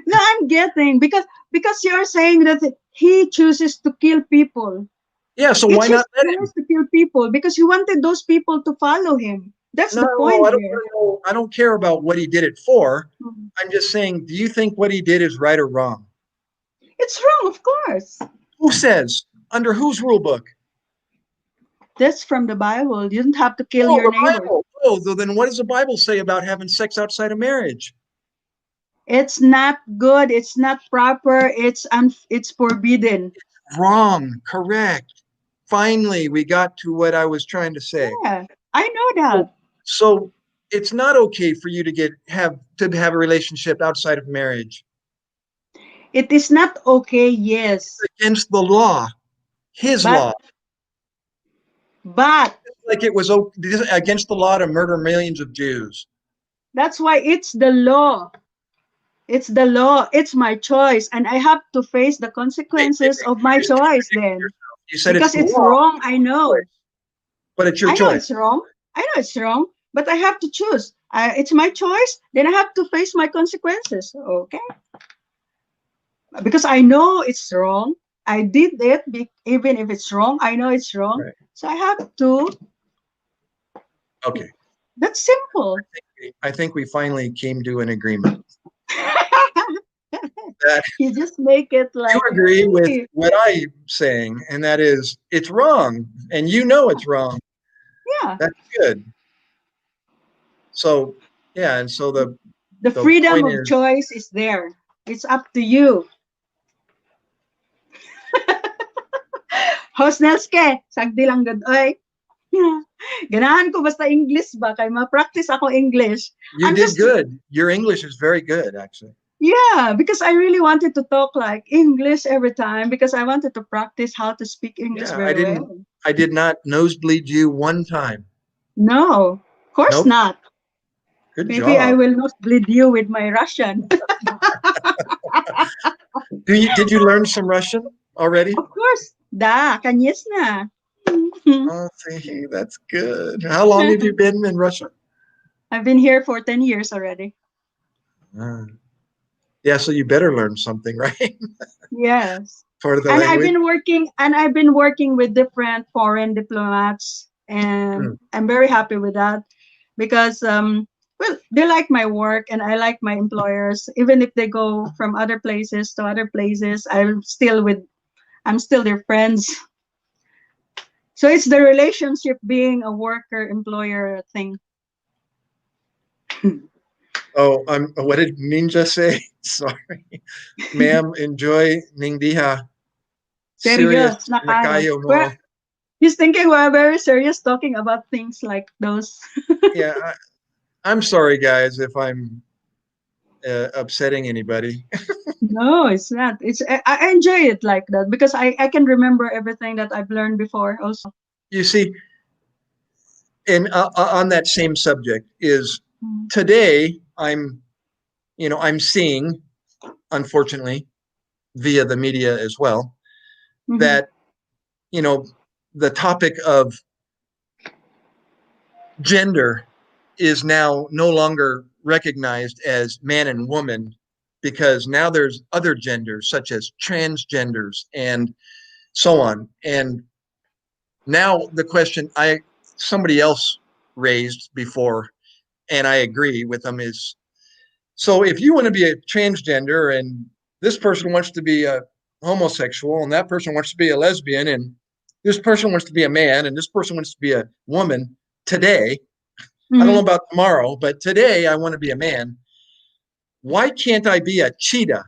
No, I'm getting because you're saying that he chooses to kill people. Yeah, so It's why his not let him? choice to kill people because he wanted those people to follow him. That's No, the point I don't here. want to know. I don't care about what he did it for. Mhm. I'm just saying, do you think what he did is right or wrong? It's wrong, of course. Who says? Under whose rule book? That's from the Bible. You don't have to kill Oh, your the neighbor. Bible. Oh, then what does the Bible say about having sex outside of marriage? It's not good. It's not proper. It's forbidden. Wrong. Correct. Finally, we got to what I was trying to say. Yeah, I know that. So it's not okay for you to have a relationship outside of marriage. It is not okay, yes. It's against the law, his But- law. But Like it was against the law to murder millions of Jews. that's why it's the law. It's the law. It's my choice. And I have to face the consequences of my choice then. You said Because it's it's the law, wrong, I know. but it's your I know choice. it's wrong. I know it's wrong. But I have to choose. It's my choice. Then I have to face my consequences. Okay? Because I know it's wrong. I did it. Even if it's wrong, I know it's wrong. Right. So I have to. Okay. That's simple. I think we finally came to an agreement. That You just make it like you agree with hey, what I'm saying, and that is it's wrong, and you know it's wrong. yeah. That's good. So yeah, and so The the freedom point of is, choice is there. It's up to you. Host Nelske, sagdi lang gud oy. Ganahan ko basta English ba kay ma-practice ako English. you I'm did just good. Your English is very good, actually. yeah, because I really wanted to talk like English every time because I wanted to practice how to speak English Yeah, very well. I did not nosebleed you one time. No, of course Nope. not. Good Maybe I job. will not bleed you with my Russian. Did you learn some Russian already? Of course. Da, kanyes na. Oh, see, that's good. How long have you been in Russia? I've been here for 10 years already. Ah. Yeah, so you better learn something, right? Yes. Part of the And language. I've been working with different foreign diplomats and I'm very happy with that because well, they like my work and I like my employers. Even if they go from other places to other places, I'm still their friends. So it's the relationship being a worker employer thing. Oh, what did Ninja say? Sorry. Ma'am, enjoy Ningdiha. Serious Serious na na kayo. kayo mo. Well, he's thinking we're very serious talking about things like those. Yeah, I'm sorry, guys, if I'm upsetting anybody. No, it's not. I enjoy it like that because I can remember everything that I've learned before also. You see, and on that same subject is Mm. today I'm seeing, unfortunately, via the media as well, Mhm. that the topic of gender is now no longer recognized as man and woman because now there's other genders such as transgenders and so on. And now the question somebody else raised before, and I agree with them, is so if you want to be a transgender and this person wants to be a homosexual and that person wants to be a lesbian and this person wants to be a man and this person wants to be a woman today, I don't know about tomorrow, but today I want to be a man. Why can't I be a cheetah?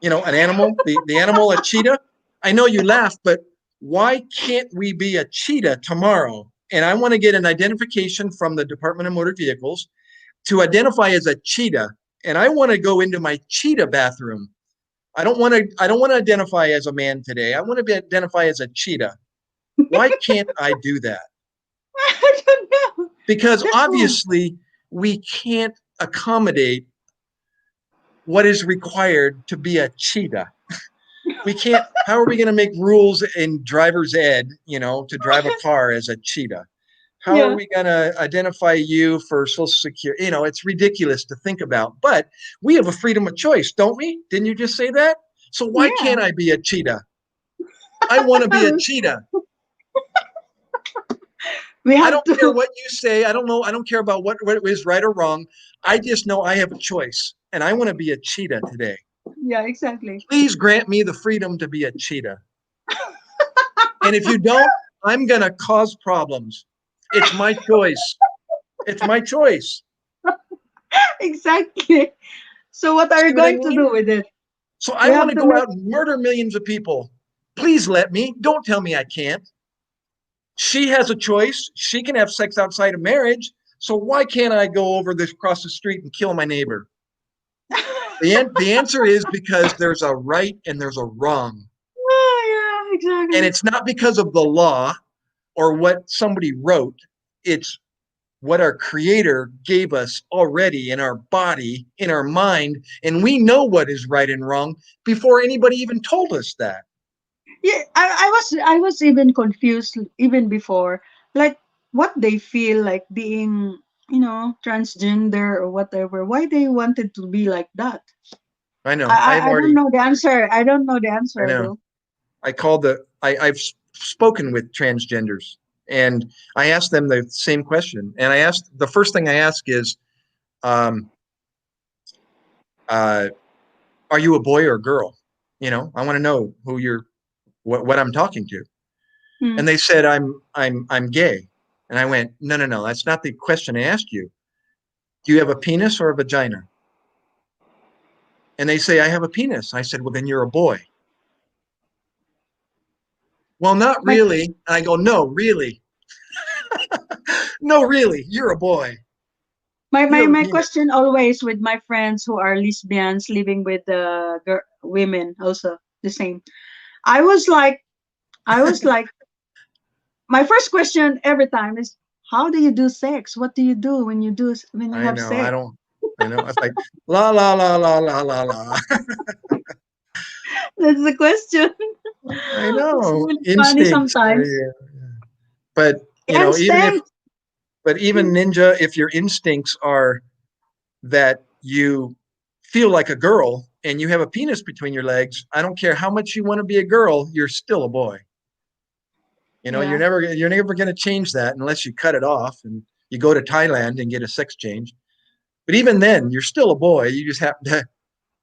An animal, the animal, a cheetah. I know you laugh, but why can't we be a cheetah tomorrow? And I want to get an identification from the Department of Motor Vehicles to identify as a cheetah. And I want to go into my cheetah bathroom. I don't want to identify as a man today. I want to identify as a cheetah. Why can't I do that? I don't know. Because That's obviously we can't accommodate what is required to be a cheetah. We can't. How are we going to make rules in driver's ed, to drive a car as a cheetah? How are we going to identify you for Social Security? It's ridiculous to think about, but we have a freedom of choice, don't we? Didn't you just say that? So why can't I be a cheetah? I want to be a cheetah. we I have don't to. care what you say. I don't know. I don't care about what is right or wrong. I just know I have a choice, and I want to be a cheetah today. Yeah, exactly. Please grant me the freedom to be a cheetah. And if you don't, I'm going to cause problems. It's my choice. It's my choice. Exactly. So what are See you what I going to mean? do with it? So I We want have to to go make out and murder millions of people Please let me. Don't tell me I can't. She has a choice. She can have sex outside of marriage. So why can't I go over this across the street and kill my neighbor? The answer is because there's a right and there's a wrong. Oh, yeah, And exactly. it's not because of the law or what somebody wrote. It's what our creator gave us already in our body, in our mind. And we know what is right and wrong before anybody even told us that. Yeah, I was even confused even before, like what they feel like being, transgender or whatever. Why they wanted to be like that? I I know. I, I don't know the answer. I don't know the I answer know. though. I've spoken with transgenders and I asked them the same question. And the first thing I ask is, um, uh, are you a boy or a girl? I want to know what I'm talking to. Hmm. And they said, I'm gay. And I went, no, no, no, that's not the question I asked you. Do you have a penis or a vagina? And they say, I have a penis. I said, well, then you're a boy. Well, not My really. And I go, no, really. No, really, you're a boy. my You my have a my penis. question always with my friends who are lesbians living with the women also the same. I was like I was like my first question every time is, how do you do sex? What do you do when you I have know. I sex? don't. I know. It's like la la la la la la la. That's the question. I It's know. really funny Instincts. sometimes. Yeah. But Instinct. even ninja, if your instincts are that you feel like a girl and you have a penis between your legs, I don't care how much you want to be a girl, you're still a boy. Yeah. You're never going to change that unless you cut it off and you go to Thailand and get a sex change. But even then, you're still a boy. You just happen to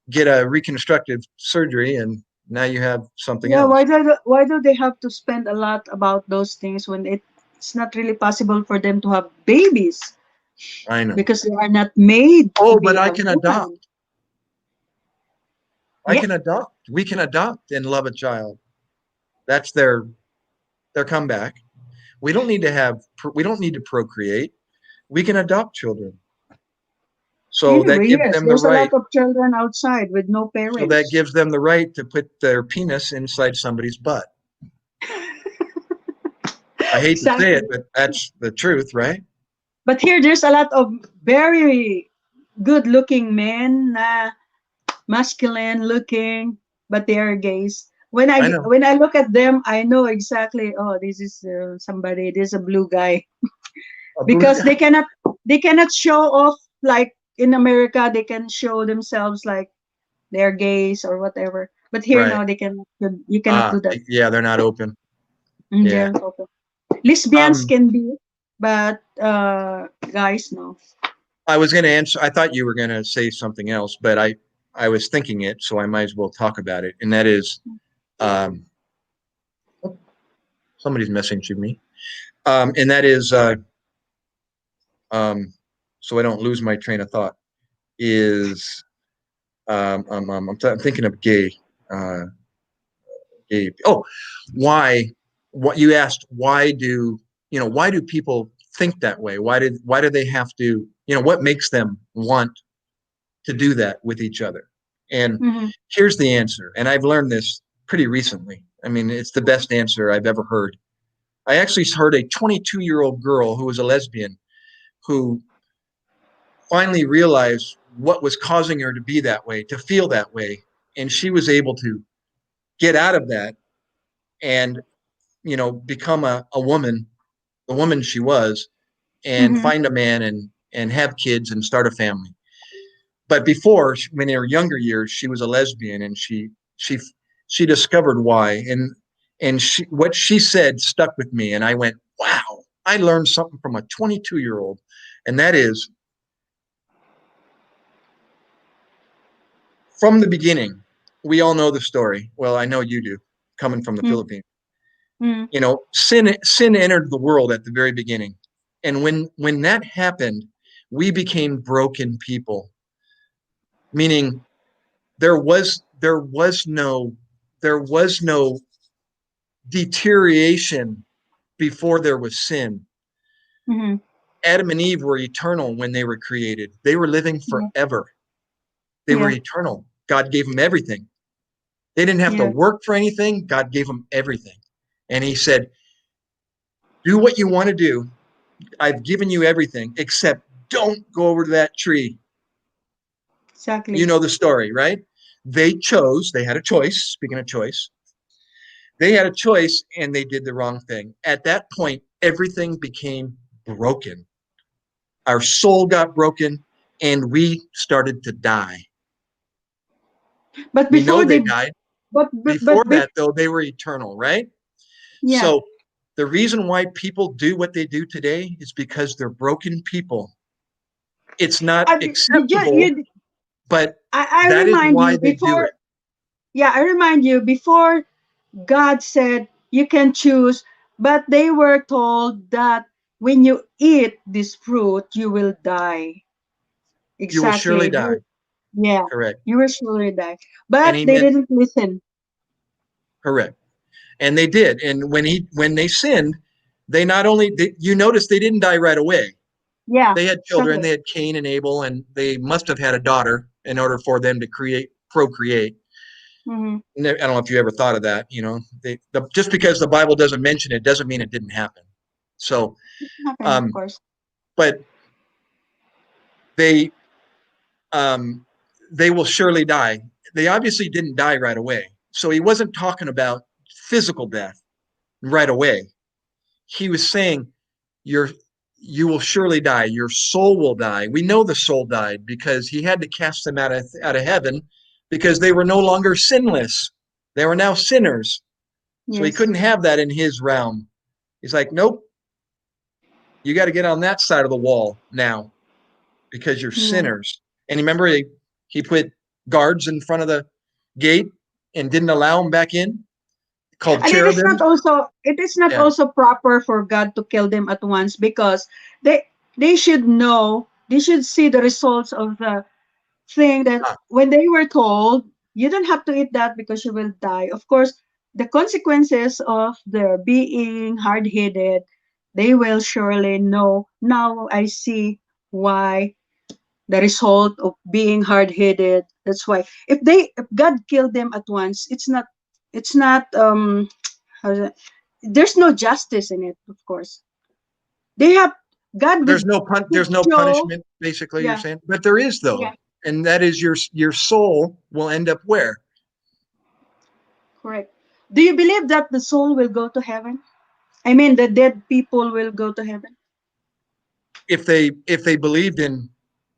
get a reconstructive surgery and now you have something Yeah, else. why do they have to spend a lot about those things when it's not really possible for them to have babies I know. because they are not made to Oh, but be I a can woman. adopt. I Yeah. can adopt. We can adopt and love a child. That's their comeback. We don't need to procreate. We can adopt children. So that Anyway, gives yes, them the there's a right. lot of children outside with no So that parents. gives them the right to put their penis inside somebody's butt. I hate to say it, Exactly. but that's the truth, right? But here, there's a lot of very good-looking men, masculine looking, but they are gays. When I I know. when I look at them, I know exactly. Oh, this is somebody. This is a blue guy A blue because guy. they cannot show off like in America. They can show themselves like they're gays or whatever. But here Right. now they can. You cannot do that. Yeah, they're not open. Yeah. They're open. Lesbians Um, can be, but guys no. I was going to answer. I thought you were going to say something else, but I was thinking it, so I might as well talk about it. And that is, um, somebody's messaging me. And that is, um, so I don't lose my train of thought. Is I'm thinking of gay. Uh, Gay. Oh, why? What you asked? Why do people think that way? Why do they have to? What makes them want to do that with each other? And Mm-hmm. here's the answer. And I've learned this pretty recently. I mean, it's the best answer I've ever heard. I actually heard a 22-year-old girl who was a lesbian who finally realized what was causing her to be that way, to feel that way. And she was able to get out of that and, become a woman, the woman she was, and Mm-hmm. find a man and have kids and start a family. But before, when in her younger years, she was a lesbian and she she discovered why. And what she said stuck with me. And I went, wow, I learned something from a 22-year-old. And that is, from the beginning, we all know the story. Well, I know you do, coming from the Philippines. Mm-hmm. Sin entered the world at the very beginning. And when that happened, we became broken people, meaning there was no deterioration before there was sin. Mhm. Adam and Eve were eternal when they were created. They were living Yeah. forever. They were Yeah. eternal. God gave them everything. They didn't have to Yeah. work for anything. God gave them everything. And he said, do what you want to do. I've given you everything, except don't go over to that tree. You Exactly. know the story, right? They had a choice. Speaking of choice, they had a choice and they did the wrong thing. At that point, everything became broken. Our soul got broken and we started to die. But We know before they they, died. but Before that, though, they were eternal, right? yeah. So the reason why people do what they do today is because they're broken people. It's not Did you, acceptable, but I that is remind why you they do before, it. yeah, I remind you before God said you can choose, but they were told that when you eat this fruit, you will die. You will surely Exactly. die. Yeah, Correct. you will surely die. And But he they meant didn't listen. correct. And they did. And when they sinned, they not only you notice they didn't die right away. Yeah, They had children. exactly. They had Cain and Abel, and they must have had a daughter in order for them to procreate. Mm-hmm. I don't know if you ever thought of that. Just because the Bible doesn't mention it doesn't mean it didn't happen. So, Happened, of um, course. but they um, they will surely die. They obviously didn't die right away. So he wasn't talking about physical death right away. He was saying your you will surely die. Your soul will die. We know the soul died because he had to cast them out of heaven because they were no longer sinless. They were now sinners. So he Yes. couldn't have that in his realm. He's like, nope, you got to get on that side of the wall now because you're Yeah. sinners. And remember, he put guards in front of the gate and didn't allow them back in, called And cherubims. it is not Yeah. also proper for God to kill them at once because they should know, they should see the results of the thing that Ah, when they were told you don't have to eat that because you will die. Of course, the consequences of their being hard-headed, they will surely know. Now I see why the result of being hard-headed. That's why if God killed them at once, it's not how's it- there's no justice in it, of course. They have God would there's no show, punishment, basically, you're yeah, saying. But there is, though. yeah, And that is your soul will end up where? correct. Do you believe that the soul will go to heaven? I mean, the dead people will go to heaven. If they believed in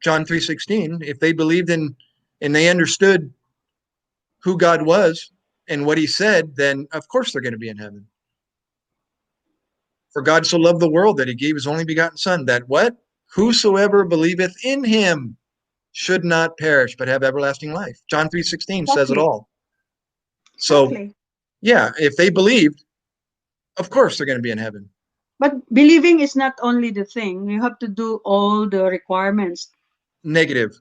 John 3:16, if they believed in and they understood who God was and what he said, then of course they're going to be in heaven. For God so loved the world that he gave his only begotten son, that what? Whosoever believeth in him should not perish but have everlasting life. John 3:16 says it Exactly, all. So, exactly. yeah, if they believed, of course they're going to be in heaven. But believing is not only the thing. You have to do all the requirements. Negative.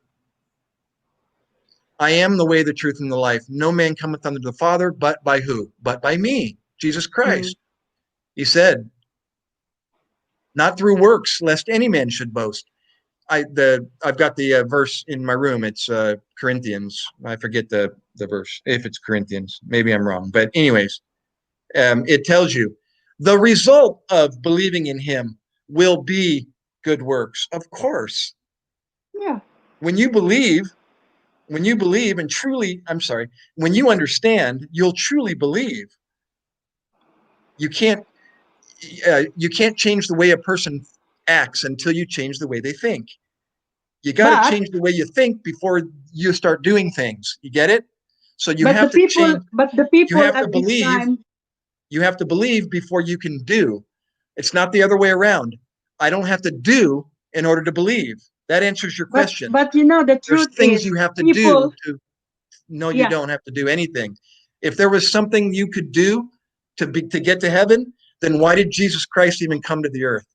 I am the way, the truth, and the life. No man cometh unto the Father but by who? But by me, Jesus Mm. Christ. He said, not through works, lest any man should boast. I've got the verse in my room. It's Corinthians. I forget the verse. If it's Corinthians, maybe I'm wrong. But anyways, it tells you the result of believing in him will be good works. Of course, Yeah. when you believe, and truly, I'm sorry, when you understand, you'll truly believe. You can't you can't change the way a person acts until you change the way they think. You got to But change the way you think before you start doing things. You get it? So you but have the to people change. but the You people have to at this believe. time, You have to believe before you can do. It's not the other way around. I don't have to do in order to believe. That answers your question. but you know the There's truth things is you have to do people, to. No, you yeah, don't have to do anything. If there was something you could do to get to heaven, then why did Jesus Christ even come to the earth?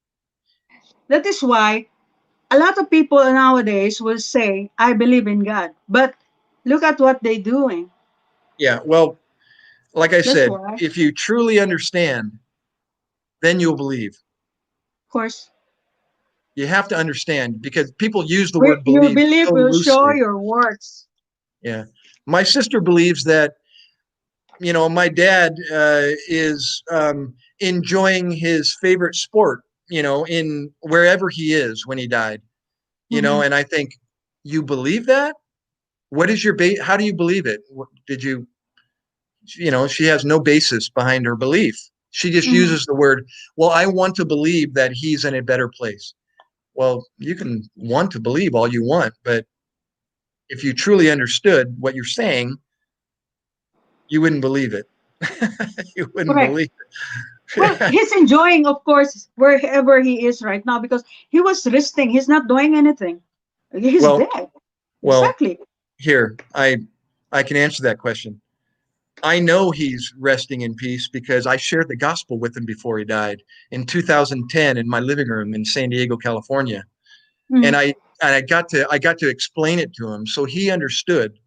that is why a lot of people nowadays will say, I believe in God. But look at what they're doing. Yeah, well, like I That's said, why. if you truly understand, then you'll believe. Of course. You have to understand because people use the word Your believe belief so will show loosely. your works. Yeah. My sister believes that, my dad is enjoying his favorite sport, in wherever he is when he died, Mhm. and I think, you believe that? What is your how do you believe it? Did you, she has no basis behind her belief. She just Mhm. uses the word, well, I want to believe that he's in a better place. Well, you can want to believe all you want, but if you truly understood what you're saying, you wouldn't believe it. You wouldn't Correct. believe Well, it. he's enjoying, of course, wherever he is right now because he was resting. He's not doing anything. He's well, dead. well, Exactly. here, I can answer that question. I know he's resting in peace because I shared the gospel with him before he died in 2010 in my living room in San Diego, California. And Mhm. I got to explain it to him so he understood.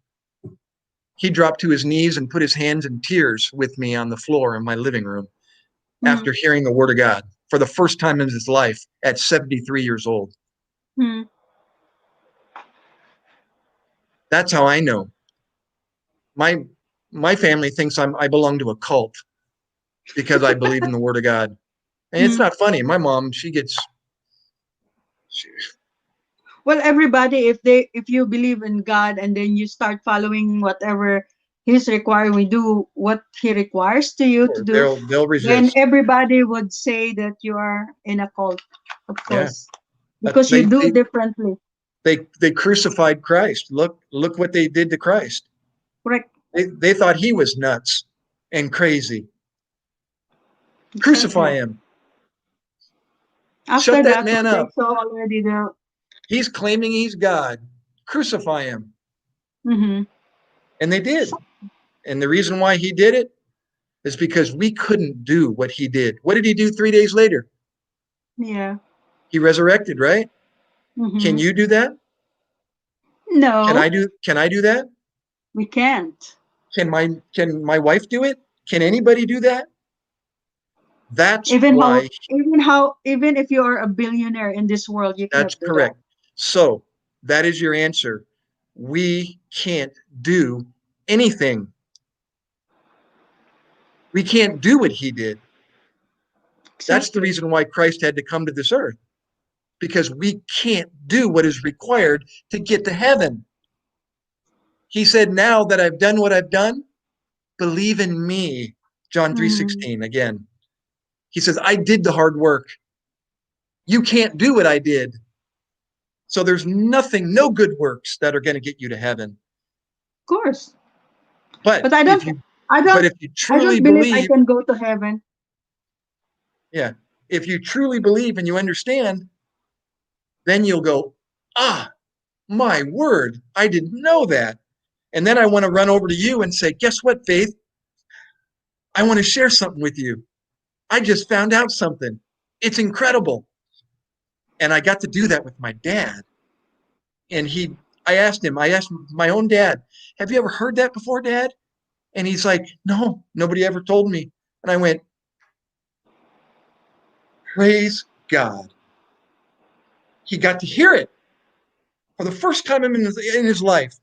He dropped to his knees and put his hands in tears with me on the floor in my living room Mhm. after hearing the word of God for the first time in his life at 73 years old. Mhm. That's how I know. My family thinks I belong to a cult because I believe in the word of God. And it's Mhm. not funny. My mom, she, Well, everybody, if you believe in God and then you start following whatever He's requiring, we do what He requires to you to do, they'll then resist. everybody would say that you are in a cult, of Yeah. course, because you They, do they differently. they crucified Christ. Look what they did to Christ. Correct. They thought he was nuts and crazy. Crucify Exactly. him. After Shut that that, man when they up. saw already the, He's claiming he's God. Crucify him. hmm And they did. And the reason why he did it is because we couldn't do what he did. What did he do 3 days later? yeah, He resurrected, right? Can hmm you do that? no, Can I do that? we can't. Can my wife do it? Can anybody do that? That's Even why even if you are a billionaire in this world, you that's cannot do that. correct. So that is your answer. We can't do anything. We can't do what he did. That's the Exactly. reason why Christ had to come to this earth, because we can't do what is required to get to heaven. He said, now that I've done what I've done, believe in me. John hmm 3:16 again. He says, I did the hard work. You can't do what I did. So there's nothing, no good works that are going to get you to heaven. Of course, But but I don't, if you I but don't, if you I truly don't believe I believe, can go to heaven. yeah, if you truly believe and you understand, then you'll go, ah, my word, I didn't know that. And then I want to run over to you and say, guess what, Faith? I want to share something with you. I just found out something. It's incredible. And I got to do that with my dad. And I asked my own dad, have you ever heard that before, Dad? And he's like, no, nobody ever told me. And I went, praise God. He got to hear it for the first time in his life.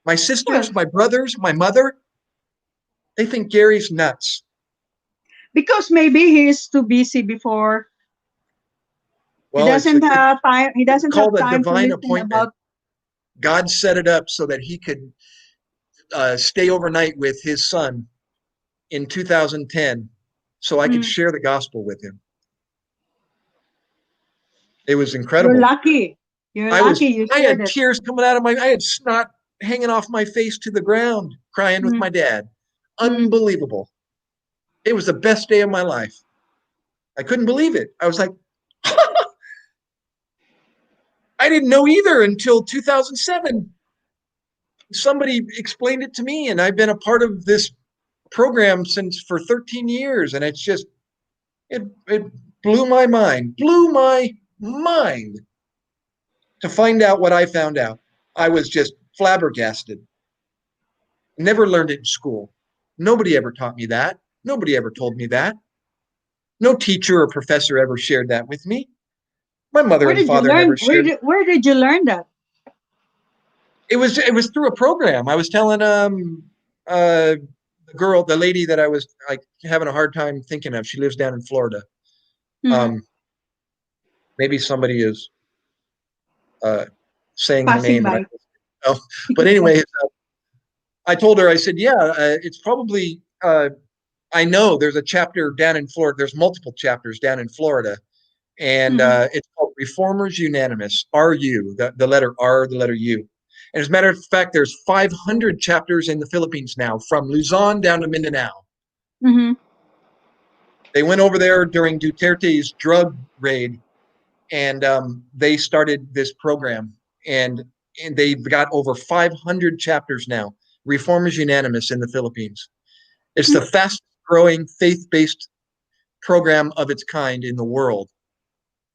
My Well, sisters, my brothers, my mother, they think Gary's nuts. because maybe he is too busy before. He Well, doesn't have time. He it's doesn't have called a time to divine listen appointment. about. God set it up so that he could stay overnight with his son in 2010 so I could Mm, share the gospel with him. It was you're incredible. lucky. You're I was lucky. You I shared had it. tears coming out of I had snot hanging off my face to the ground crying with Mm, my dad. mm. Unbelievable. It was the best day of my life. I couldn't believe it. I was like, I didn't know either until 2007. Somebody explained it to me, and I've been a part of this program since for 13 years, and it blew my mind to find out what I found out. I was just flabbergasted. Never learned it in school. Nobody ever taught me that. Nobody ever told me that. No teacher or professor ever shared that with me. My mother Where and did you father learn? never shared. Where did you learn that? It was through a program. I was telling the lady that I was like having a hard time thinking of. She lives down in Florida. Mhm. Maybe somebody is saying her Passing name, and I by. oh, but anyway, I told her. I said, yeah, it's probably. I know there's a chapter down in Florida. There's multiple chapters down in Florida, and Mhm. it's called Reformers Unanimous. RU, the letter R, the letter U. And as a matter of fact, there's 500 chapters in the Philippines now, from Luzon down to Mindanao. Mhm. They went over there during Duterte's drug raid, and they started this program, and they've got over 500 chapters now. Reformers Unanimous in the Philippines. It's the fastest growing faith-based program of its kind in the world.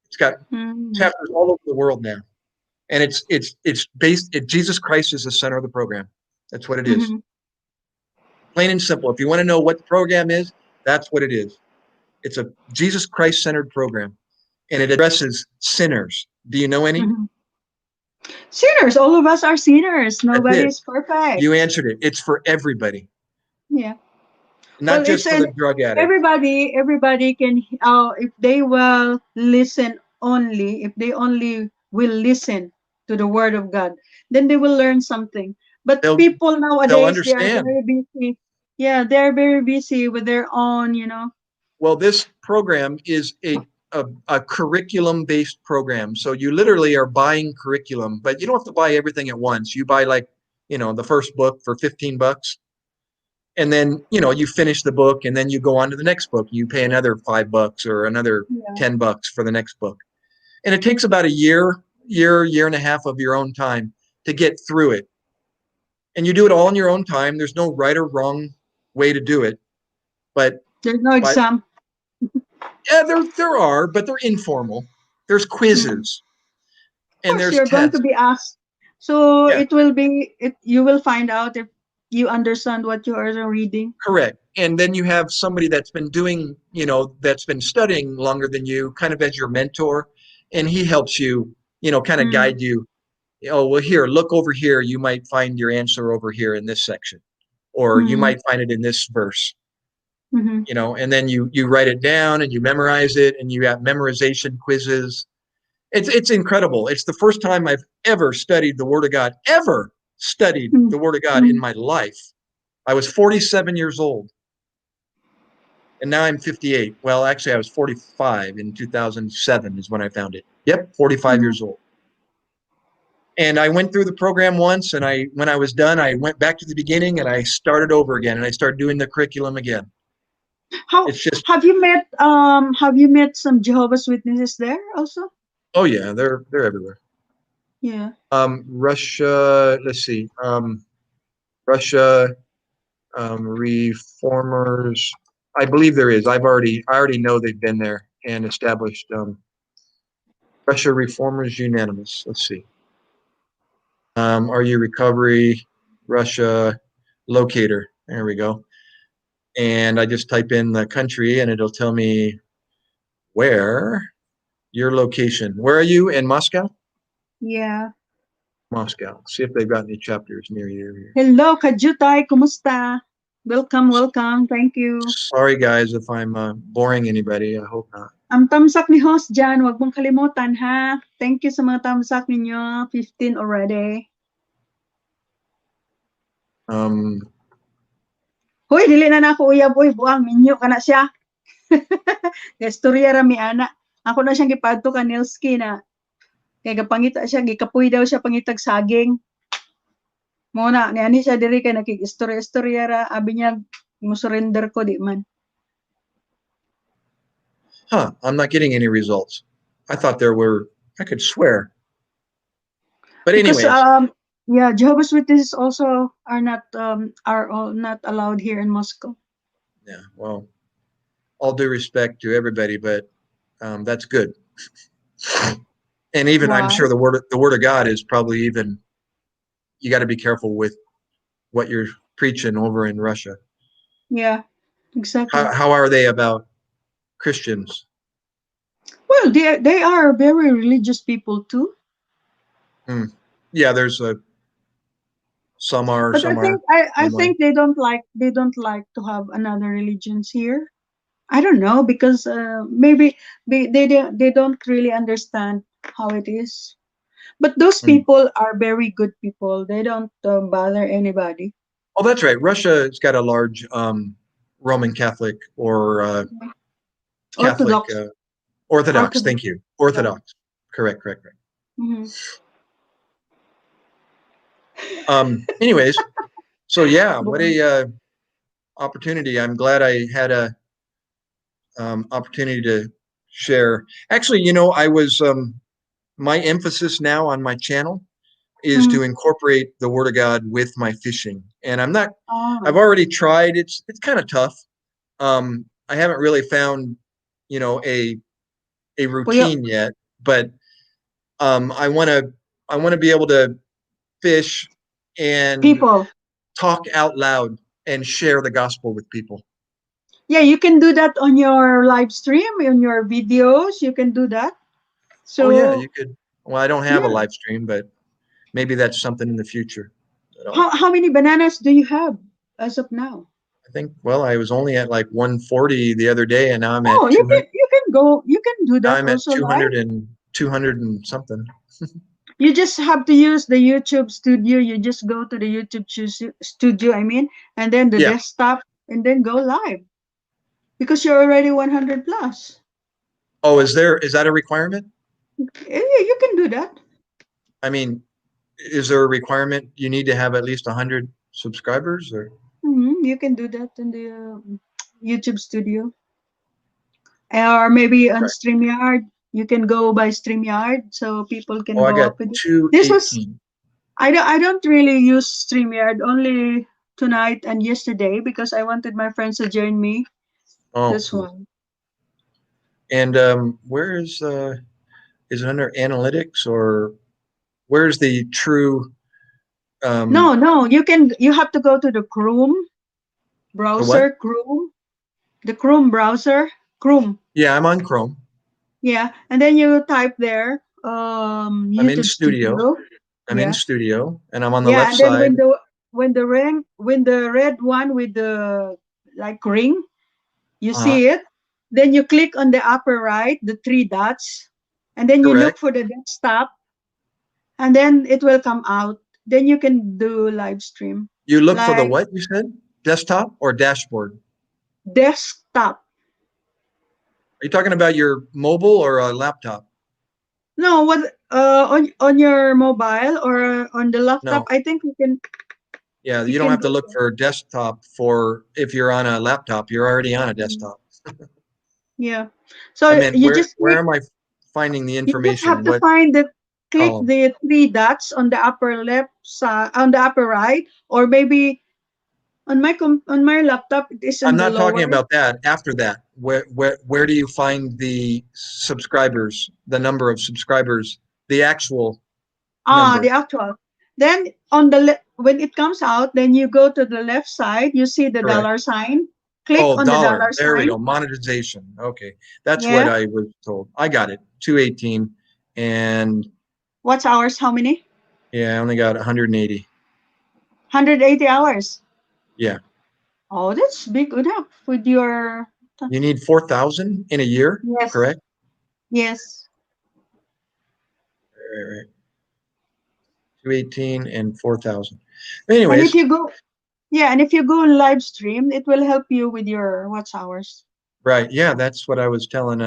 It's got Mhm. chapters all over the world now, and it's based. Jesus Christ is the center of the program. That's what it is. Mhm. Plain and simple. If you want to know what the program is, that's what it is. It's a Jesus Christ centered program, and it addresses sinners. Do you know any? Mhm. Sinners. All of us are sinners. That's Nobody it. is perfect. You answered it. It's for everybody, Yeah. not Well, it's just for an the drug addict. everybody can if they will listen only, if they only will listen to the word of God, then they will learn something. But They'll people they'll nowadays, they are understand. very busy. Yeah, they're very busy with their own. Well, this program is a curriculum based program. So you literally are buying curriculum, but you don't have to buy everything at once. You buy like, the first book for $15. And then, you finish the book and then you go on to the next book. You pay another $5 or another Yeah. $10 for the next book. And it takes about a year and a half of your own time to get through it. And you do it all in your own time. There's no right or wrong way to do it. But There's no by exam. Yeah, there are, but they're informal. There's Mhm. quizzes Of and course, there's you're going to tests. be asked. So Yeah, it will be you will find out if you understand what you are reading. correct. And then you have somebody that's been doing, that's been studying longer than you, kind of as your mentor, and he helps you, kind of Mm. guide you. Oh, well, here, look over here. You might find your answer over here in this section, or you Mm. might find it in this verse. Mhm. And then you write it down and you memorize it, and you have memorization quizzes. It's incredible. It's the first time I've ever studied the Word of God, ever studied Mm. the Word of God in Mm. my life. I was 47 years old, and now I'm 58. Well, actually, I was 45 in 2007 is when I found it. Yep, 45 Mm. years old. And I went through the program once, and when I was done, I went back to the beginning and I started over again, and I started doing the curriculum again. How It's just, have you met some Jehovah's Witnesses there also? oh yeah, they're everywhere. Yeah. Russia, let's see, Russia, reformers. I believe there is. I already know they've been there and established Russia reformers unanimous. Let's see. Are you recovery Russia locator? There we go. And I just type in the country and it'll tell me where your location. Where are you in Moscow? Yeah. Moscow. See if they've got any chapters near you here. Hello, Kajutay, kumusta? Welcome, welcome. Thank you. Sorry guys if I'm boring anybody. I hope not. Ang tamsak ni host dyan, huwag mong kalimutan ha. Thank you sa mga tamsak ninyo. 15 already. Um, Hoy, dili na nako uyab, uy, buang minyo ka na siya. Istorya ra mi ana. Ako na siyang gipadto ka Nilski na. Kay gapangita siya, gikapoy daw siya pangitag saging. Muna, niani siya diri kay nakig-istorya-istorya ra. Abi niya, mo surrender ko di man. I'm not getting any results. I thought I could swear. But Because anyways, yeah, Jehovah's Witnesses also are all not allowed here in Moscow. yeah, well, all due respect to everybody, but that's good. And even I'm Why? sure the word of God is probably even, you got to be careful with what you're preaching over in Russia. Yeah, exactly. How are they about Christians? Well, they are very religious people too. Hmm. Yeah, there's some are, But some are, I some are. think they don't like to have another religions here. I don't know because maybe they don't really understand how it is. But those Hmm. people are very good people. They don't bother anybody. Oh, that's right. Russia's got a large Roman Catholic or Catholic Orthodox. Orthodox. Orthodox. Thank you. Yeah. Orthodox. Correct. Correct. Correct. Hmm. Anyways, so yeah, what Boy. a opportunity. I'm glad I had a opportunity to share. Actually, I was my emphasis now on my channel is to Mhm. incorporate the Word of God with my fishing, and I've Ah. already tried. It's kind of tough. I haven't really found, a Well, you, routine yet, but I want to be able to fish and people. talk out loud and share the gospel with people. Yeah, you can do that on your live stream, on your videos. You can do that. Oh yeah, you So could. Well, I don't have a yeah. live stream, but maybe that's something in the future. How many bananas do you have as of now? I think. Well, I was only at like 140 the other day, and now I'm Oh, at 200. you can go. You can do Now that I'm at also live. 200 and something. You just have to use the YouTube studio. You just go to the YouTube studio, I mean, and then the Yeah. desktop, and then go live because you're already 100 plus. Oh, is that a requirement? Yeah, you can do that. I mean, is there a requirement you need to have at least 100 subscribers or? You can do that in the YouTube studio, or maybe on Right. StreamYard. You can go by StreamYard, so people Oh, can I go got up with it. This was 218. I don't really use StreamYard only tonight and yesterday because I wanted my friends to join me. Oh, This cool. one. And where is it under analytics or where's the true No, um no, you have to go to the Chrome the what? browser, Chrome, the Chrome browser, Chrome. Yeah, I'm on Chrome. Yeah, and then you type there I'm in YouTube Studio. Studio. I'm in Yeah. Studio and I'm on the Yeah, left and then side. when the red one with the like ring, you Uh-huh. see it, then you click on the upper right, the three dots, and then you look Correct. for the desktop, and then it will come out. Then you can do live stream, You look for the like what you said? Desktop or dashboard? desktop. Are you talking about your mobile or a laptop? No, what on your mobile or on the laptop? No. I think Yeah, you you don't can have to go look for desktop for if you're on a laptop, you're already on a there. desktop. Yeah. I So meant where am I finding the you just information? have to What find the click column? the three dots on the upper left side, on the upper right, or maybe on my laptop it is I'm on the not talking lower. about that. After that, where do you find the subscribers, the number of subscribers, the actual Ah, the number? actual. Then when it comes out, then you go to the left side, you see the Correct. dollar sign. Click Oh, on the dollar. dollar There we sign. go. Monetization. Okay. That's what Yeah. I was told. I got it. 218 and What's hours? How many? yeah, I only got 180. 180 hours. Yeah. Oh, that's big enough with your. You need 4,000 in a year, Yes. correct? Yes. Right. 218 and 4,000. And if Anyways, you go, yeah, and if you go live stream, it will help you with your watch hours. right. Yeah, that's what I was telling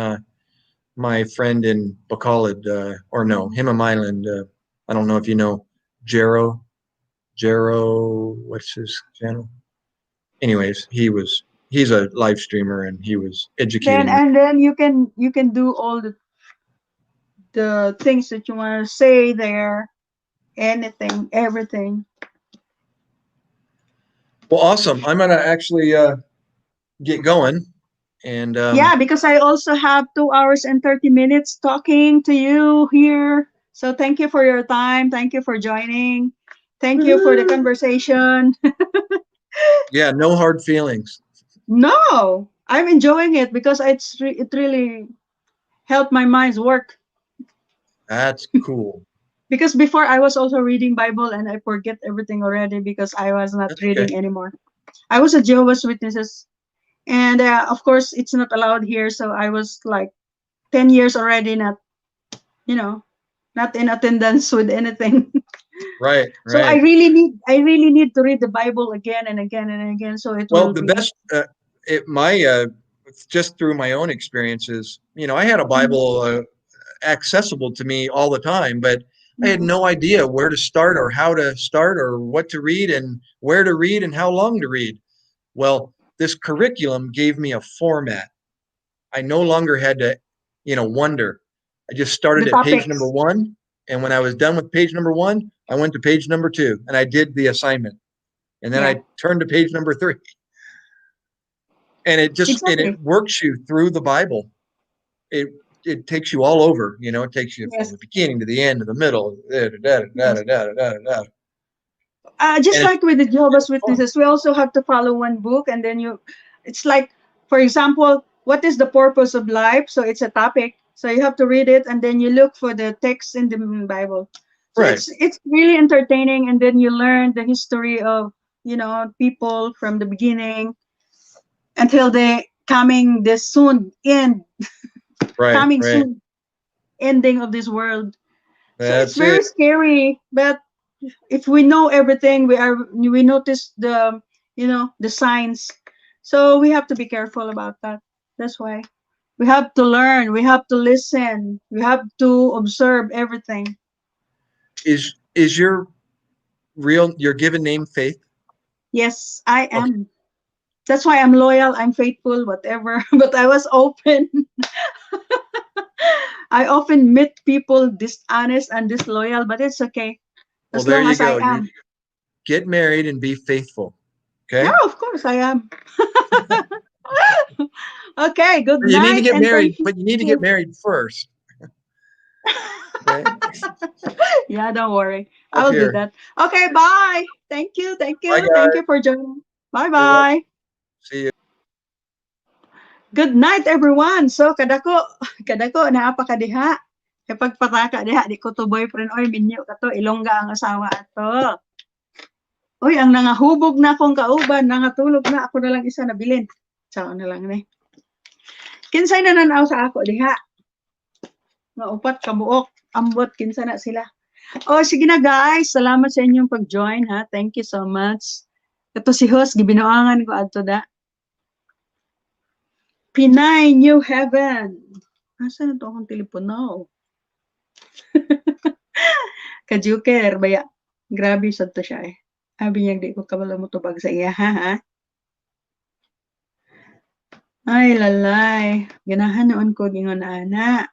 my friend in Bacolod, or no, Himam Island. I don't know if you know Jero. Jero, what's his channel? Anyways, he's a live streamer and he was Then educating me. and then you can do all the things that you want to say there, anything, everything. Well, awesome. I'm gonna actually get going, and Yeah, because I also have 2 hours and 30 minutes talking to you here. So thank you for your time. Thank you for joining. Thank you for the conversation. Yeah, no hard feelings. No, I'm enjoying it because it really helped my mind's work. That's cool. Because before I was also reading Bible and I forget everything already because I was not That's okay. reading anymore. I was a Jehovah's Witnesses, and of course it's not allowed here. So I was like 10 years already not, you know, not in attendance with anything. Right, So right. I really need to read the Bible again and again and again. So it Well, will the be. best, just through my own experiences, I had a Mhm. Bible accessible to me all the time, but I had Mhm. no idea where to start or how to start or what to read and where to read and how long to read. Well, this curriculum gave me a format. I no longer had to, wonder. I just The started at page number topics. one. And when I was done with page number one, I went to page number two and I did the assignment. And then Yeah, I turned to page number three. And it exactly. works you through the Bible. It it takes you all over, it takes you from Yes. the beginning to the end to the middle. Da, da, da, da, Yes. da, da, da, da. Just And it's like with the Jehovah's fun. Witnesses, we also have to follow one book, and then it's like, for example, what is the purpose of life? So it's a topic. So you have to read it, and then you look for the text in the Bible. So Right. it's really entertaining, and then you learn the history of people from the beginning until the coming this soon end, Right. coming Right. soon ending of this world. So it's That's it. very scary, but if we know everything, we notice the signs. So we have to be careful about that. That's why we have to learn, we have to listen, we have to observe everything. Is your given name Faith? Yes, I Okay. am. That's why I'm loyal, I'm faithful, whatever. But I was open. I often meet people dishonest and disloyal, but it's okay Well, as there long you as I go. You am. get married and be faithful. Yeah, Okay. of course I am. Okay, good You need to night get and married, thank you. but you need to get married first. Okay. Yeah, don't worry. Up I'll do here. that. Okay, bye. Thank you. Thank Bye, you. Thank guys. you for joining. Bye You're welcome. bye. See you. Good night, everyone. So, kadako, naapa ka diha. Kapag pataka diha, di ko to boyfriend, oy, minyo ka to, ilongga ang asawa ato. Uy, ang nangahubog na akong kauban, nangatulog na, ako na lang isa nabilin. Sao na lang ni. Kinsay na nanaw sa ako diha. Nga upat kabuok, ambot, kinsa na sila. Oh, sige na guys. Salamat sa inyong pag-join ha. Thank you so much. Ito si host, gibinoangan ko adto da. Pinay New Heaven. Asa na to akong telepono? Ka-joker, baya. Grabe sad to siya eh. Abi niya, di ko kabalo mo tubag sa iya ha. Ay, lalay. Ganahan noon ko gingon ana.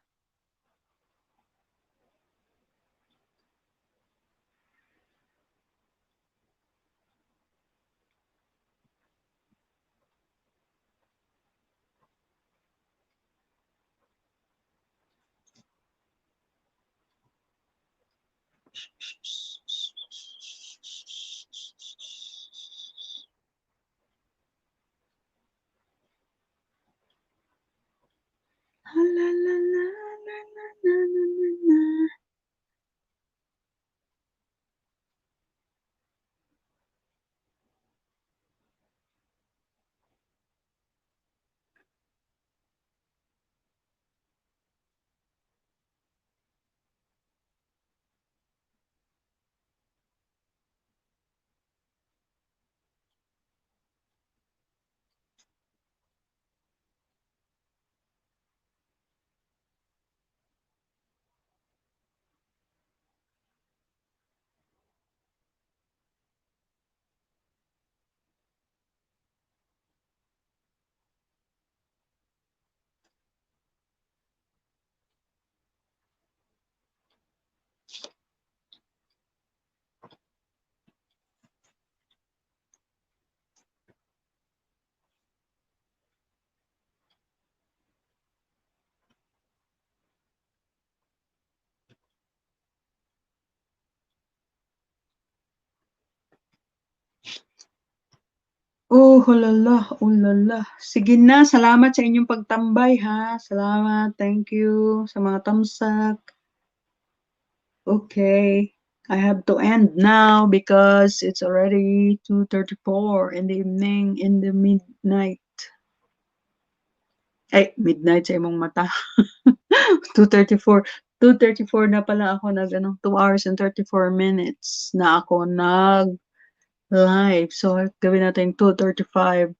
La la la la la la la la. Oh, hulala, ulala. Sige na, salamat sa inyong pagtambay ha. Salamat, thank you sa mga tamsak. Okay, I have to end now because it's already 2:34 in the evening, in the midnight. Ay, midnight sa imong mata. 2:34. 2:34 na pala ako 2 hours and 34 minutes na ako nag live. So, gawin natin 2:35.